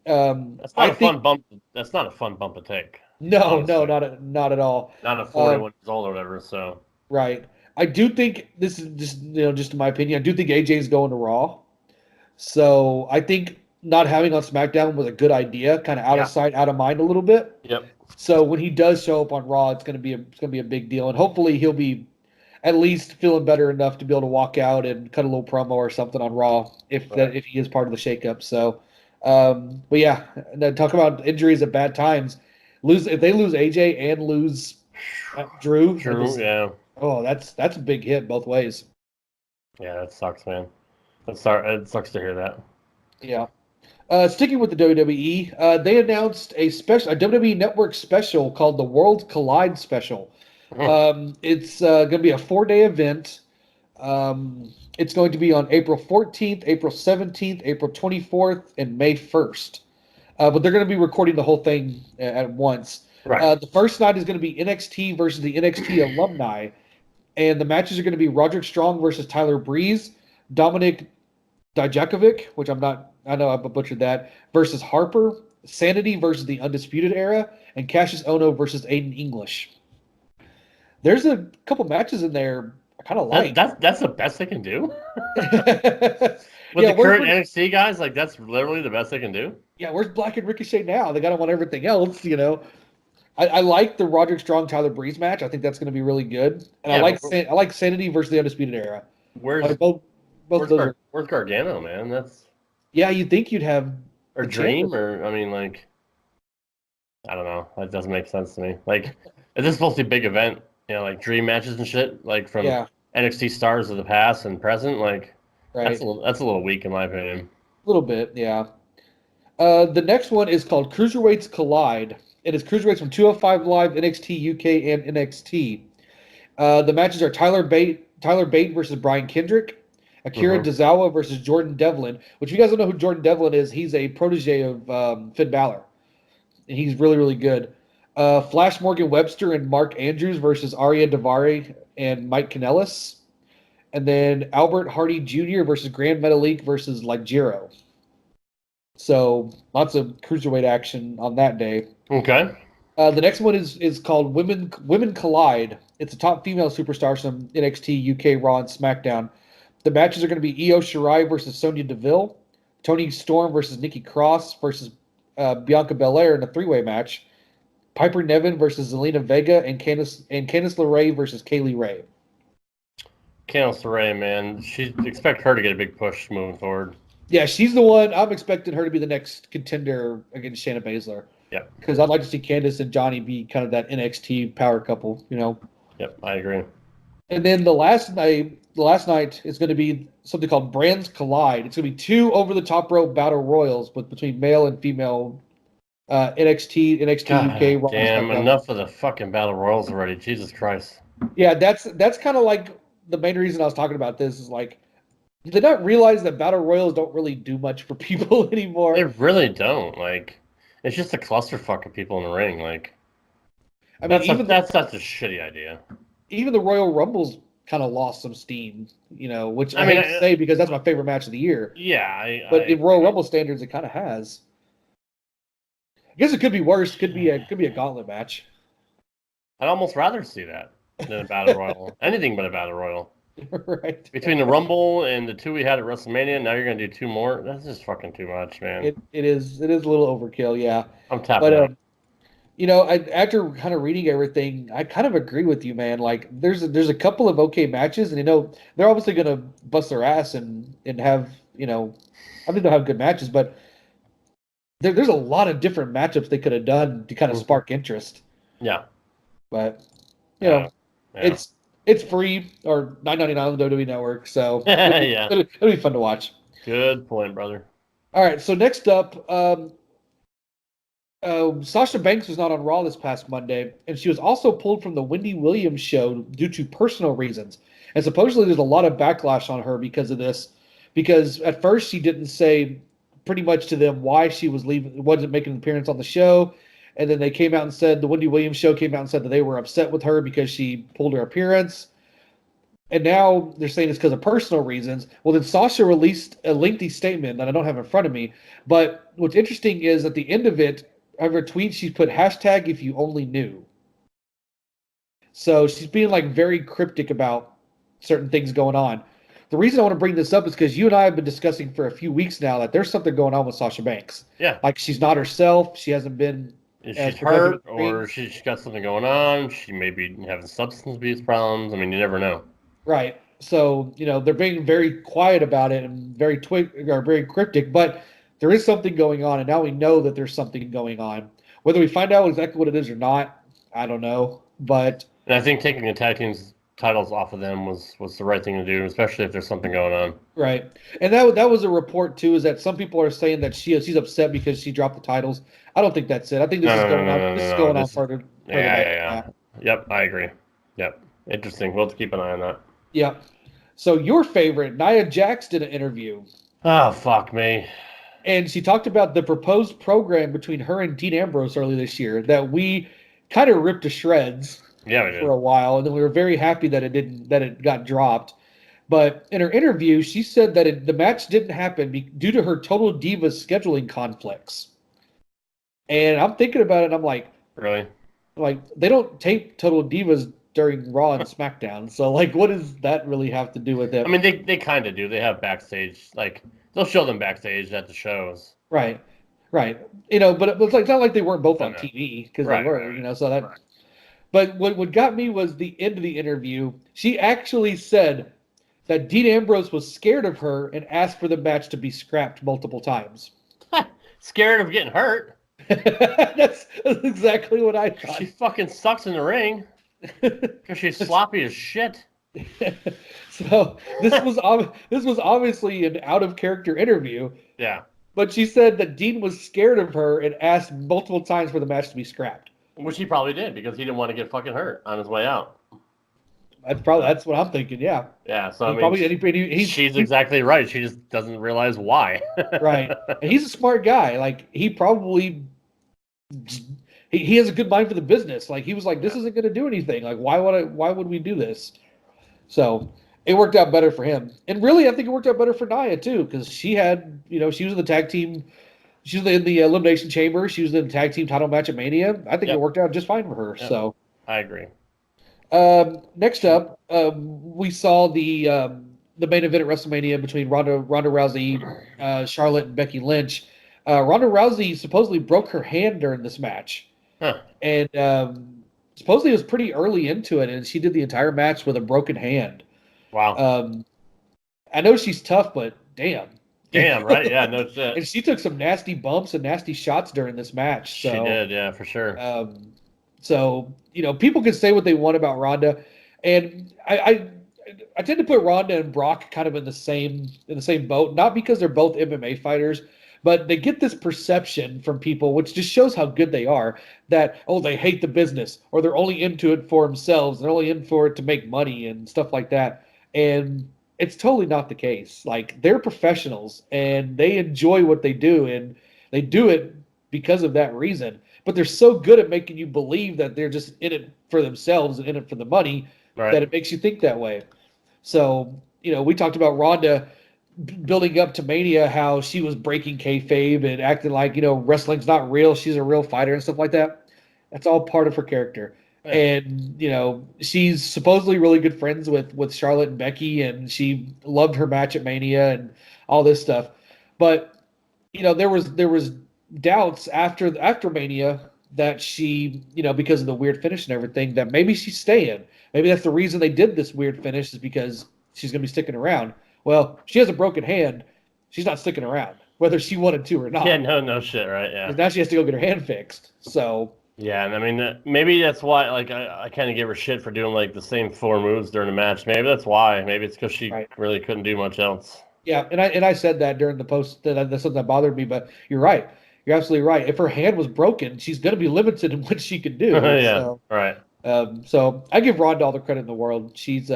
That's not a fun bump. That's not a fun bump to take. No, not at all. Not at 41 years old or whatever. So right. I do think this is just in my opinion. I do think AJ's going to Raw. So I think not having on SmackDown was a good idea, kind of out of sight, out of mind a little bit. Yep. So when he does show up on Raw, it's going to be a big deal, and hopefully he'll be at least feeling better enough to be able to walk out and cut a little promo or something on Raw if he is part of the shakeup. So, but yeah, and then talk about injuries at bad times. If they lose AJ and lose Drew, yeah. Oh, that's a big hit both ways. Yeah, that sucks, man. It sucks to hear that. Yeah. Sticking with the WWE, they announced a WWE Network special called the World Collide Special. It's going to be a 4-day event. It's going to be on April 14th, April 17th, April 24th, and May 1st. But they're going to be recording the whole thing at once. Right. The first night is going to be NXT versus the NXT alumni. And the matches are going to be Roderick Strong versus Tyler Breeze, Dominic Dijakovic, which I know I butchered that, versus Harper, Sanity versus the Undisputed Era, and Cassius Ohno versus Aiden English. There's a couple matches in there I kind of like. That's the best they can do? With the current NXT guys, like that's literally the best they can do? Yeah, where's Black and Ricochet now? They got them on everything else, I like the Roderick Strong Tyler Breeze match. I think that's going to be really good, and I like Sanity versus the Undisputed Era. Where's Gargano, man? That's you'd think you'd have Dream, or I mean, like I don't know. That doesn't make sense to me. Like, is this supposed to be a big event? Like Dream matches and shit, like from NXT stars of the past and present. Like, that's a little weak in my opinion. A little bit, yeah. The next one is called Cruiserweights Collide. It is cruiserweights from 205 Live, NXT UK, and NXT. The matches are Tyler Bate versus Brian Kendrick, Akira Tozawa versus Jordan Devlin, which if you guys don't know who Jordan Devlin is, he's a protege of Finn Balor. And he's really, really good. Flash Morgan Webster and Mark Andrews versus Arya Daivari and Mike Kanellis. And then Albert Hardy Jr. versus Grand Metalik versus Ligero. So lots of cruiserweight action on that day. Okay. The next one is called Women Collide. It's a top female superstars from NXT, UK, Raw, and SmackDown. The matches are going to be Io Shirai versus Sonya Deville, Toni Storm versus Nikki Cross versus Bianca Belair in a 3-way match, Piper Niven versus Zelina Vega, and Candice LeRae versus Kaylee Ray. Candice LeRae, man, expect her to get a big push moving forward. Yeah, she's the one. I'm expecting her to be the next contender against Shayna Baszler. Yeah. Because I'd like to see Candice and Johnny be kind of that NXT power couple, Yep, I agree. And then the last night is going to be something called Brands Collide. It's going to be 2 over-the-top rope battle royals between male and female NXT UK. Raw, Damn, SmackDown. enough of the fucking battle royals already. Jesus Christ. Yeah, that's kind of like the main reason I was talking about this is like, did they not realize that battle royals don't really do much for people anymore? They really don't. Like, it's just a clusterfuck of people in the ring. Like, I mean, that's such a shitty idea. Even the Royal Rumbles kind of lost some steam, which I hate to say because that's my favorite match of the year. Yeah, but in Royal Rumble standards, it kind of has. I guess it could be worse. Could be a gauntlet match. I'd almost rather see that than a battle royal. Anything but a battle royal. Right. Between the Rumble and the 2 we had at WrestleMania, now you're gonna do 2 more. That's just fucking too much, man. It is a little overkill, yeah. I'm tapping out. After kind of reading everything, I kind of agree with you, man. Like, there's a couple of okay matches, and they're obviously gonna bust their ass and have I think they'll have good matches, but there's a lot of different matchups they could have done to kind of spark interest. Yeah, but yeah. it's free or $9.99 on the WWE Network, so yeah, it'll be fun to watch. Good point, brother. All right, so next up. Sasha Banks was not on Raw this past Monday, and she was also pulled from the Wendy Williams show due to personal reasons. And supposedly there's a lot of backlash on her because of this, because at first she didn't say pretty much to them why she was leaving, wasn't making an appearance on the show. And then they came out and said, the Wendy Williams show came out and said that they were upset with her because she pulled her appearance. And now they're saying it's because of personal reasons. Well, then Sasha released a lengthy statement that I don't have in front of me. But what's interesting is at the end of it, of her tweet, she's put hashtag if you only knew. So she's being like very cryptic about certain things going on. The reason I want to bring this up is because you and I have been discussing for a few weeks now that there's something going on with Sasha Banks. Yeah. Like she's not herself. She hasn't been. She's hurt or she's got something going on. She may be having substance abuse problems. I mean, you never know. Right. So, they're being very quiet about it and very cryptic, but there is something going on, and now we know that there's something going on. Whether we find out exactly what it is or not, I don't know. But and I think taking the tag team's titles off of them was the right thing to do, especially if there's something going on. Right, and that was a report too. Is that some people are saying that she's upset because she dropped the titles? I don't think that's it. I think this is going on. This is going on further. Yeah. Yep, I agree. Yep, interesting. We'll have to keep an eye on that. Yep. So your favorite, Nia Jax, did an interview. Oh, fuck me. And she talked about the proposed program between her and Dean Ambrose earlier this year that we kind of ripped to shreds for a while, and then we were very happy that it got dropped. But in her interview, she said that the match didn't happen due to her Total Divas scheduling conflicts. And I'm thinking about it, and I'm like, really? Like, they don't tape Total Divas during Raw and SmackDown, so like, what does that really have to do with it? I mean, they kind of do. They have backstage, like. They'll show them backstage at the shows. Right. But it's not like they weren't both on TV because they were, so that. Right. But what got me was the end of the interview. She actually said that Dean Ambrose was scared of her and asked for the match to be scrapped multiple times. Scared of getting hurt? That's exactly what I thought. She fucking sucks in the ring because she's sloppy as shit. So this was obviously an out of character interview. Yeah. But she said that Dean was scared of her and asked multiple times for the match to be scrapped. Which he probably did because he didn't want to get fucking hurt on his way out. That's what I'm thinking. Yeah. Yeah. So she's exactly right. She just doesn't realize why. Right. And he's a smart guy. Like he probably. He has a good mind for the business. Like he was like, this isn't going to do anything. Like why would we do this? So it worked out better for him. And really, I think it worked out better for Nia too, because she had, she was in the tag team, she was in the Elimination Chamber, she was in the tag team title match at Mania. I think it worked out just fine for her. Yep. So I agree. Next up, we saw the main event at WrestleMania between Ronda Rousey, Charlotte, and Becky Lynch. Ronda Rousey supposedly broke her hand during this match. Huh. And supposedly it was pretty early into it, and she did the entire match with a broken hand. Wow. I know she's tough, but damn. Damn, right? Yeah, no shit. And she took some nasty bumps and nasty shots during this match. So, she did, yeah, for sure. So, people can say what they want about Ronda, and I tend to put Ronda and Brock kind of in the same boat, not because they're both MMA fighters, But they get this perception from people, which just shows how good they are, that, oh, they hate the business, or they're only into it for themselves. They're only in for it to make money and stuff like that. And it's totally not the case. Like, they're professionals, and they enjoy what they do, and they do it because of that reason. But they're so good at making you believe that they're just in it for themselves and in it for the money that it makes you think that way. So, we talked about Ronda building up to Mania, how she was breaking kayfabe and acting like, wrestling's not real. She's a real fighter and stuff like that. That's all part of her character. Right. And, she's supposedly really good friends with Charlotte and Becky, and she loved her match at Mania and all this stuff. But, there was doubts after Mania that she, because of the weird finish and everything, that maybe she's staying. Maybe that's the reason they did this weird finish, is because she's going to be sticking around. Well, she has a broken hand. She's not sticking around, whether she wanted to or not. Yeah, no shit, right? Yeah. Now she has to go get her hand fixed. So. Yeah, and I mean, maybe that's why. Like, I kind of gave her shit for doing like the same 4 moves during the match. Maybe that's why. Maybe it's because she really couldn't do much else. Yeah, and I said that during the post. That's something that bothered me. But you're right. You're absolutely right. If her hand was broken, she's going to be limited in what she can do. Yeah, so, right. So I give Ronda all the credit in the world. She's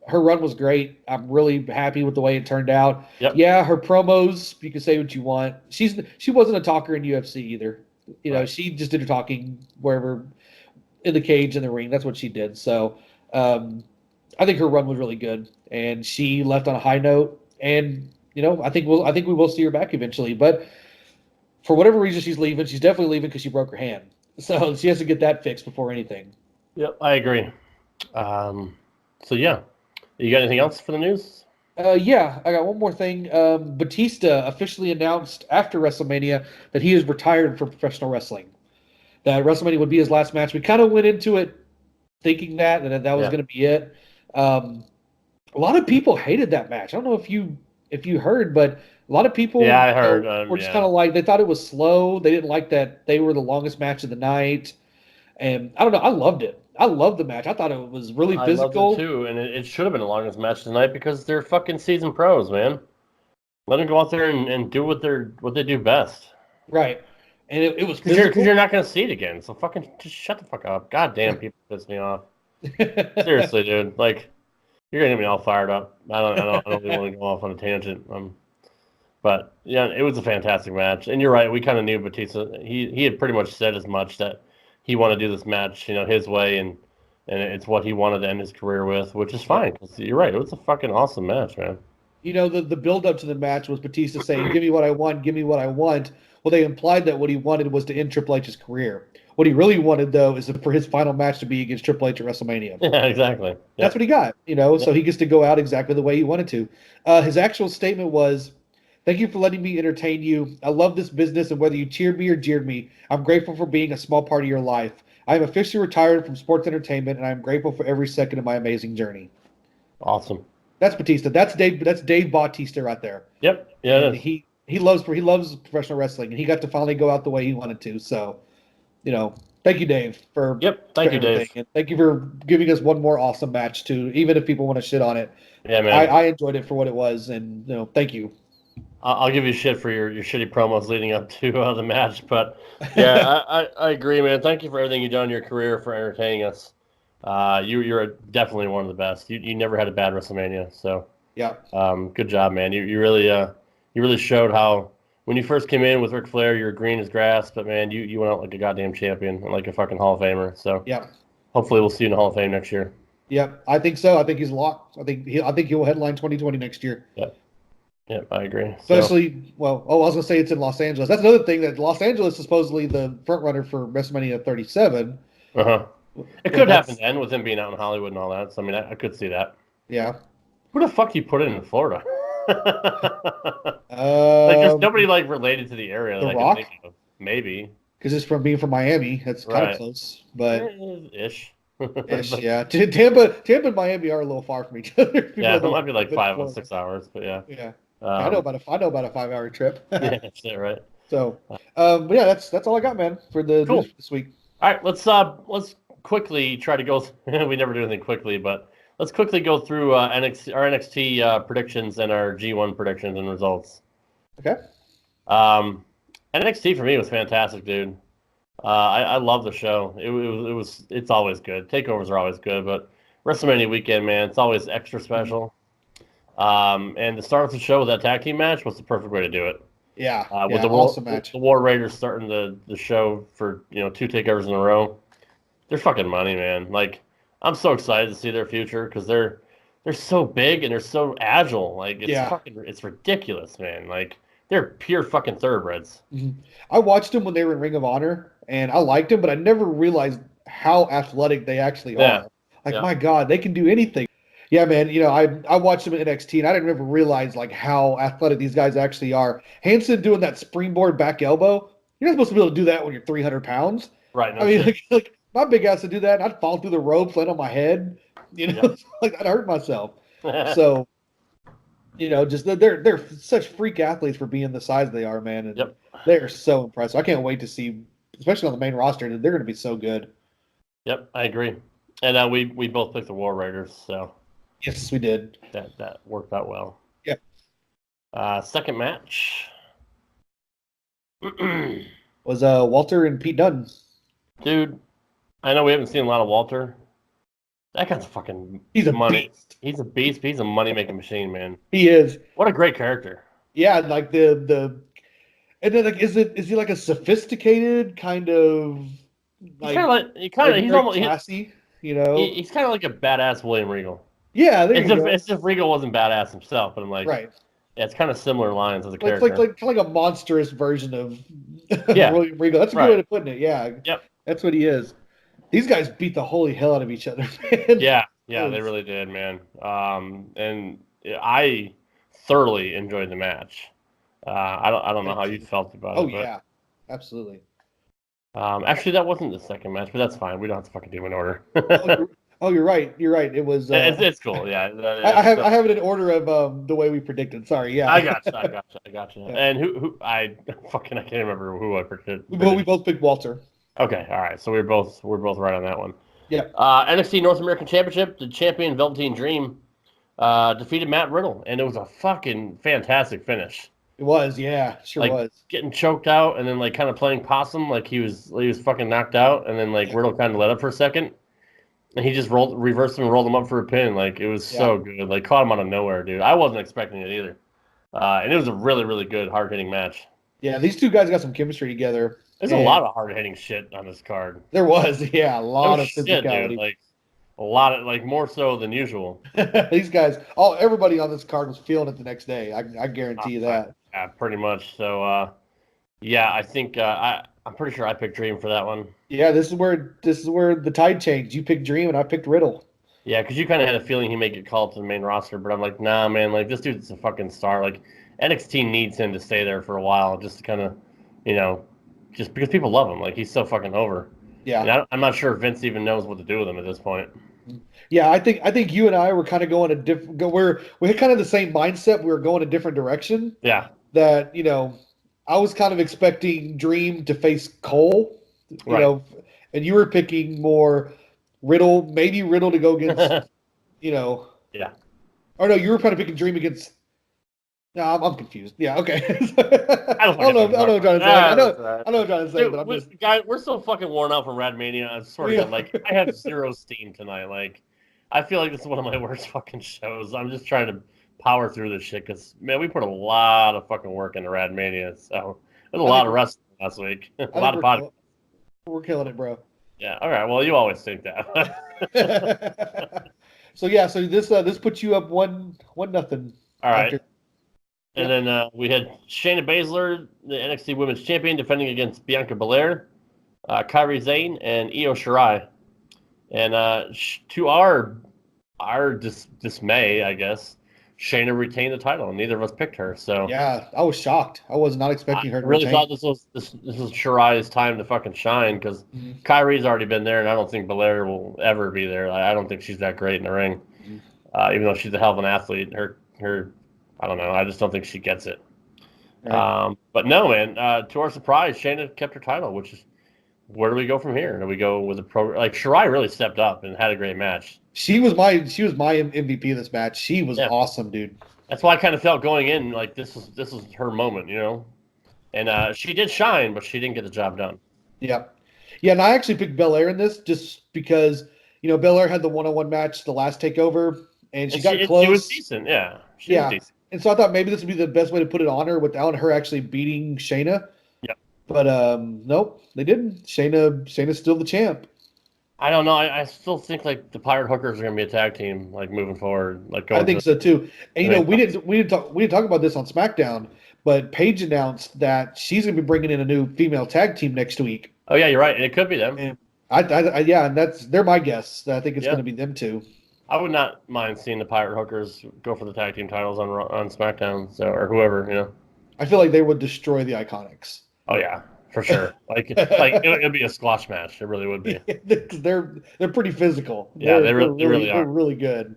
her run was great. I'm really happy with the way it turned out. Yep. Yeah, her promos, you can say what you want. She wasn't a talker in UFC either. She just did her talking wherever in the cage, in the ring. That's what she did. So I think her run was really good, and she left on a high note. And I think we will see her back eventually. But for whatever reason she's leaving, she's definitely leaving because she broke her hand. So she has to get that fixed before anything. Yep, I agree. So yeah. You got anything else for the news? Yeah, I got one more thing. Batista officially announced after WrestleMania that he is retired from professional wrestling. That WrestleMania would be his last match. We kind of went into it thinking that was going to be it. A lot of people hated that match. I don't know if you heard, but a lot of people I heard. Were just kind of like, they thought it was slow. They didn't like that they were the longest match of the night. And I don't know. I loved it. I loved the match. I thought it was really physical. I loved it too, and it should have been the longest match tonight because they're fucking seasoned pros, man. Let them go out there and do what they do best. Right, and it was physical. Because you're not going to see it again. So fucking just shut the fuck up. God damn, people piss me off. Seriously, dude. Like, you're gonna get me all fired up. I don't really want to go off on a tangent. But yeah, it was a fantastic match, and you're right. We kind of knew Batista. He had pretty much said as much that he wanted to do this match, his way, and it's what he wanted to end his career with, which is fine. Cause you're right, it was a fucking awesome match, man. The build up to the match was Batista saying, "Give me what I want, give me what I want." Well, they implied that what he wanted was to end Triple H's career. What he really wanted, though, is for his final match to be against Triple H at WrestleMania. Yeah, exactly. That's what he got. So he gets to go out exactly the way he wanted to. His actual statement was, "Thank you for letting me entertain you. I love this business, and whether you cheered me or jeered me, I'm grateful for being a small part of your life. I am officially retired from sports entertainment, and I'm grateful for every second of my amazing journey." Awesome. That's Batista. That's Dave Bautista right there. Yep. Yeah. He loves professional wrestling, and he got to finally go out the way he wanted to. So, thank you, Dave, for Thank you, Dave. And thank you for giving us one more awesome match too. Even if people want to shit on it, yeah, man, I enjoyed it for what it was, and thank you. I'll give you shit for your shitty promos leading up to the match, but yeah, I agree, man. Thank you for everything you've done in your career for entertaining us. You're definitely one of the best. You never had a bad WrestleMania, so yeah. Good job, man. You really showed how when you first came in with Ric Flair, you were green as grass, but man, you went out like a goddamn champion and like a fucking Hall of Famer. So yeah, hopefully we'll see you in the Hall of Fame next year. Yep, I think so. I think he's locked. I think he will headline 2020 next year. Yep, I agree. Especially, I was going to say it's in Los Angeles. That's another thing, that Los Angeles is supposedly the front runner for WrestleMania 37. Uh-huh. It could happen then with him being out in Hollywood and all that. So, I mean, I could see that. Yeah. Who the fuck you put it in Florida? There's nobody related to the area. The Rock? I can think of. Maybe. Because it's from being from Miami. That's kind of close. But Ish. Ish, yeah. Tampa and Miami are a little far from each other. Yeah, it might be like 5 or 6 hours, but yeah. Yeah. I know about a 5-hour trip. Yeah, that's it, right? So, but yeah, that's all I got, man, for the news this week. All right, let's quickly try to go. We never do anything quickly, but let's quickly go through our NXT predictions and our G1 predictions and results. Okay. NXT for me was fantastic, dude. I love the show. It's always good. Takeovers are always good, but WrestleMania weekend, man, it's always extra special. And to start off the show with that tag team match was the perfect way to do it. Yeah, With awesome match. the War Raiders starting the show for 2 takeovers in a row. They're fucking money, man. Like, I'm so excited to see their future because they're so big and they're so agile. Like, it's ridiculous, man. Like, they're pure fucking thoroughbreds. I watched them when they were in Ring of Honor, and I liked them, but I never realized how athletic they actually are. Like, my God, they can do anything. Yeah, man. I watched them in NXT, and I didn't ever realize like how athletic these guys actually are. Hanson doing that springboard back elbow. You're not supposed to be able to do that when you're 300 pounds. Right. No I mean, like my big ass to do that, and I'd fall through the ropes, land on my head. Like I'd hurt myself. So, just they're such freak athletes for being the size they are, man. And they are so impressive. I can't wait to see, especially on the main roster, that they're going to be so good. Yep, I agree. And we both picked the War Raiders, so. Yes, we did. That worked out well. Yeah. Second match was Walter and Pete Dunne. Dude, I know we haven't seen a lot of Walter. That guy's he's a money. beast. He's a beast. He's a money making machine, man. He is. What a great character. Yeah, like the and then like is he like a sophisticated kind of like he's almost classy, He's kind of like a badass William Regal. Yeah, it's just Regal wasn't badass himself, but I'm like, right. Yeah, it's kind of similar lines as a character. Like a monstrous version of William Regal. That's a good way to put it. Yeah. Yep. That's what he is. These guys beat the holy hell out of each other, man. Yeah, they really did, man. And I thoroughly enjoyed the match. I don't know how you felt about it. Oh yeah, absolutely. Actually, that wasn't the second match, but that's fine. We don't have to fucking do them in order. You're right. It was. It's cool. Yeah. I have it in order of the way we predicted. Sorry. Yeah. I got you. Yeah. And who I can't remember who I predicted. We both picked Walter. Okay. All right. So we're both right on that one. Yeah. NXT North American Championship, the champion Velveteen Dream defeated Matt Riddle, and it was a fucking fantastic finish. It was, yeah, sure was. Getting choked out and then like kind of playing possum, like he was fucking knocked out, and then like Riddle kind of let up for a second, and he just reversed him and rolled him up for a pin. Like it was so good. Like caught him out of nowhere, dude. I wasn't expecting it either, and it was a really really good hard hitting match. Yeah, these two guys got some chemistry together. There's a lot of hard hitting shit on this card. There was, a lot of physicality. Dude, like a lot of more so than usual. These guys, everybody on this card was feeling it the next day. I guarantee you that. Yeah, pretty much. So, I think I'm pretty sure I picked Dream for that one. Yeah, this is where the tide changed. You picked Dream and I picked Riddle. Yeah, because you kind of had a feeling he may get called to the main roster, but I'm like, nah, man. Like this dude's a fucking star. Like NXT needs him to stay there for a while, just to kind of, just because people love him. Like he's so fucking over. Yeah. And I'm not sure if Vince even knows what to do with him at this point. Yeah, I think you and I were kind of going we had kind of the same mindset. We were going a different direction. Yeah. That, I was kind of expecting Dream to face Cole, and you were picking more Riddle, maybe Riddle to go against, Yeah. Or no, you were kind of picking Dream against. No, I'm confused. Yeah, okay. I don't know what I'm trying to say. I know what I'm trying to say, dude, but I'm just. Guys, we're so fucking worn out from Radmania. I swear to God, like I had zero steam tonight. Like I feel like this is one of my worst fucking shows. I'm just trying to power through this shit because man, we put a lot of fucking work into Radmania. So there's a lot of wrestling last week. A lot of podcasts. We're killing it, bro. Yeah. All right. Well, you always think that. So this puts you up 1-0. All right. And then we had Shayna Baszler, the NXT Women's Champion, defending against Bianca Belair, Kairi Sane, and Io Shirai. And to our dismay, I guess, Shayna retained the title, and neither of us picked her. So yeah, I was shocked. I was not expecting her to really retain. thought this was Shirai's time to fucking shine because Kairi's already been there, and I don't think Belair will ever be there. I don't think she's that great in the ring, even though she's a hell of an athlete. Her I don't know. I just don't think she gets it. Right. But no, man. To our surprise, Shayna kept her title, which is where do we go from here? Do we go with a pro? Like Shirai really stepped up and had a great match. She was my MVP of this match. She was awesome, dude. That's why I kind of felt going in like this was her moment, And she did shine, but she didn't get the job done. Yeah. Yeah, and I actually picked Belair in this just because, Belair had the one-on-one match the last takeover, and she got close. She was decent, yeah. She was decent. And so I thought maybe this would be the best way to put it on her without her actually beating Shayna. Yeah. But nope, they didn't. Shayna's still the champ. I don't know. I still think like the Pirate Hookers are gonna be a tag team like moving forward. I think so too. And we didn't talk about this on SmackDown, but Paige announced that she's gonna be bringing in a new female tag team next week. Oh yeah, you're right. And it could be them. And and they're my guess. I think it's gonna be them too. I would not mind seeing the Pirate Hookers go for the tag team titles on SmackDown, or whoever. I feel like they would destroy the Iconics. Oh yeah, for sure. It'd be a squash match. It really would be. They're pretty physical. Yeah, they really are. They're really good.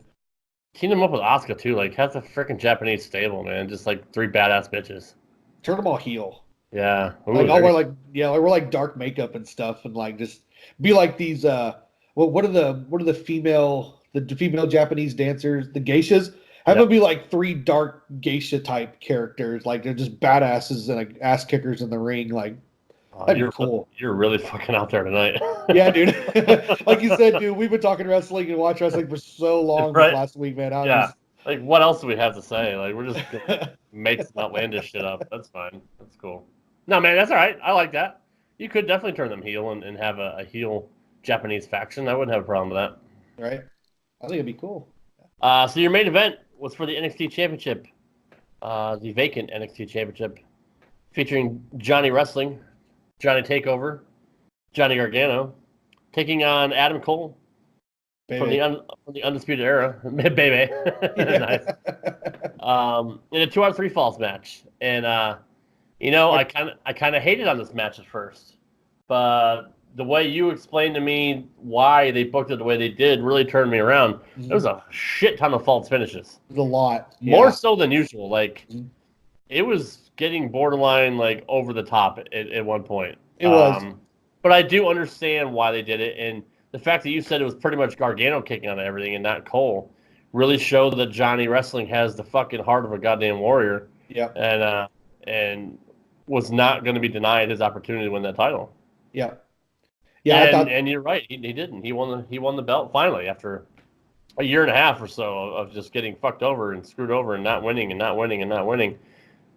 Team them up with Asuka too. Like, have the freaking Japanese stable, man. Just like 3 badass bitches. Turn them all heel. Yeah. Ooh, I'll wear dark makeup and stuff, and just be like these. What are the female Japanese dancers? The geishas. Have them be like 3 dark geisha type characters. Like they're just badasses and like ass kickers in the ring. Like that'd be cool. You're really fucking out there tonight. Yeah, dude. Like you said, dude, we've been talking wrestling and watch wrestling for so long this last week, man. Like, what else do we have to say? Like, we're just gonna make some outlandish shit up. That's fine. That's cool. No, man, that's all right. I like that. You could definitely turn them heel and have a heel Japanese faction. I wouldn't have a problem with that. Right. I think it'd be cool. So your main event was for the NXT Championship, the vacant NXT Championship, featuring Johnny Wrestling, Johnny Takeover, Johnny Gargano, taking on Adam Cole from the Undisputed Era, baby. Nice. In a 2 out of 3 falls match, and I kind of hated on this match at first, but the way you explained to me why they booked it the way they did really turned me around. Mm-hmm. There was a shit ton of false finishes. It was a lot. More so than usual. Like, it was getting borderline, like, over the top at one point. It was. But I do understand why they did it, and the fact that you said it was pretty much Gargano kicking on everything and not Cole really showed that Johnny Wrestling has the fucking heart of a goddamn warrior. Yep. And was not going to be denied his opportunity to win that title. Yeah. Yeah, and you're right. He didn't. He won the belt finally after a year and a half or so of just getting fucked over and screwed over and not winning.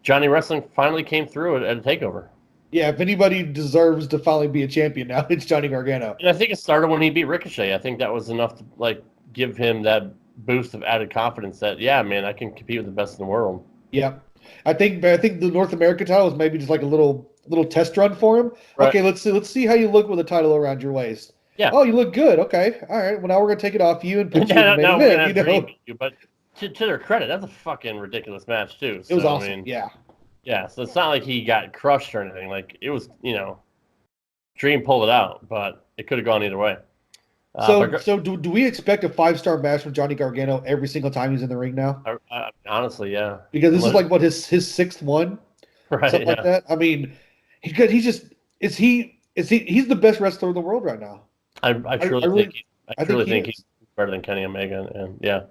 Johnny Wrestling finally came through at a takeover. Yeah, if anybody deserves to finally be a champion now, it's Johnny Gargano. And I think it started when he beat Ricochet. I think that was enough to give him that boost of added confidence that man, I can compete with the best in the world. Yeah, I think the North American title was maybe just like a little test run for him. Right. Okay, let's see how you look with a title around your waist. Yeah. Oh, you look good. Okay. All right. Well, now we're gonna take it off you and put you in the main event. But to their credit, that's a fucking ridiculous match too. It was awesome. Yeah. So it's not like he got crushed or anything. Like, it was, Dream pulled it out, but it could have gone either way. So do we expect a 5-star match from Johnny Gargano every single time he's in the ring now? Honestly, yeah. Because this is like what his 6th one, right? Something like that. I mean, he's the best wrestler in the world right now. I truly think he's better than Kenny Omega, and yeah.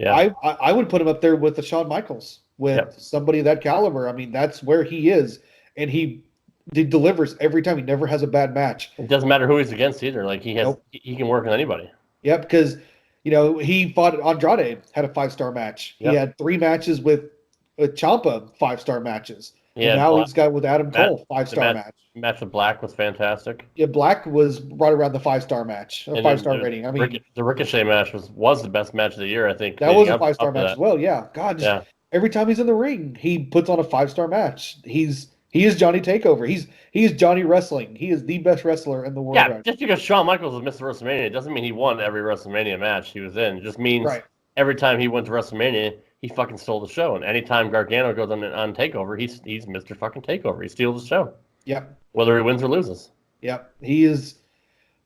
I would put him up there with the Shawn Michaels, with somebody of that caliber. I mean, that's where he is, and he delivers every time. He never has a bad match. It doesn't matter who he's against either. Like, he can work with anybody. Yeah, because he fought Andrade, had a 5-star match. Yep. He had 3 matches with Ciampa, 5-star matches. Yeah, now he's got with Adam Cole, 5-star match. Match with Black was fantastic. Yeah, Black was right around the 5-star match, 5-star rating. I mean, the Ricochet match was the best match of the year, I think. That was a 5-star match as well. Yeah, God, every time he's in the ring, he puts on a 5-star match. He is Johnny Takeover. He is Johnny Wrestling. He is the best wrestler in the world. Yeah, just because Shawn Michaels was Mr. WrestleMania, it doesn't mean he won every WrestleMania match he was in. It just means every time he went to WrestleMania, he fucking stole the show. And anytime Gargano goes on Takeover, he's Mr. fucking Takeover. He steals the show. Yep. Whether he wins or loses. Yep. He is,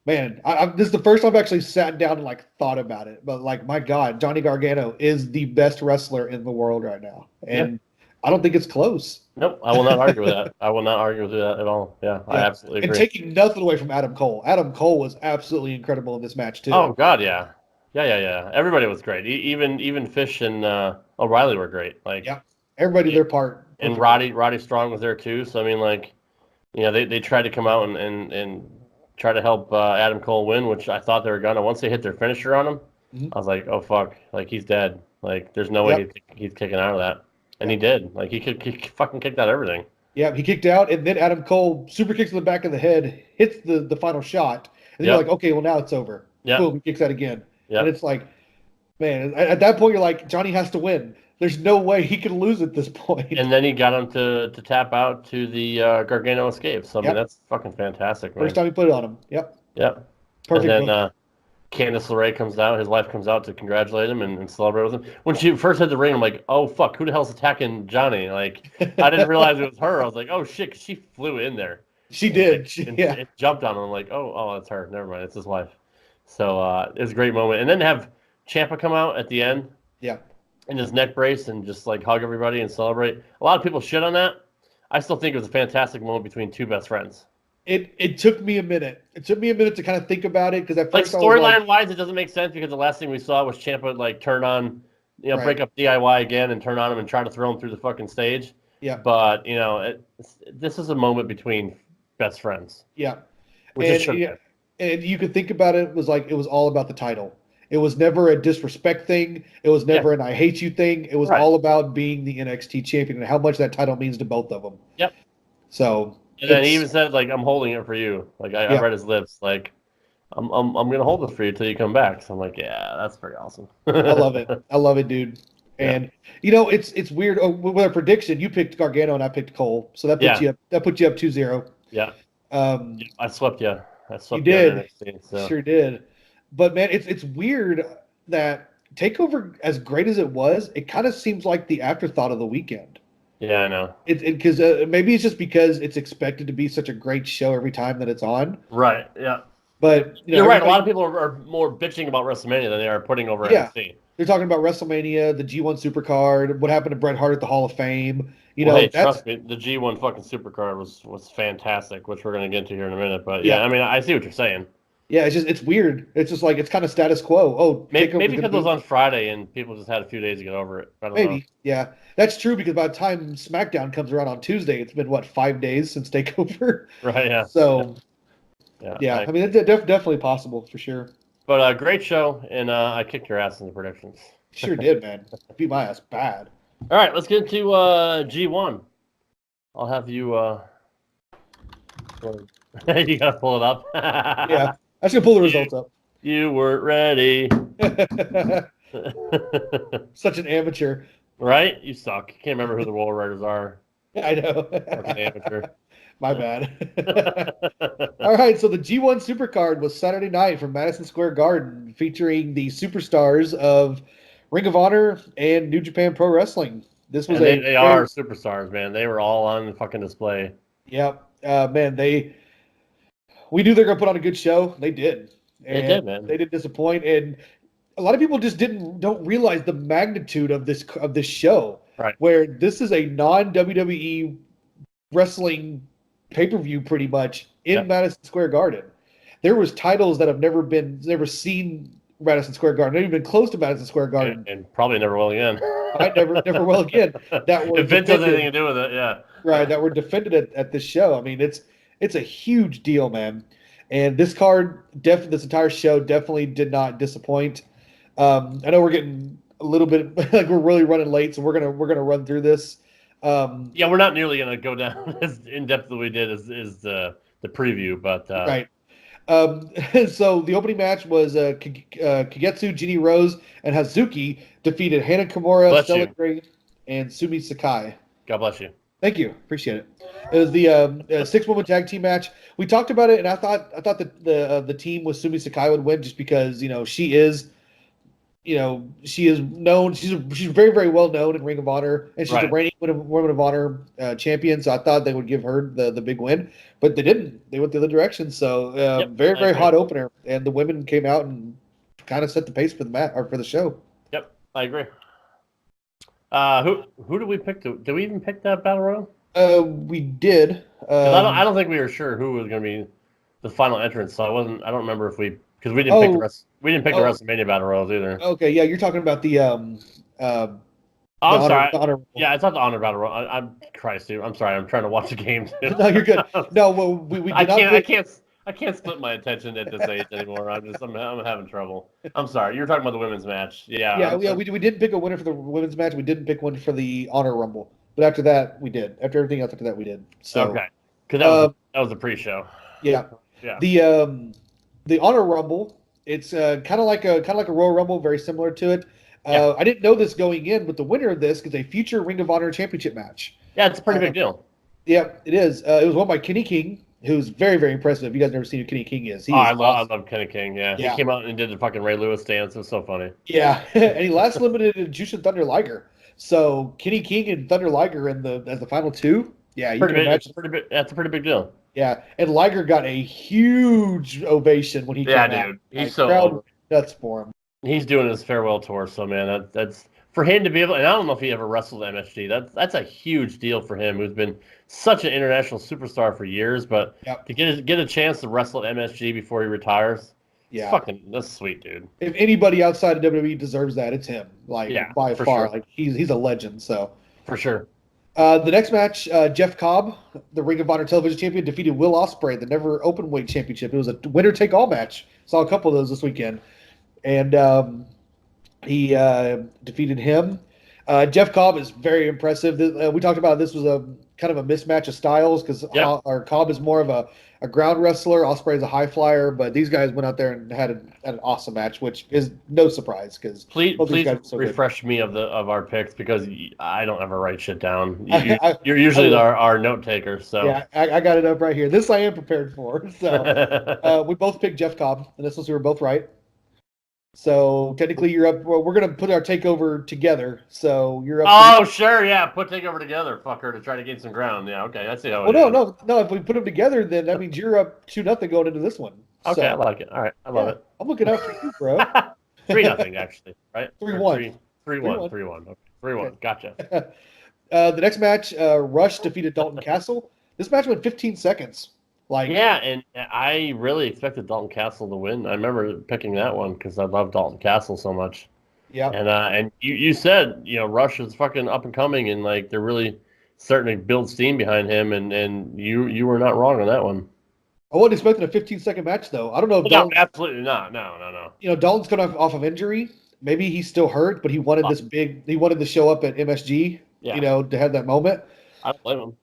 man, this is the first time I've actually sat down and thought about it. But my God, Johnny Gargano is the best wrestler in the world right now. And I don't think it's close. Nope, I will not argue with that. I will not argue with that at all. Yeah, I absolutely agree. And taking nothing away from Adam Cole. Adam Cole was absolutely incredible in this match too. Oh God, yeah. Everybody was great. Even Fish and O'Reilly were great. Everybody did their part. And Roddy Strong was there too. So I mean, like, you know, they tried to come out and try to help Adam Cole win, which I thought they were gonna. Once they hit their finisher on him, I was like, oh fuck, like he's dead. Like there's no way he's kicking out of that, and he did. Like he fucking kicked out everything. Yeah, he kicked out, and then Adam Cole super kicks in the back of the head, hits the final shot, and then you're like, okay, well now it's over. Yeah. Boom, he kicks out again. Yeah. And it's like, man, at that point you're like, Johnny has to win. There's no way he can lose at this point. And then he got him to tap out to the Gargano escape. So I mean, that's fucking fantastic, man. First time he put it on him. Yep. Yep. Perfect. And then Candice LeRae comes out. His wife comes out to congratulate him and celebrate with him. When she first hit the ring, I'm like, oh fuck, who the hell's attacking Johnny? Like, I didn't realize it was her. I was like, oh shit, 'cause she flew in there. She did. It jumped on him. I'm like, oh, that's her. Never mind, it's his wife. So it was a great moment. And then to have Ciampa come out at the end. Yeah. In his neck brace and just like hug everybody and celebrate. A lot of people shit on that. I still think it was a fantastic moment between two best friends. It took me a minute. It took me a minute to kind of think about it because at Like first I was storyline wise, it doesn't make sense because the last thing we saw was Ciampa like turn on, you know, break up DIY again and turn on him and try to throw him through the fucking stage. Yeah. But you know, this is a moment between best friends. Yeah. And you could think about it was like it was all about the title. It was never a disrespect thing. It was never an I hate you thing. It was all about being the NXT champion and how much that title means to both of them. Yep. So. And then he even said, like, I'm holding it for you. Like, I read his lips. Like, I'm going to hold it for you till you come back. So I'm like, yeah, that's pretty awesome. I love it. I love it, dude. And, you know, it's weird. Oh, with our prediction, you picked Gargano and I picked Cole. So that puts you up. That puts you up 2-0. Yeah. I swept you. You did. NXT, so. Sure did. But, man, it's weird that TakeOver, as great as it was, it kind of seems like the afterthought of the weekend. Yeah, I know. Because maybe it's just because it's expected to be such a great show every time that it's on. Right. Yeah. But you know, you're right. A lot of people are more bitching about WrestleMania than they are putting over NXT. They're talking about WrestleMania, the G1 Supercard, what happened to Bret Hart at the Hall of Fame. Hey, trust me, the G1 fucking Supercard was fantastic, which we're going to get to here in a minute. But yeah, I mean, I see what you're saying. Yeah, it's weird. It's just like it's kind of status quo. Oh, maybe because it was on Friday and people just had a few days to get over it. I don't know. Yeah, that's true because by the time SmackDown comes around on Tuesday, it's been 5 days since TakeOver. Right. Yeah. So. Yeah. I mean, it's definitely possible for sure. But great show, and I kicked your ass in the predictions. Sure did, man. Beat my ass bad. All right, let's get into G1. I'll have you. You gotta pull it up. Yeah. I was going to pull the results up. You weren't ready. Such an amateur. Right? You suck. Can't remember who the Roller Riders are. I know. Fucking amateur. My bad. All right, so the G1 Supercard was Saturday night from Madison Square Garden, featuring the superstars of Ring of Honor and New Japan Pro Wrestling. This was they are superstars, man. They were all on the fucking display. Yep. Man, we knew they were going to put on a good show. They did. They did, man. They didn't disappoint, and a lot of people just don't realize the magnitude of this show. Right. Where this is a non-WWE wrestling pay-per-view pretty much in Madison Square Garden. There was titles that have never seen Madison Square Garden, not even close to Madison Square Garden. And probably never will again. I never will again. That were if Vince has anything to do with it, yeah. Right, that were defended at this show. I mean, it's a huge deal, man. And this card, this entire show definitely did not disappoint. I know we're getting a little bit like we're really running late, so we're gonna run through this. Yeah, we're not nearly gonna go down as in depth as we did as the preview, but right. So the opening match was Kagetsu, Ginny Rose, and Hazuki defeated Hana Kimura, Stella Grey, and Sumi Sakai. God bless you. Thank you, appreciate it. It was the 6-woman tag team match. We talked about it, and I thought that the team with Sumi Sakai would win just because she is known. She's very, very well known in Ring of Honor, and she's the reigning Women of Honor champion. So I thought they would give her the big win, but they didn't. They went the other direction. So very, very hot opener, and the women came out and kind of set the pace for the match or for the show. Yep, I agree. Who did we pick? Did we even pick that battle royal? We did. I don't think we were sure who was going to be the final entrance. So I don't remember if we didn't pick the WrestleMania battle royals either. Okay, yeah, you're talking about the Oh, I'm The sorry. Honor Rumble. Yeah, I thought the Honor Battle Royal. I'm Christ, dude. I'm sorry. I'm trying to watch the game. Too. No, you're good. No, well, we did I not can't. pick- I can't split my attention at this age anymore. I'm having trouble. I'm sorry. You were talking about the women's match. Yeah. we didn't pick a winner for the women's match. We didn't pick one for the Honor Rumble. But after that, we did. After everything else after that, we did. So Okay. Because that was the pre-show. yeah. Yeah. The Honor Rumble, it's kind of like a Royal Rumble, very similar to it. I didn't know this going in, but the winner of this is a future Ring of Honor Championship match. Yeah, it's a pretty big deal. Yeah, it is. It was won by Kenny King, who's very, very impressive. You guys never seen who Kenny King is. I love Kenny King. Yeah. Yeah. He came out and did the fucking Ray Lewis dance. It was so funny. Yeah, and he last limited in Jushin Thunder Liger. So Kenny King and Thunder Liger as the final two. Yeah, you can imagine. That's a pretty big deal. Yeah, and Liger got a huge ovation when he came out. Yeah, dude. He's Like, so crowd over. nuts for him. He's doing his farewell tour, so man, that's for him to be able. And I don't know if he ever wrestled MSG. That's a huge deal for him, who's been such an international superstar for years. But to get a chance to wrestle at MSG before he retires, Yeah, that's sweet, dude. if anybody outside of WWE deserves that, it's him. Like by for far, sure. like he's a legend. So For sure. the next match, Jeff Cobb, the Ring of Honor Television Champion, defeated Will Ospreay, the never open weight championship. It was a winner take all match. Saw a couple of those this weekend, and he defeated him. Jeff Cobb is very impressive. We talked about this was a kind of a mismatch of styles because Cobb is more of a ground wrestler. Ospreay is a high flyer, but these guys went out there and had an awesome match, which is no surprise because Please refresh me of our picks because I don't ever write shit down. You're usually our note taker. So yeah, I got it up right here. This I am prepared for. So we both picked Jeff Cobb, and this was we were both right. So technically, you're up. Well, we're gonna put our takeover together. So you're up. Oh, sure, yeah. Put takeover together, fucker, to try to gain some ground. Yeah, okay, I see how. Well, no. If we put them together, then that means you're up 2-0 going into this one. Okay, So, I like it. All right, I love it. I'm looking out for you, bro. 3-0 actually, right? 3-1. 3-1. 3-1. Okay. 3-1. Gotcha. The next match, Rush defeated Dalton Castle. This match went 15 seconds. Yeah, and I really expected Dalton Castle to win. I remember picking that one because I love Dalton Castle so much. Yeah. And you said, Rush is fucking up and coming, and like they're really starting to build steam behind him, and you were not wrong on that one. I wasn't expecting a 15-second match though. I don't know if No, absolutely not. No. Dalton's coming off of injury. Maybe he's still hurt, but he wanted He wanted to show up at MSG. Yeah. To have that moment. I don't blame him.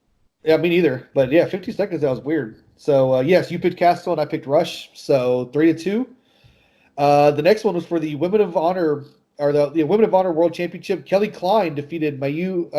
Yeah, me neither. But yeah, 15 seconds, that was weird. So yes, you picked Castle and I picked Rush. So 3-2. The next one was for the Women of Honor or the Women of Honor World Championship. Kelly Klein defeated Mayu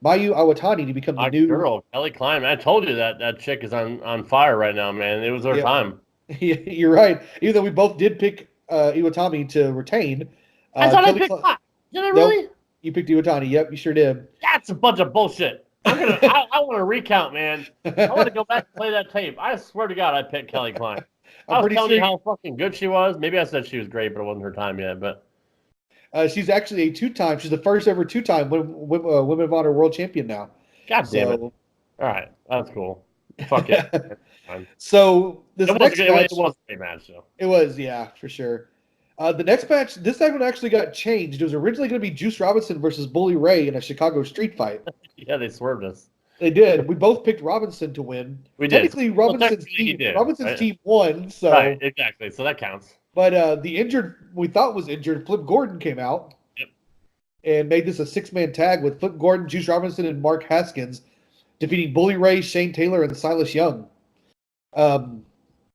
Iwatani to become the new girl, Kelly Klein. Man, I told you that chick is on fire right now, man. It was her time. You're right. Even though we both did pick Iwatani to retain. I thought I picked Klein. Did I really? Nope, you picked Iwatani. Yep, you sure did. That's a bunch of bullshit. I want to recount, man. I want to go back and play that tape. I swear to God, I picked Kelly Klein. I was telling you how fucking good she was. Maybe I said she was great, but it wasn't her time yet. But she's actually a two-time. She's the first ever two-time Women of Honor World Champion now. God damn it! All right, that's cool. Fuck it. So this next match, it was a great match, though. It was, yeah, for sure. The next match, this one actually got changed. It was originally going to be Juice Robinson versus Bully Ray in a Chicago street fight. Yeah, they swerved us. They did. We both picked Robinson to win. We did. Technically, Robinson's team won. So right, exactly. So that counts. But the injured, we thought was injured, Flip Gordon came out and made this a 6-man tag with Flip Gordon, Juice Robinson, and Mark Haskins, defeating Bully Ray, Shane Taylor, and Silas Young.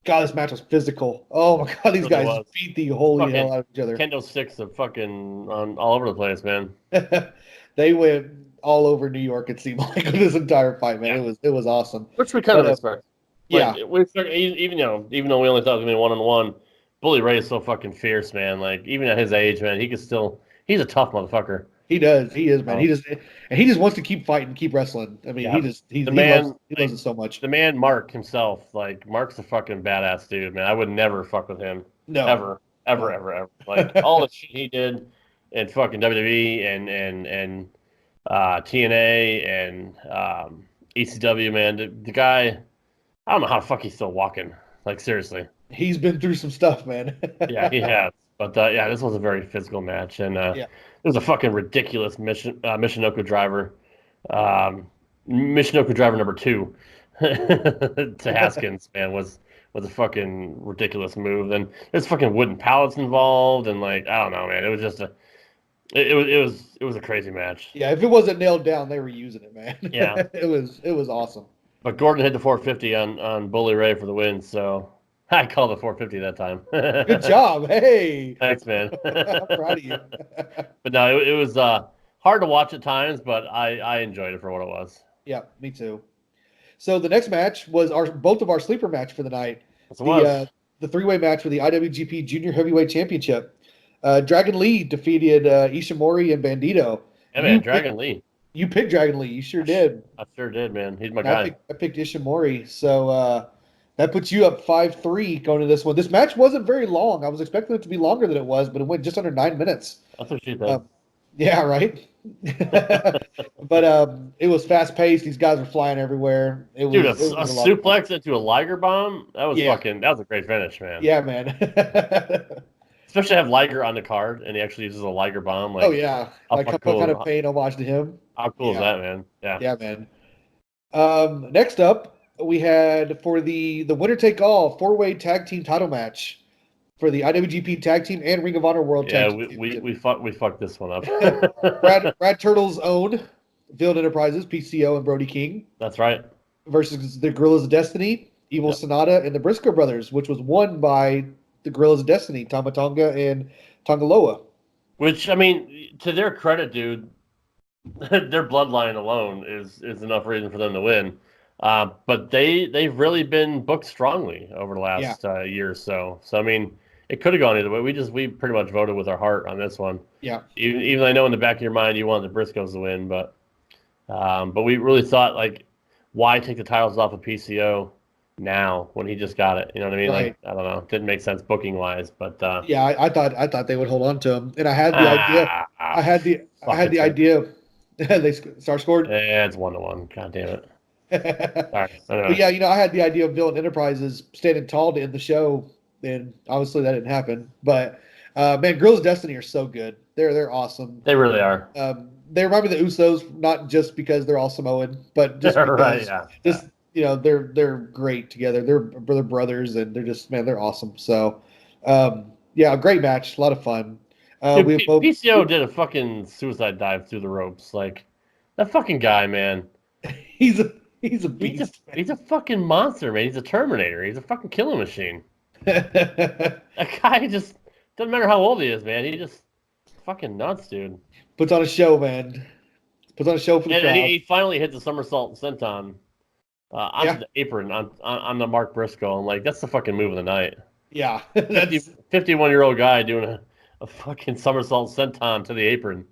God, this match was physical. Oh my God, these guys beat the holy hell out of each other. Kendo sticks are fucking all over the place, man. They went all over New York. It seemed like this entire fight, man. Yeah. It was awesome. Which we kind of expect. Yeah, we expect, even though we only thought it was gonna be 1-on-1, Bully Ray is so fucking fierce, man. Like even at his age, man, he's a tough motherfucker. He does. He is, man. He just wants to keep fighting, keep wrestling. I mean, he loves it so much. The man, Mark himself, like Mark's a fucking badass dude, man. I would never fuck with him. No. Ever. Like all the shit he did in fucking WWE and TNA and ECW, man. The guy, I don't know how the fuck he's still walking. Like seriously. He's been through some stuff, man. Yeah, he has. But yeah, this was a very physical match, and Yeah. it was a fucking ridiculous Michinoku driver, Michinoku driver number 2 to Haskins. Man, was a fucking ridiculous move. And there's fucking wooden pallets involved, and like I don't know, man. It was just it was a crazy match. Yeah, if it wasn't nailed down, they were using it, man. Yeah. it was awesome. But Gordon hit the 450 on Bully Ray for the win, so I called the 450 that time. Good job. Hey. Thanks, man. I'm proud of you. But no, it was hard to watch at times, but I enjoyed it for what it was. Yeah, me too. So the next match was both of our sleeper match for the night. Yes, it was. The three-way match for the IWGP Junior Heavyweight Championship. Dragon Lee defeated Ishimori and Bandito. Yeah, man, Dragon Lee. You picked Dragon Lee. You sure did. I sure did, man. He's my I guy. picked, I picked Ishimori. So that puts you up 5-3 going to this one. This match wasn't very long. I was expecting it to be longer than it was, but it went just under 9 minutes. That's what she said. Yeah, right. But it was fast paced. These guys were flying everywhere. It was, Dude, a it was lot of suplex into a Liger bomb? That was that was a great finish, man. Yeah, man. Especially have Liger on the card and he actually uses a Liger bomb. Like, oh yeah, like how kind of paying homage to him. How cool is Yeah. that, man? Yeah. Yeah, man. Next up, we had for the winner take all 4-way tag team title match for the IWGP Tag Team and Ring of Honor World Yeah, Tag Team. we fucked this one up. Brad Turtle's own Field Enterprises, PCO, and Brody King That's right. versus the Guerrillas of Destiny, Evil Sonata, and the Briscoe Brothers, which was won by the Guerrillas of Destiny, Tama Tonga and Tongaloa. Which, I mean, to their credit, dude, their bloodline alone is enough reason for them to win. But they've really been booked strongly over the last year or so. So I mean, it could have gone either way. We pretty much voted with our heart on this one. Yeah. Even though I know in the back of your mind you wanted the Briscoes to win, but we really thought, like, why take the titles off of PCO now when he just got it? You know what I mean? Right. Like, I don't know. It didn't make sense booking wise, but Yeah, I thought they would hold on to him, and I had the idea. I had the idea. They scored. Yeah, it's 1-1. God damn it. All right. But yeah, I had the idea of Villain Enterprises standing tall to end the show, and obviously that didn't happen. But man, Girls of Destiny are so good. They're awesome. They really are. They remind me of the Usos, not just because they're all Samoan, but just because Right, yeah. they're great together. They're brothers, and they're just, man, they're awesome. So yeah, great match, a lot of fun. Dude, PCO did a fucking suicide dive through the ropes. Like, that fucking guy, man. He's a beast. He's a fucking monster, man. He's a Terminator. He's a fucking killing machine. That guy just doesn't matter how old he is, man. He just fucking nuts, dude. Puts on a show, man. Puts on a show for the And crowd. he finally hit the somersault senton onto the apron on the Mark Briscoe. And like, that's the fucking move of the night. Yeah. 51-year-old guy doing a fucking somersault senton to the apron.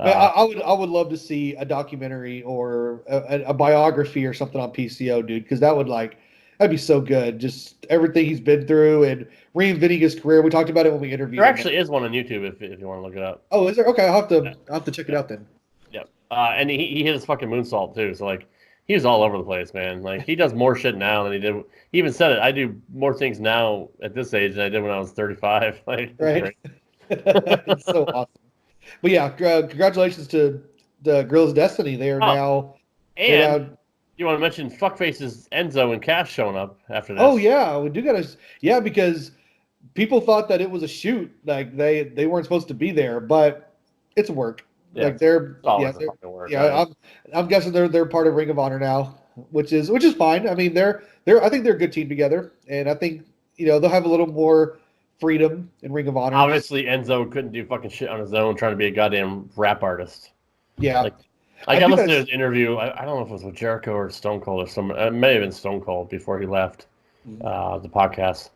Man, I would love to see a documentary or a biography or something on PCO, dude, because that'd be so good. Just everything he's been through and reinventing his career. We talked about it when we interviewed There him. actually is one on YouTube if you want to look it up. Oh, is there? Okay, I'll have to check it out then. Yep. And he hit his fucking moonsault too. So like, he was all over the place, man. Like, he does more shit now than he did. He even said it. I do more things now at this age than I did when I was 35. Like, Right. It's so awesome. But yeah, congratulations to the Girls of Destiny. They are now. And you want to mention Fuckface's Enzo and Cash showing up after this? Oh yeah, we do gotta. Yeah, because people thought that it was a shoot, like they weren't supposed to be there, but it's a work. Yeah. Like they're fucking work. yeah. Right? I'm guessing they're part of Ring of Honor now, which is fine. I mean, I think they're a good team together, and I think they'll have a little more freedom in Ring of Honor. Obviously, Enzo couldn't do fucking shit on his own, trying to be a goddamn rap artist. Yeah. Like I listened to his interview. I don't know if it was with Jericho or Stone Cold or some. It may have been Stone Cold before he left the podcast.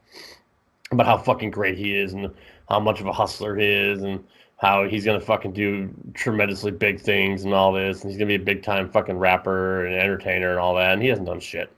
About how fucking great he is and how much of a hustler he is and how he's gonna fucking do tremendously big things and all this, and he's gonna be a big time fucking rapper and entertainer and all that, and he hasn't done shit.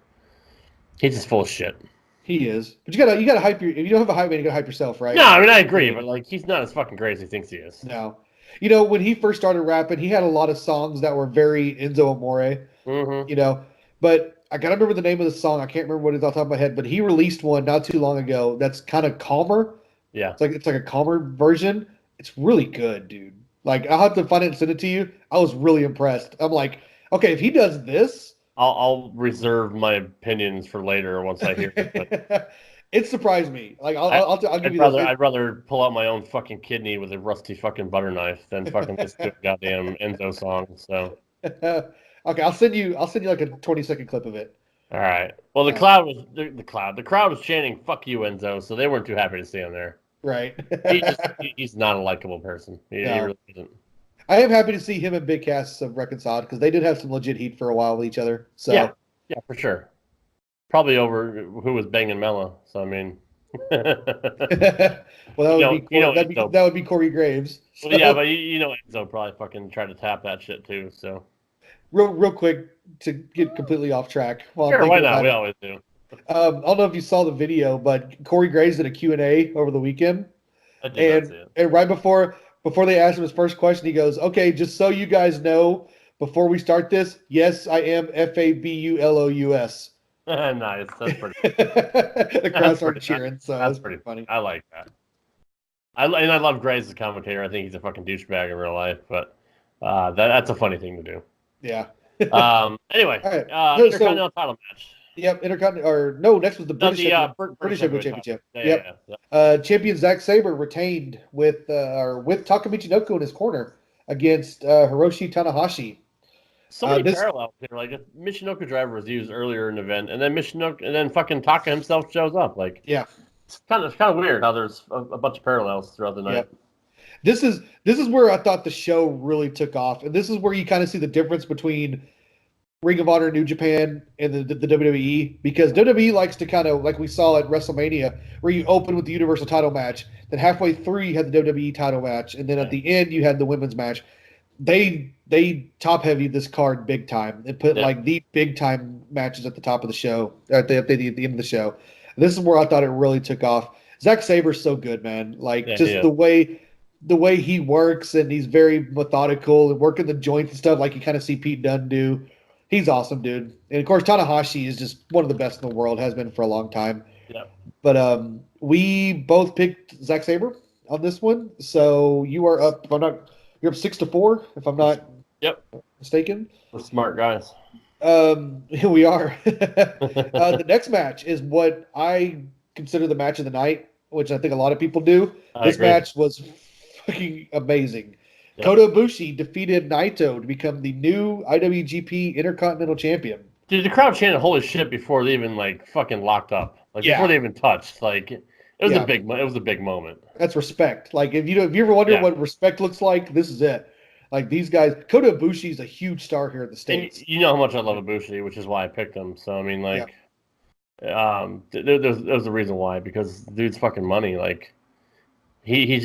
He's just full of shit. He is, but you gotta hype if you don't have a hype man, you gotta hype yourself, right? No, I mean I agree, but like he's not as fucking great as he thinks he is. No, when he first started rapping, he had a lot of songs that were very Enzo Amore. Mm-hmm. But I gotta remember the name of the song. I can't remember what it's off the top of my head, but he released one not too long ago that's kind of calmer, Yeah. It's like a calmer version. It's really good, dude. Like I'll have to find it and send it to you. I was really impressed. I'm like, okay, if he does this, I'll reserve my opinions for later once I hear it. But it surprised me. Like I'll give I'd you rather this. I'd rather pull out my own fucking kidney with a rusty fucking butter knife than fucking listen to a goddamn Enzo song. So Okay, I'll send you like a 20-second clip of it. all right. Well, the crowd was chanting "fuck you, Enzo," so they weren't too happy to see him there. Right. He's not a likable person. He really isn't. I am happy to see him and Big Cass have reconciled because they did have some legit heat for a while with each other. So yeah, for sure. Probably over who was banging Mella. So I mean, well, that would be Corey Graves. So. Well, yeah, but Enzo probably fucking tried to tap that shit too. So real quick to get completely off track. Sure, why not? We always do. I don't know if you saw the video, but Corey Graves did a Q&A over the weekend. I did not see it. And right before they asked him his first question, he goes, "Okay, just so you guys know, before we start this, yes, I am FABULOUS." Nice. That's pretty. The crowd started cheering, so that's pretty funny. I like that. I love Graves as a commentator. I think he's a fucking douchebag in real life, but that's a funny thing to do. Yeah. Anyway, All right. Intercontinental title match. Yep, next was the British Heavyweight Championship. Yeah. Champion Zack Sabre retained with Taka Michinoku in his corner against Hiroshi Tanahashi. So many parallels here. Like if Michinoku driver was used earlier in the event, and then fucking Taka himself shows up. Like it's kind of weird how there's a bunch of parallels throughout the night. Yep. This is where I thought the show really took off, and this is where you kind of see the difference between Ring of Honor, New Japan, and the WWE, because WWE likes to kind of, like we saw at WrestleMania, where you open with the Universal title match, then halfway through you had the WWE title match, and then at the end you had the women's match. They top heavy this card big time and put like the big time matches at the top of the show, at the end of the show. This is where I thought it really took off. Zack Sabre's so good, man. Like the way he works, and he's very methodical and working the joints and stuff, like you kind of see Pete Dunne do. He's awesome, dude. And of course, Tanahashi is just one of the best in the world, has been for a long time. Yeah. But we both picked Zack Sabre on this one. So you are up, you're up 6-4, if I'm not mistaken. We're smart guys. Here we are. The next match is what I consider the match of the night, which I think a lot of people do. This match was fucking amazing. Yep. Kota Ibushi defeated Naito to become the new IWGP Intercontinental Champion. Dude, the crowd chanted "Holy shit" before they even fucking locked up. Before they even touched. It was a big moment. That's respect. Like if you ever wonder what respect looks like, this is it. Like these guys, Kota Ibushi is a huge star here in the States. And you know how much I love Ibushi, which is why I picked him. So I mean, there's a reason why, because the dude's fucking money. Like he's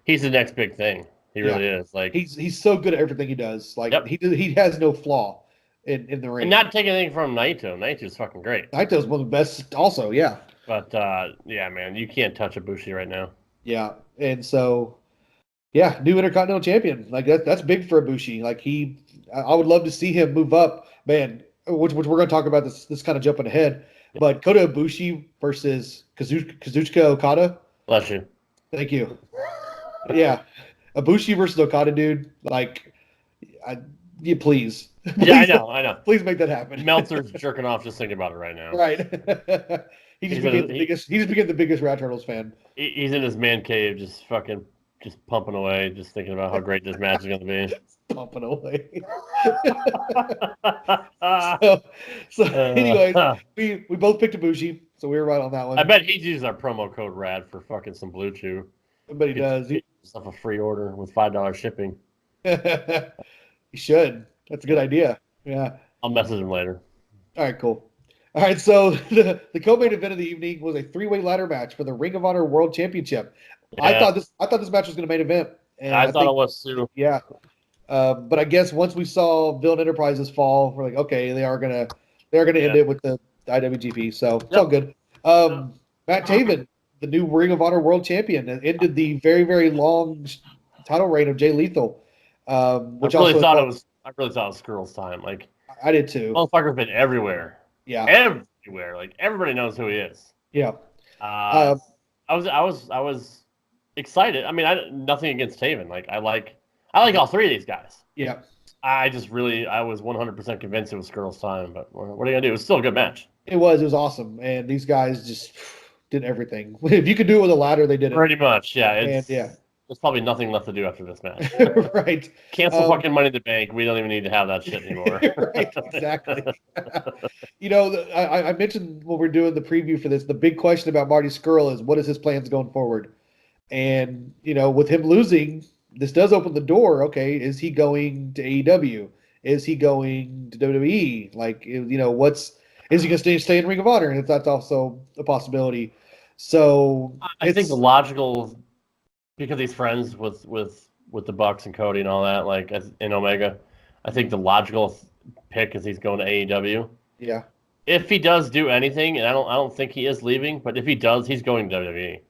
the next big thing. He really is. Like he's so good at everything he does. Like he has no flaw in the ring. And not taking anything from Naito. Naito's fucking great. Naito's one of the best also, yeah. But man, you can't touch Ibushi right now. Yeah. And so new Intercontinental Champion. Like that's big for Ibushi. Like I would love to see him move up, man. Which we're going to talk about this kind of jumping ahead. But Kota Ibushi versus Kazuchika Okada. Bless you. Thank you. Yeah. Ibushi versus Okada, dude. Please. Yeah, I know. Please make that happen. Meltzer's jerking off just thinking about it right now. Right. He's became the biggest Rat Turtles fan. He's in his man cave, just pumping away, just thinking about how great this match is going to be. Pumping away. Anyways, we both picked Ibushi, so we were right on that one. I bet he's used our promo code RAD for fucking some Blue Chew. But he does. Stuff a free order with $5 shipping. He should. That's a good idea. Yeah. I'll message him later. All right, cool. All right, so the co-main event of the evening was a three-way ladder match for the Ring of Honor World Championship. Yeah. I thought this match was going to main event. And I thought it was too. Yeah. But I guess once we saw Villain Enterprises fall, we're like, okay, they are gonna end it with the IWGP. So it's all good. Matt Taven, the new Ring of Honor World Champion, ended the very, very long title reign of Jay Lethal. Which I really thought it was Skrull's time. Like I did too. Motherfucker's been everywhere. Yeah, everywhere. Like everybody knows who he is. Yeah. I I was excited. I mean, nothing against Taven. Like I like all three of these guys. Yeah. I was 100% convinced it was Skrull's time, but what are you gonna do? It was still a good match. It was awesome, and these guys just did everything. If you could do it with a ladder, they did it. Pretty much, yeah. There's probably nothing left to do after this match. Right. Cancel fucking Money in the Bank. We don't even need to have that shit anymore. Right, exactly. I mentioned when we're doing the preview for this, the big question about Marty Scurll is what is his plans going forward? And, with him losing, this does open the door. Okay, is he going to AEW? Is he going to WWE? Like, is he going to stay in Ring of Honor? And that's also a possibility. So I think the logical, because he's friends with the Bucks and Cody and all that, like in Omega, I think the logical pick is he's going to AEW. Yeah. If he does do anything, and I don't think he is leaving, but if he does, he's going to WWE.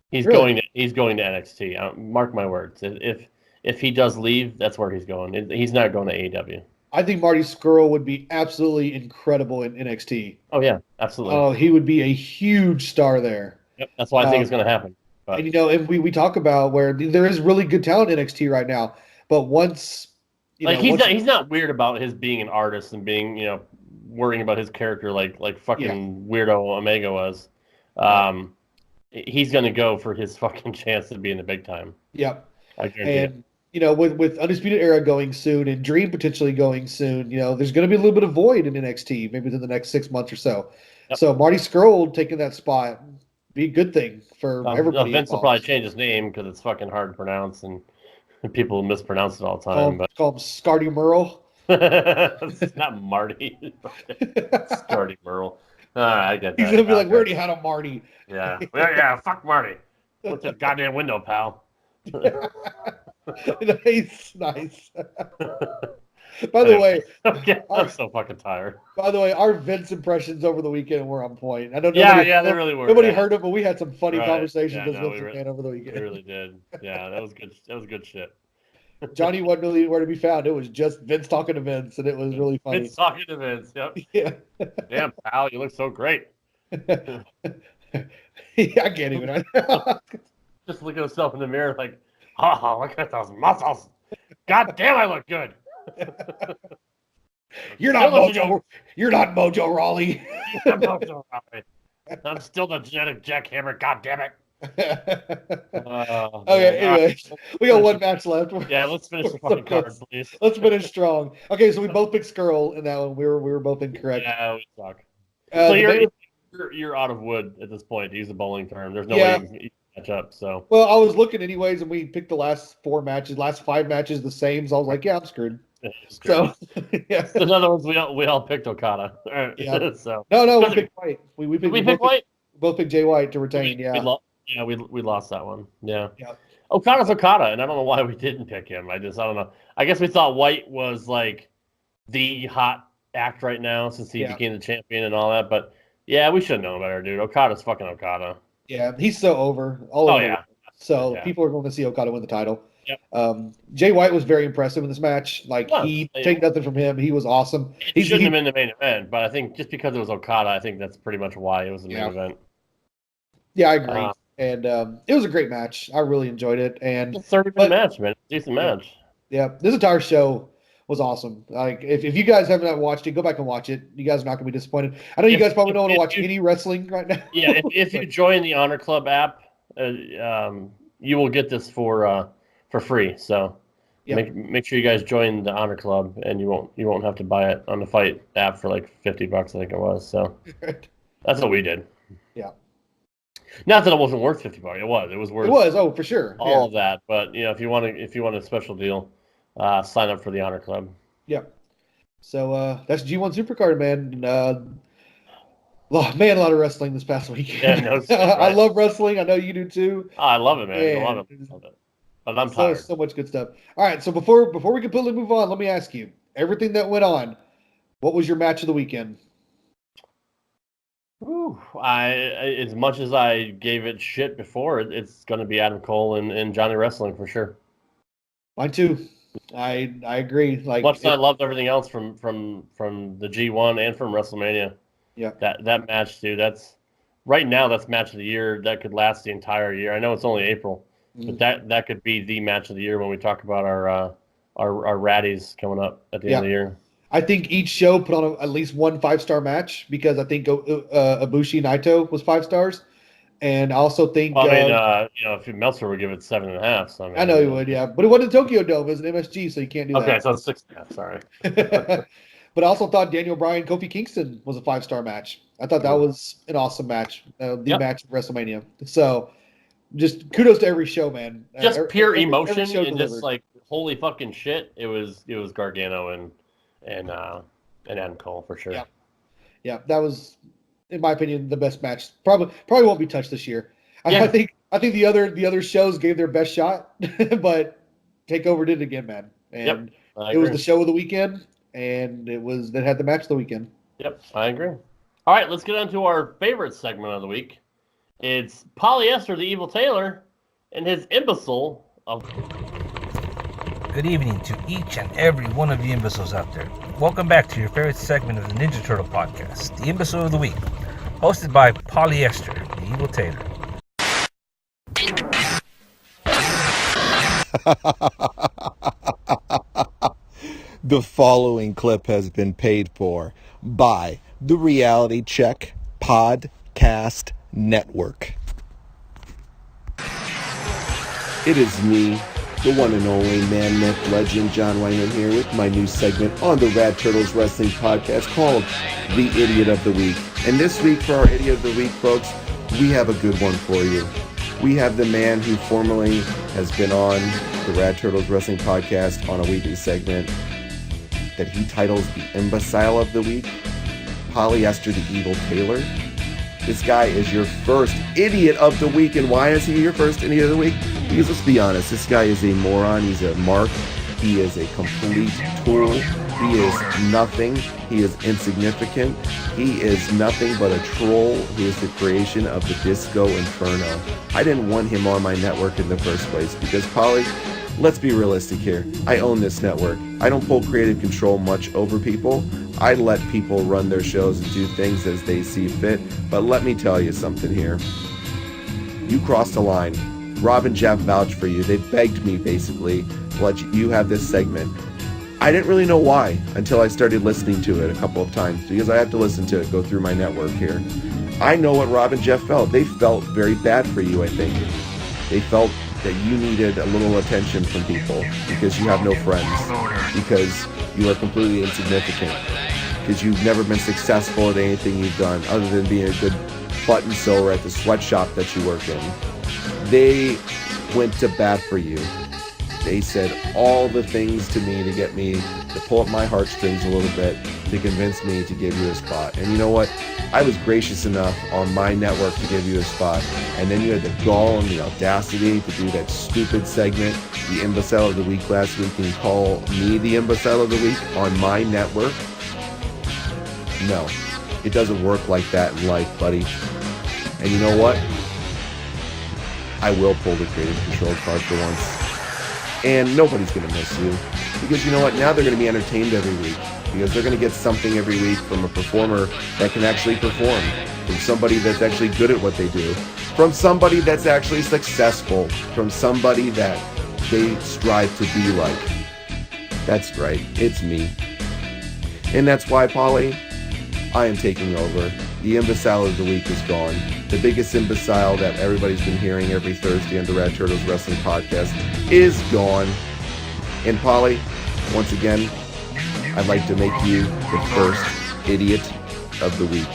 He's going to NXT. Mark my words. If he does leave, that's where he's going. He's not going to AEW. I think Marty Scurll would be absolutely incredible in NXT. Oh yeah, absolutely. Oh, he would be a huge star there. Yep, that's why I think it's going to happen. But. And and we talk about where there is really good talent in NXT right now, but once he's not weird about his being an artist and being worrying about his character like fucking weirdo Omega was. He's going to go for his fucking chance to be in the big time. Yep. I guarantee and with Undisputed Era going soon and Dream potentially going soon, there's going to be a little bit of void in NXT maybe within the next 6 months or so. Yep. So Marty Scurll taking that spot be a good thing for everybody. Vince will probably change his name because it's fucking hard to pronounce and people mispronounce it all the time. Call him Scardy Merle. It's not Marty. Scardy Merle. I get that. He's gonna be like, we already had a Marty. Yeah. Yeah. Fuck Marty. What's that goddamn window, pal? Nice. By the way, I'm so fucking tired. By the way, our Vince impressions over the weekend were on point. I know. They really were. Nobody heard it, but we had some funny conversations with Vince McMahon over the weekend. We really did. Yeah, that was good. That was good shit. Johnny wasn't really where to be found. It was just Vince talking to Vince, and it was really funny. Vince talking to Vince. Yep. Yeah. Damn, pal, you look so great. Yeah, I can't even. Just look at himself in the mirror like, oh, look at those muscles. God damn, I look good. You're not Mojo. You're not Mojo Rawley. I'm Mojo Rawley. I'm still the genetic jackhammer. God damn it. Okay, anyway, we got one match left. Yeah, let's finish the fucking card, please. Let's finish strong. Okay, so we both picked Scurll in that one. We were both incorrect. Yeah, we suck. So you're out of wood at this point, to use the bowling term. There's no way you can catch up. So well, I was looking anyways, and we picked the last 5 matches the same. So I was like, yeah, I'm screwed. So yeah. In other words, we all picked Okada. Yeah. So no, we picked White. We picked White. Both picked Jay White to retain. We lost that one. Yeah. Okada's Okada, and I don't know why we didn't pick him. I don't know. I guess we thought White was like the hot act right now since he became the champion and all that. But yeah, we should have known better, dude. Okada's fucking Okada. Yeah, he's so over. So people are going to see Okada win the title. Yep. Jay White was very impressive in this match. Like take nothing from him. He was awesome. He shouldn't have been the main event, but I think just because it was Okada, I think that's pretty much why it was the main event. Yeah, I agree. And it was a great match. I really enjoyed it. And 30-minute match, man. Decent match. Yeah, this entire show was awesome. Like, if you guys haven't watched it, go back and watch it. You guys are not going to be disappointed. I know you guys probably don't want to watch any wrestling right now. Yeah, if you join the Honor Club app, you will get this for free. So make sure you guys join the Honor Club, and you won't have to buy it on the Fight app for like $50, I think it was. So that's what we did. Yeah. Not that it wasn't worth $50. It was. It was worth. It was. Oh, for sure. All of that. But if you want a special deal, sign up for the Honor Club. Yep. So that's G1 Supercard, man. A lot of wrestling this past week. Yeah, no, right. I love wrestling. I know you do too. Oh, I love it, man. I love it. But I'm tired. So much good stuff. All right. So before we completely move on, let me ask you: everything that went on, what was your match of the weekend? Ooh, as much as I gave it shit before, it's going to be Adam Cole and Johnny Wrestling for sure. Mine too. I agree. Like much as I loved everything else from the G1 and from WrestleMania. Yeah. That match, dude. right now that's match of the year. That could last the entire year. I know it's only April, but that could be the match of the year when we talk about our ratties coming up at the end of the year. I think each show put on at least one 5-star match because I think Ibushi Naito was 5 stars, and I also think if Meltzer would give it 7.5. So I know he would, yeah, but it wasn't Tokyo Dome, it was an MSG, so you can't do that. Okay, so it's 6.5. Sorry. But I also thought Daniel Bryan Kofi Kingston was a 5-star match. I thought that was an awesome match, match of WrestleMania. So, just kudos to every show, man. Just pure emotion every show and delivered. just like holy fucking shit. It was Gargano and Adam Cole for sure. Yeah, that was, in my opinion, the best match. Probably won't be touched this year. Yeah. I think the other shows gave their best shot, but Takeover did it again, man. And it was the show of the weekend, and it had the match of the weekend. Yep, I agree. All right, let's get on to our favorite segment of the week. It's Polyester, the Evil Taylor, and his imbecile of... Good evening to each and every one of you imbeciles out there. Welcome back to your favorite segment of the Ninja Turtle podcast, the Imbecile of the Week, hosted by Polyester, the Evil Taylor. The following clip has been paid for by the Reality Check Podcast Network. It is me, the one and only man, myth, legend, John Wayman here with my new segment on the Rad Turtles Wrestling Podcast called The Idiot of the Week. And this week for our Idiot of the Week, folks, we have a good one for you. We have the man who formerly has been on the Rad Turtles Wrestling Podcast on a weekly segment that he titles The Imbecile of the Week, Polyester the Evil Taylor. This guy is your first Idiot of the Week. And why is he your first Idiot of the Week? Because let's be honest, this guy is a moron. He's a mark. He is a complete tool. He is nothing. He is insignificant. He is nothing but a troll who is the creation of the Disco Inferno. I didn't want him on my network in the first place because, Polly, let's be realistic here. I own this network. I don't pull creative control much over people. I let people run their shows and do things as they see fit. But let me tell you something here. You crossed a line. Rob and Jeff vouched for you. They begged me, basically, to let you have this segment. I didn't really know why until I started listening to it a couple of times, because I have to listen to it go through my network here. I know what Rob and Jeff felt. They felt very bad for you, I think. They felt that you needed a little attention from people because you have no friends, because you are completely insignificant, because you've never been successful at anything you've done other than being a good button sewer at the sweatshop that you work in. They went to bat for you. They said all the things to me to get me to pull up my heartstrings a little bit to convince me to give you a spot. And you know what? I was gracious enough on my network to give you a spot. And then you had the gall and the audacity to do that stupid segment, the Imbecile of the Week last week, and call me the Imbecile of the Week on my network. No, it doesn't work like that in life, buddy. And you know what? I will pull the creative control card for once. And nobody's going to miss you. Because you know what? Now they're going to be entertained every week. Because they're going to get something every week from a performer that can actually perform. From somebody that's actually good at what they do. From somebody that's actually successful. From somebody that they strive to be like. That's right. It's me. And that's why, Polly, I am taking over. The Imbecile of the Week is gone. The biggest imbecile that everybody's been hearing every Thursday on the Rad Turtles Wrestling Podcast is gone. And Polly, once again, I'd like to make you the first Idiot of the Week.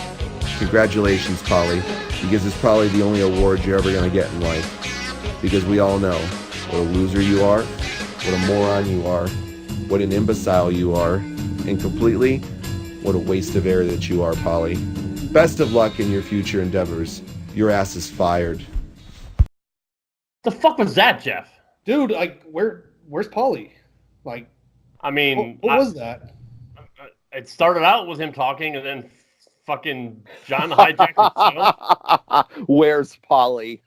Congratulations, Polly, because it's probably the only award you're ever going to get in life. Because we all know what a loser you are, what a moron you are, what an imbecile you are, and completely what a waste of air that you are, Polly. Best of luck in your future endeavors. Your ass is fired. The fuck was that, Jeff? Dude, like, where's Polly? Like, I mean, what was that? It started out with him talking, and then fucking John hijacked the show. Where's Polly?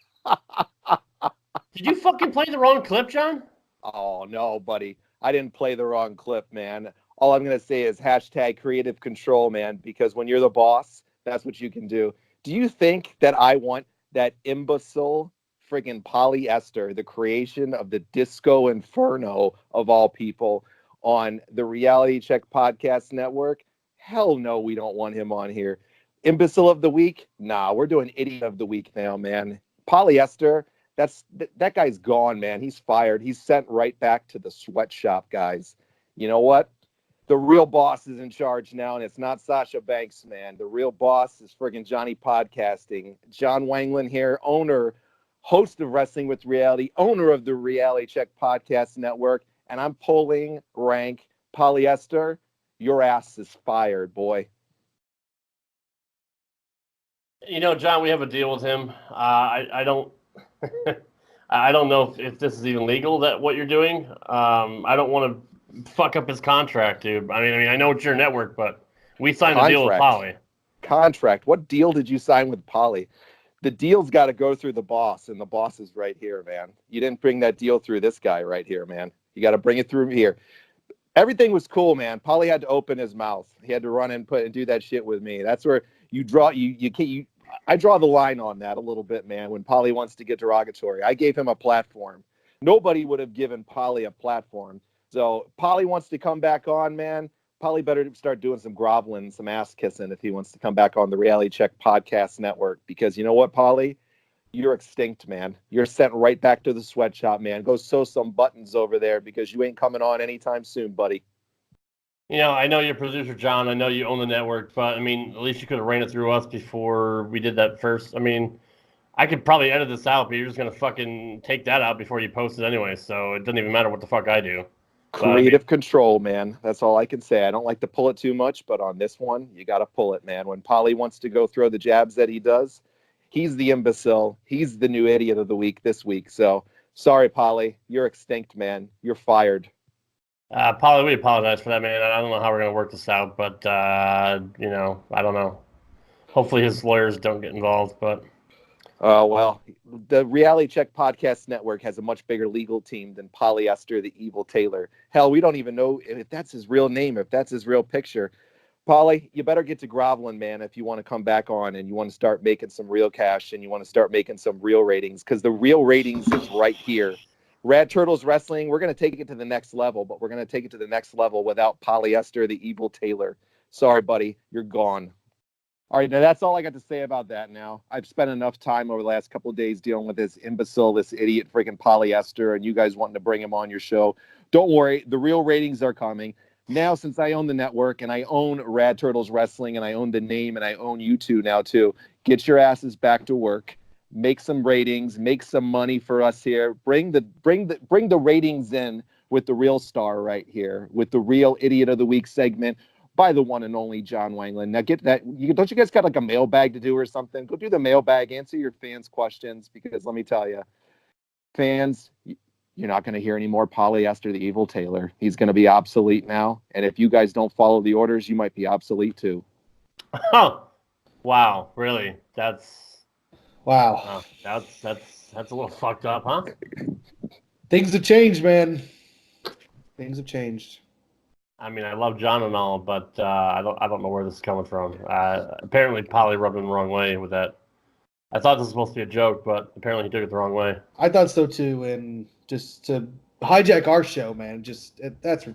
Did you fucking play the wrong clip, John? Oh, no, buddy. I didn't play the wrong clip, man. All I'm going to say is hashtag creative control, man, because when you're the boss, that's what you can do. Do you think that I want that imbecile friggin' polyester, the creation of the Disco Inferno of all people, on the Reality Check Podcast Network? Hell no, we don't want him on here. Imbecile of the week? Nah, we're doing idiot of the week now, man. Polyester, that guy's gone, man. He's fired. He's sent right back to the sweatshop, guys. You know what? The real boss is in charge now, and it's not Sasha Banks, man. The real boss is friggin' Johnny Podcasting. John Wanglin here, host of Wrestling with Reality, owner of the Reality Check Podcast Network, and I'm pulling rank. Polyester, your ass is fired, boy. You know, John, we have a deal with him. I don't I don't know if this is even legal, that what you're doing. I don't want to fuck up his contract, dude. I mean, I know it's your network, but we signed a deal with Polly. Contract. What deal did you sign with Polly? The deal's got to go through the boss, and the boss is right here, man. You didn't bring that deal through this guy right here, man. You got to bring it through here. Everything was cool, man. Polly had to open his mouth. He had to run and do that shit with me. That's where you draw. I draw the line on that a little bit, man. When Polly wants to get derogatory, I gave him a platform. Nobody would have given Polly a platform. So Polly wants to come back on, man. Polly better start doing some groveling, some ass kissing if he wants to come back on the Reality Check Podcast Network. Because you know what, Polly? You're extinct, man. You're sent right back to the sweatshop, man. Go sew some buttons over there because you ain't coming on anytime soon, buddy. You know, I know you're producer, John. I know you own the network, but I mean, at least you could have ran it through us before we did that first. I mean, I could probably edit this out, but you're just going to fucking take that out before you post it anyway, so it doesn't even matter what the fuck I do. Creative control, man. That's all I can say. I don't like to pull it too much, but on this one, you got to pull it, man. When Polly wants to go throw the jabs that he does, he's the imbecile. He's the new idiot of the week this week. So, sorry, Polly. You're extinct, man. You're fired. Polly, we apologize for that, man. I don't know how we're going to work this out, but, you know, I don't know. Hopefully his lawyers don't get involved, but... Well, the Reality Check Podcast Network has a much bigger legal team than Polyester the Evil Taylor. Hell, we don't even know if that's his real name, if that's his real picture. Polly, you better get to groveling, man, if you want to come back on and you want to start making some real cash and you want to start making some real ratings, because the real ratings is right here. Rad Turtles Wrestling, we're going to take it to the next level, but we're going to take it to the next level without Polyester the Evil Taylor. Sorry, buddy, you're gone. All right, now that's all I got to say about that now. I've spent enough time over the last couple of days dealing with this imbecile, this idiot freaking Polyester, and you guys wanting to bring him on your show. Don't worry, the real ratings are coming. Now, since I own the network and I own Rad Turtles Wrestling and I own the name and I own you two now too, get your asses back to work. Make some ratings, make some money for us here. Bring the ratings in with the real star right here, with the real Idiot of the Week segment by the one and only John Wanglin. Now get that. Don't you guys got like a mailbag to do or something? Go do the mailbag, answer your fans' questions, because let me tell you, fans, you're not going to hear any more Polyester the Evil Taylor. He's going to be obsolete now. And if you guys don't follow the orders, you might be obsolete too. Oh, wow. Really? Wow. That's a little fucked up, huh? Things have changed, man. Things have changed. I mean, I love John and all, but I don't know where this is coming from. Apparently, Polly rubbed him the wrong way with that. I thought this was supposed to be a joke, but apparently he took it the wrong way. I thought so too, and just to hijack our show, man, that's.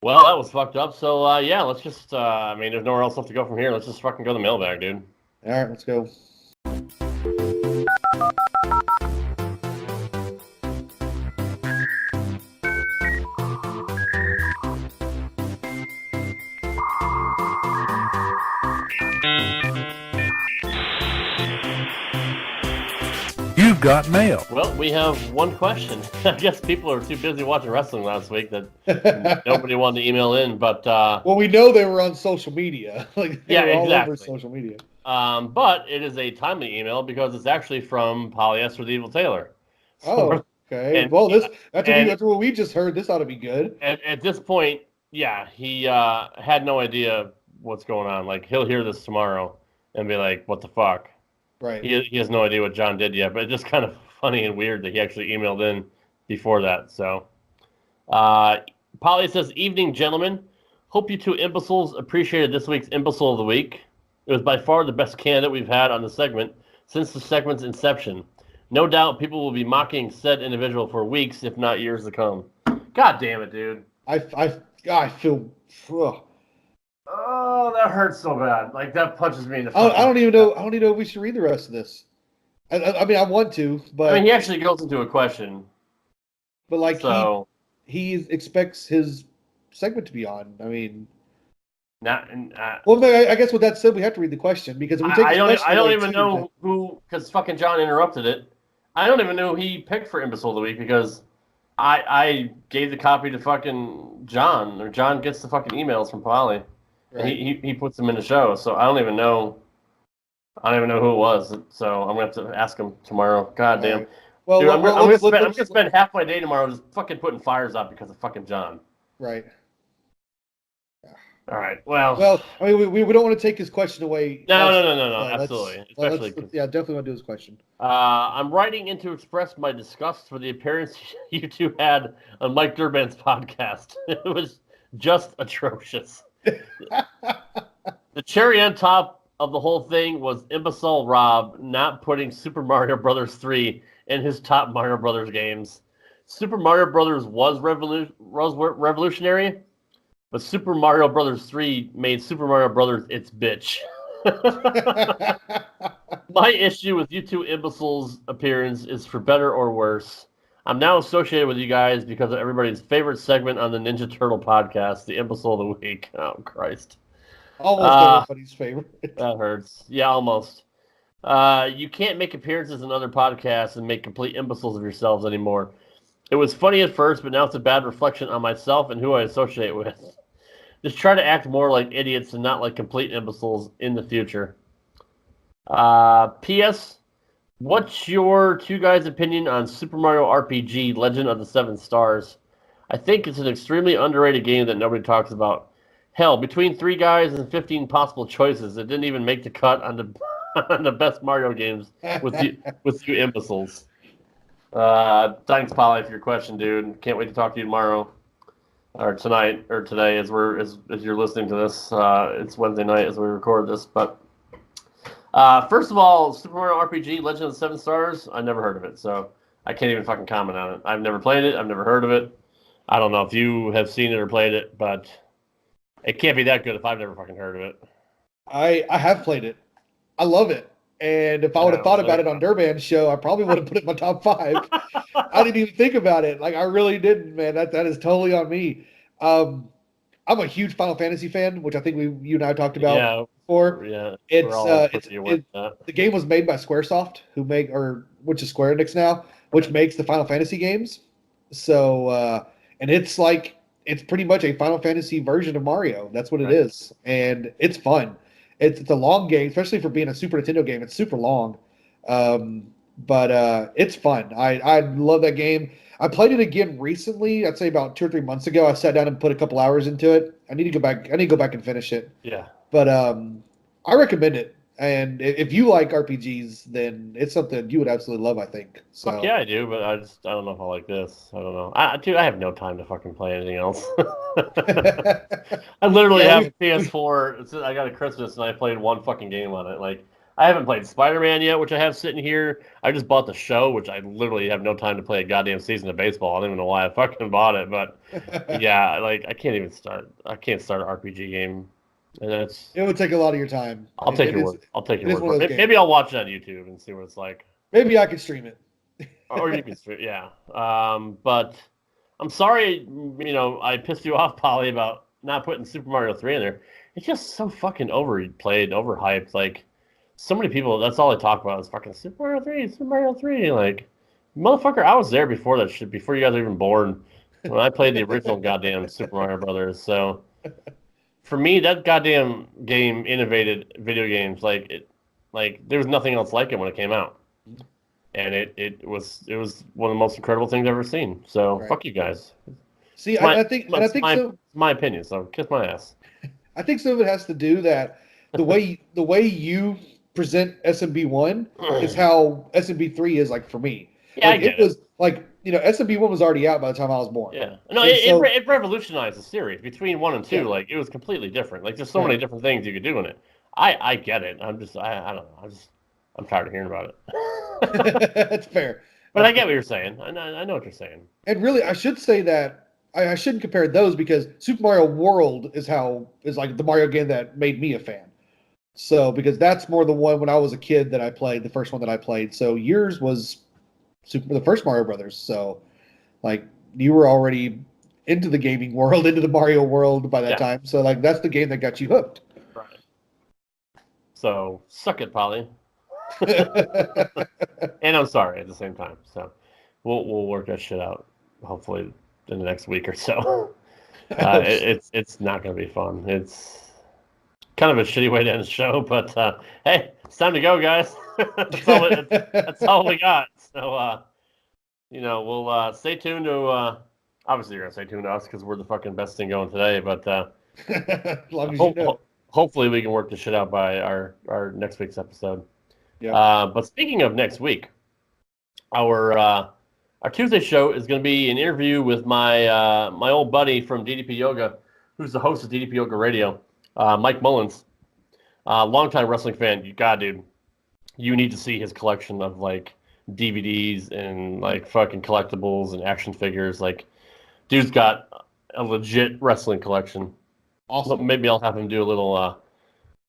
Well, that was fucked up. So yeah, let's just. I mean, there's nowhere else left to go from here. Let's just fucking go to the mailbag, dude. All right, let's go. You've got mail. Well, we have one question. I guess people are too busy watching wrestling last week that nobody wanted to email in. But well, we know they were on social media. Like they were all over social media. But it is a timely email because it's actually from Polyester the Evil Taylor. So, okay. And, well, that's what we just heard. This ought to be good. At this point, yeah, he had no idea what's going on. Like, he'll hear this tomorrow and be like, what the fuck? Right. He has no idea what John did yet, but it's just kind of funny and weird that he actually emailed in before that. So, Polly says, evening, gentlemen. Hope you two imbeciles appreciated this week's Imbecile of the Week. It was by far the best candidate we've had on the segment since the segment's inception. No doubt people will be mocking said individual for weeks, if not years to come. God damn it, dude. I feel. Ugh. Oh, that hurts so bad. Like, that punches me in the I don't even know. I don't even know if we should read the rest of this. I mean, I want to, but I mean, he actually goes into a question. But like, so, he expects his segment to be on. I mean, not. Well, I guess with that said, we have to read the question because if we take I don't away even know who, because fucking John interrupted it. I don't even know who he picked for Imbecile of the Week because I gave the copy to fucking John, or John gets the fucking emails from Polly. Right. And he puts them in the show, so I don't even know. I don't even know who it was, so I'm gonna have to ask him tomorrow. God damn. Right. Well, dude, I'm gonna spend half my day tomorrow just fucking putting fires out because of fucking John. Right. All right. Well, I mean, we don't want to take his question away. No. Absolutely. Especially. Definitely want to do his question. I'm writing in to express my disgust for the appearance you two had on Mike Durban's podcast. It was just atrocious. The cherry on top of the whole thing was imbecile Rob not putting Super Mario Brothers 3 in his top Mario Brothers games. Super Mario Brothers was revolutionary, but Super Mario Brothers 3 made Super Mario Brothers its bitch. My issue with you two imbeciles' appearance is for better or worse. I'm now associated with you guys because of everybody's favorite segment on the Ninja Turtle podcast, the Imbecile of the Week. Oh, Christ. Almost everybody's favorite. That hurts. Yeah, almost. You can't make appearances in other podcasts and make complete imbeciles of yourselves anymore. It was funny at first, but now it's a bad reflection on myself and who I associate with. Just try to act more like idiots and not like complete imbeciles in the future. P.S. What's your two guys' opinion on Super Mario RPG Legend of the Seven Stars? I think it's an extremely underrated game that nobody talks about. Hell, between 3 guys and 15 possible choices, it didn't even make the cut on the best Mario games with you imbeciles. Thanks, Polly, for your question, dude. Can't wait to talk to you tomorrow, or tonight, or today, as you're listening to this. It's Wednesday night as we record this. But first of all, Super Mario RPG Legend of the Seven Stars, I never heard of it, so I can't even fucking comment on it. I've never played it. I've never heard of it. I don't know if you have seen it or played it, but it can't be that good if I've never fucking heard of it. I have played it. I love it. And if I would have thought about it on Durban's show, I probably would have put it in my top 5. I didn't even think about it. Like, I really didn't, man. That is totally on me. I'm a huge Final Fantasy fan, which I think you and I talked about before. Yeah. The game was made by Squaresoft, which is Square Enix now, which makes the Final Fantasy games. So, and it's pretty much a Final Fantasy version of Mario. That's what it is. And it's fun. It's a long game, especially for being a Super Nintendo game. It's super long. But it's fun. I love that game. I played it again recently. I'd say about 2 or 3 months ago. I sat down and put a couple hours into it. I need to go back and finish it. Yeah. But I recommend it. And if you like RPGs, then it's something you would absolutely love, I think. So. Fuck yeah, I do, but I don't know if I like this. I don't know. I have no time to fucking play anything else. I literally have a PS4. I got a Christmas, and I played one fucking game on it. Like, I haven't played Spider-Man yet, which I have sitting here. I just bought the show, which I literally have no time to play a goddamn season of baseball. I don't even know why I fucking bought it, but yeah, like, I can't start an RPG game. And it would take a lot of your time. I'll take your word. Maybe I'll watch it on YouTube and see what it's like. Maybe I could stream it. Or you can stream, yeah. But I'm sorry, I pissed you off, Polly, about not putting Super Mario 3 in there. It's just so fucking overplayed, overhyped. Like, so many people, that's all they talk about is fucking Super Mario 3, Super Mario 3. Like, motherfucker, I was there before that shit, before you guys were even born, when I played the original goddamn Super Mario Brothers. So, for me, that goddamn game innovated video games. Like there was nothing else like it when it came out, and it was one of the most incredible things I've ever seen. So fuck you guys. See, I think my opinion. So kiss my ass. I think some of it has to do that the way you present SMB1 is how SMB3 is like for me. Yeah, like, it was like. SMB1 was already out by the time I was born. Yeah. No, it revolutionized the series between 1 and 2. Yeah. Like, it was completely different. Like, there's so many different things you could do in it. I get it. I don't know. I'm tired of hearing about it. That's fair. But I get what you're saying. I know what you're saying. And really, I should say that I shouldn't compare those because Super Mario World is like the Mario game that made me a fan. So because that's more the one when I was a kid that I played, the first one that I played. So yours was the first Mario Brothers. So like you were already into the gaming world, into the Mario world by that time. So like that's the game that got you hooked. Right. So suck it, Polly. And I'm sorry at the same time. So we'll work that shit out hopefully in the next week or so. It's not going to be fun. It's kind of a shitty way to end the show, but hey, it's time to go, guys. that's all we got. So we'll stay tuned to. Obviously, you're gonna stay tuned to us because we're the fucking best thing going today. But as long as you know. Hopefully, we can work this shit out by our next week's episode. Yeah. But speaking of next week, our Tuesday show is going to be an interview with my old buddy from DDP Yoga, who's the host of DDP Yoga Radio, Mike Mullins, longtime wrestling fan. Dude, you need to see his collection of like DVDs and like fucking collectibles and action figures. Like, dude's got a legit wrestling collection. Awesome. Maybe I'll have him do a little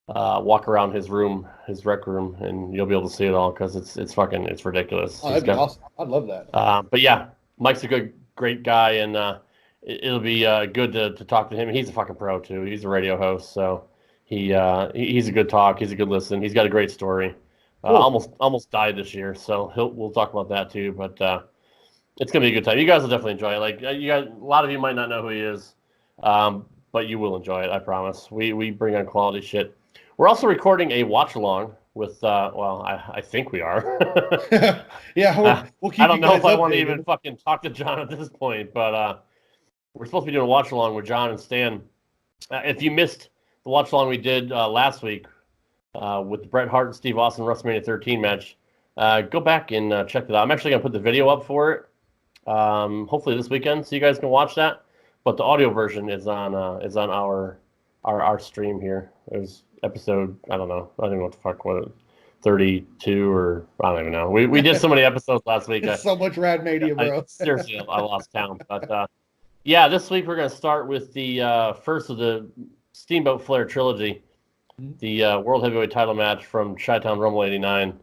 walk around his room, his rec room, and you'll be able to see it all because it's ridiculous. Oh, that'd be awesome. I'd love that. But yeah, Mike's a great guy, and it'll be good to talk to him. He's a fucking pro too. He's a radio host, so he's a good talk. He's a good listen. He's got a great story. Cool. Almost died this year, so we'll talk about that too. But it's gonna be a good time. You guys will definitely enjoy it. Like you guys, a lot of you might not know who he is, but you will enjoy it. I promise. We bring on quality shit. We're also recording a watch along with. I think we are. Yeah, we'll keep. I don't know if I updated. want to even fucking talk to John at this point, but we're supposed to be doing a watch along with John and Stan. If you missed the watch along we did last week with the Bret Hart and Steve Austin WrestleMania 13 match, go back and check that out. I'm actually gonna put the video up for it, hopefully this weekend, so you guys can watch that. But the audio version is on our stream here. There's episode, I don't even know what the fuck was it, 32 or I don't even know. We did so many episodes last week. So much Rad Mania, bro. Seriously, I lost count. But yeah, this week we're going to start with the first of the Steamboat Flair trilogy, the World Heavyweight title match from Chi-Town Rumble 89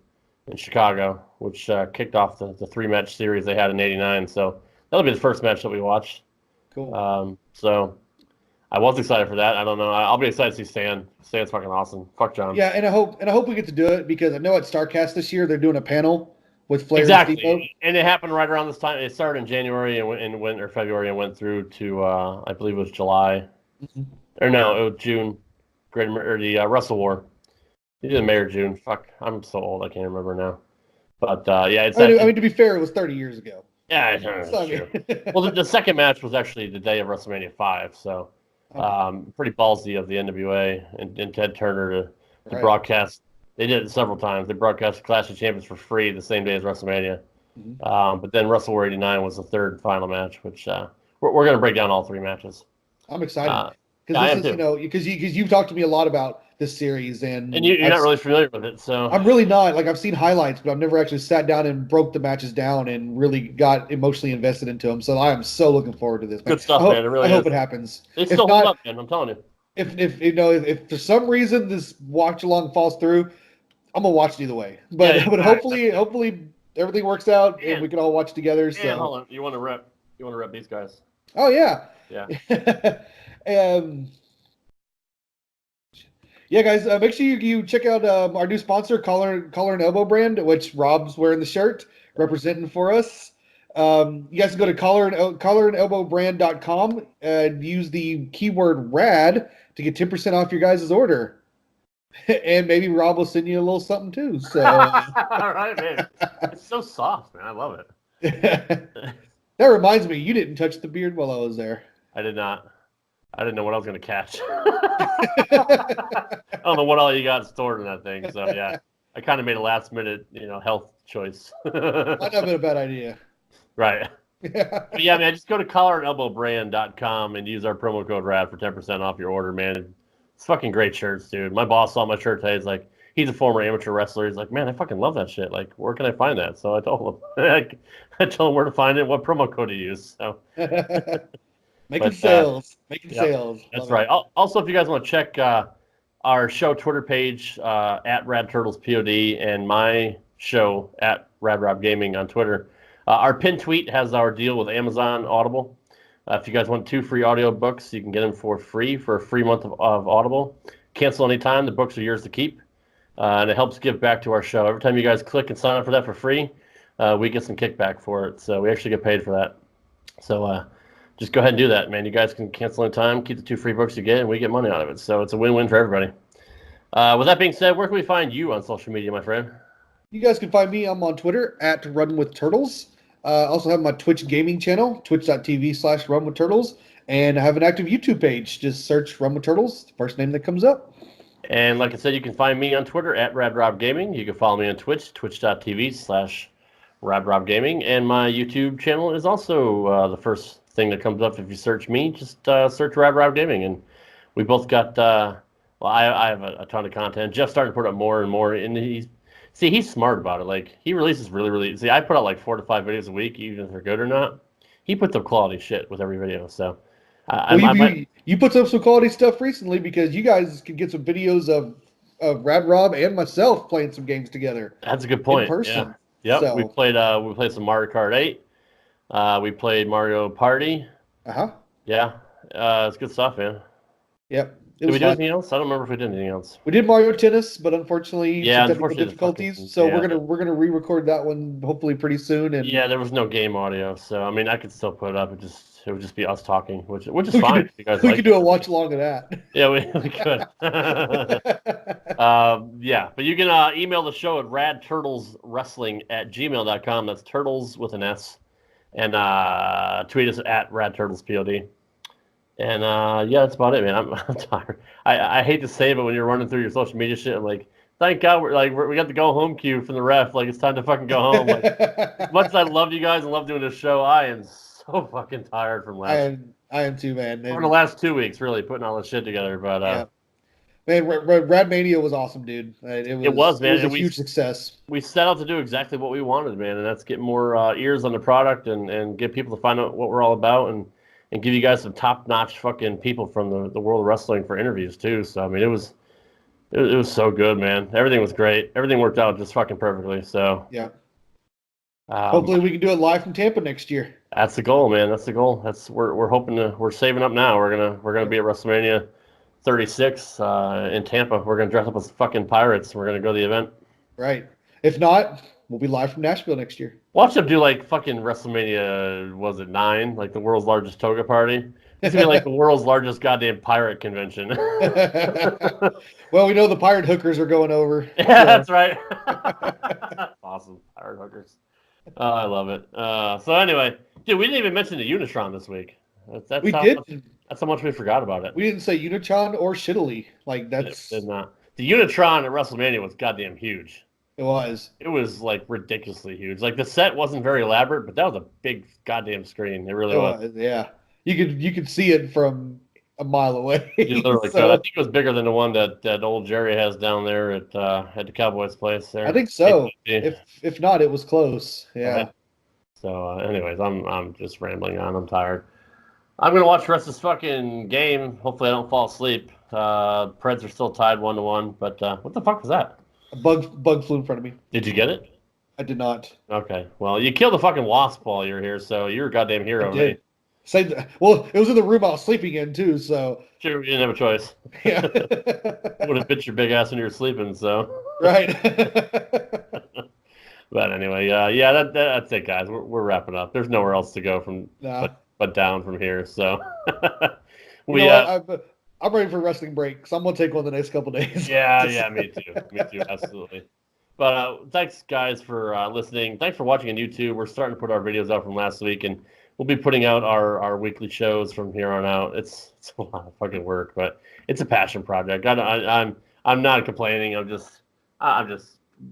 in Chicago, which kicked off the 3-match series they had in 89. So that'll be the first match that we watched. Cool. So I was excited for that. I don't know. I'll be excited to see Stan. Stan's fucking awesome. Fuck John. Yeah, and I hope we get to do it because I know at StarCast this year they're doing a panel with Flair exactly. and Steamboat. And it happened right around this time. It started in January and went or February and went through to I believe it was July. Or no, it was June. The Wrestle War. Either May or June. Fuck, I'm so old I can't remember now. But yeah, it's. I mean, to be fair, it was 30 years ago. Yeah, that's true. Well, the second match was actually the day of WrestleMania 5, so pretty ballsy of the NWA and Ted Turner to broadcast. They did it several times. They broadcast Clash of Champions for free the same day as WrestleMania. But then Wrestle War 89 was the third and final match, which we're going to break down all 3 matches. I'm excited because because you've talked to me a lot about this series and you're not really familiar with it, so I'm really not. Like I've seen highlights, but I've never actually sat down and broke the matches down and really got emotionally invested into them. So I am so looking forward to this. Good stuff, man. It really I hope it happens. It's still hold up, man. I'm telling you. If for some reason this watch along falls through, I'm gonna watch it either way. But hopefully everything works out and we can all watch together. So hold on. You want to rep these guys? Oh yeah. Yeah. Yeah, guys, make sure you check out our new sponsor, Collar and Elbow brand, which Rob's wearing the shirt, representing for us. You guys can go to collarandelbowbrand.com and use the keyword RAD to get 10% off your guys' order. And maybe Rob will send you a little something too. So all right, man. It's so soft, man. I love it. That reminds me, you didn't touch the beard while I was there. I did not. I didn't know what I was going to catch. I don't know what all you got stored in that thing. So yeah, I kind of made a last minute, health choice. Might not have been a bad idea. Right. But yeah, man, just go to collarandelbowbrand.com and use our promo code RAD for 10% off your order, man. It's fucking great shirts, dude. My boss saw my shirt today. He's like, he's a former amateur wrestler. He's like, man, I fucking love that shit. Like, where can I find that? So I told him, I told him where to find it, what promo code to use. So making sales. That's Love right. it. Also, if you guys want to check our show Twitter page at Rad Turtles POD and my show at Rad Rob Gaming on Twitter, our pinned tweet has our deal with Amazon Audible. If you guys want 2 free audio books, you can get them for free for a free month of Audible. Cancel anytime. The books are yours to keep. And it helps give back to our show. Every time you guys click and sign up for that for free, we get some kickback for it. So we actually get paid for that. So just go ahead and do that, man. You guys can cancel anytime, keep the 2 free books you get, and we get money out of it. So it's a win-win for everybody. With that being said, where can we find you on social media, my friend? You guys can find me. I'm on Twitter at Run With Turtles. Also have my Twitch gaming channel, twitch.tv/RunWithTurtles. And I have an active YouTube page. Just search Run With Turtles, first name that comes up. And like I said, you can find me on Twitter at RadRobGaming. You can follow me on Twitch, twitch.tv/RadRobGaming. And my YouTube channel is also the first thing that comes up if you search me. Just search Rad Rob Gaming. And we both got, I have a ton of content. Jeff's starting to put up more and more. And he's smart about it. Like, he releases really, I put out like 4 to 5 videos a week, even if they're good or not. He puts up quality shit with every video. So you put up some quality stuff recently because you guys can get some videos of Rad Rob and myself playing some games together. That's a good point. In person. Yeah. Yep. So, we played some Mario Kart 8. We played Mario Party. Yeah. It's good stuff, man. Yep. Did we do anything else? I don't remember if we did anything else. We did Mario Tennis, but unfortunately, technical unfortunately difficulties. So we're gonna re-record that one hopefully pretty soon. And yeah, there was no game audio, so I mean, I could still put it up. It would just be us talking, which is fine. We could do a watch along of that. Yeah, we could. Yeah, but you can email the show at radturtleswrestling@gmail.com. That's turtles with an S, and tweet us at radturtlespod. And yeah, that's about it, man. I'm tired. I hate to say it, but when you're running through your social media shit, I'm like, thank God we got the go home cue from the ref. Like, it's time to fucking go home. Like, as much as I love you guys and love doing this show, I am so fucking tired from last. I am too, man. For the last 2 weeks, really putting all this shit together. But yeah. Man, Rad Mania was awesome, dude. It was, man. It was a huge success. We set out to do exactly what we wanted, man, and that's get more ears on the product and get people to find out what we're all about and give you guys some top-notch fucking people from the world of wrestling for interviews too. So I mean, it was so good, man. Everything was great. Everything worked out just fucking perfectly. So yeah. Hopefully we can do it live from Tampa next year. That's the goal, man. That's the goal. We're hoping we're saving up now. We're gonna be at WrestleMania 36 in Tampa. We're gonna dress up as fucking pirates. We're gonna go to the event. Right. If not, we'll be live from Nashville next year. Watch them do like fucking WrestleMania, was it 9? Like the world's largest toga party? It's gonna be like the world's largest goddamn pirate convention. Well, we know the pirate hookers are going over. Yeah, so. That's right. Awesome. Pirate hookers. I love it. So anyway, dude, we didn't even mention the Unitron this week. That's how much we forgot about it. We didn't say Unitron or Shittily. Like, that's... Did not. The Unitron at WrestleMania was goddamn huge. It was. It was like ridiculously huge. Like the set wasn't very elaborate, but that was a big goddamn screen. It really was. Yeah, you could see it from a mile away. You literally could. I think it was bigger than the one that old Jerry has down there at the Cowboys place there. I think so. If not, it was close. Yeah. Okay. So, anyways, I'm just rambling on. I'm tired. I'm gonna watch the rest of this fucking game. Hopefully, I don't fall asleep. Preds are still tied 1-1. But what the fuck was that? A bug flew in front of me. Did you get it? I did not. Okay. Well, you killed the fucking wasp while you were here, so you're a goddamn hero. I did. Well, it was in the room I was sleeping in too, so. Sure, you didn't have a choice. Yeah. Would have bit your big ass when you were sleeping, so. Right. But anyway, yeah, that's it, guys. We're wrapping up. There's nowhere else to go but down from here, so. I'm ready for a wrestling break, so I'm gonna take one the next couple days. Yeah, me too, absolutely. But thanks, guys, for listening. Thanks for watching on YouTube. We're starting to put our videos out from last week, and we'll be putting out our weekly shows from here on out. It's a lot of fucking work, but it's a passion project. I'm not complaining. I'm just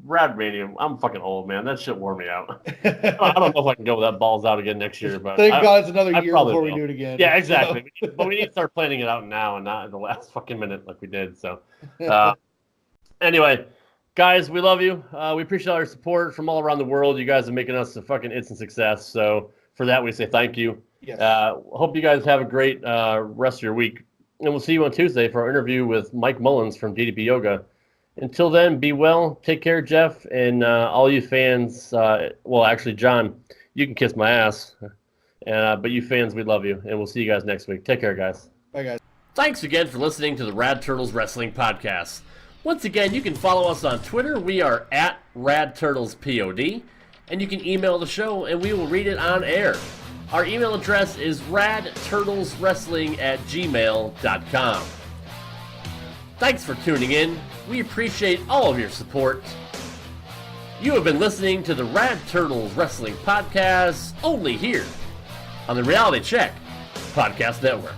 Rad Mania, I'm fucking old, man. That shit wore me out. I don't know if I can go with that balls out again next year, but Thank God it's another year probably before we will. do it again. Yeah, exactly. But we need to start planning it out now and not in the last fucking minute like we did. So, anyway, guys, we love you. We appreciate all your support from all around the world. You guys are making us a fucking instant success. So for that, we say thank you. Yes. Hope you guys have a great rest of your week. And we'll see you on Tuesday for our interview with Mike Mullins from DDP Yoga. Until then, be well. Take care, Jeff, and all you fans. Well, actually, John, you can kiss my ass. But you fans, we love you, and we'll see you guys next week. Take care, guys. Bye, guys. Thanks again for listening to the Rad Turtles Wrestling Podcast. Once again, you can follow us on Twitter. We are at RadTurtlesPOD, and you can email the show, and we will read it on air. Our email address is radturtleswrestling@gmail.com. Thanks for tuning in. We appreciate all of your support. You have been listening to the Rad Turtles Wrestling Podcast, only here on the Reality Check Podcast Network.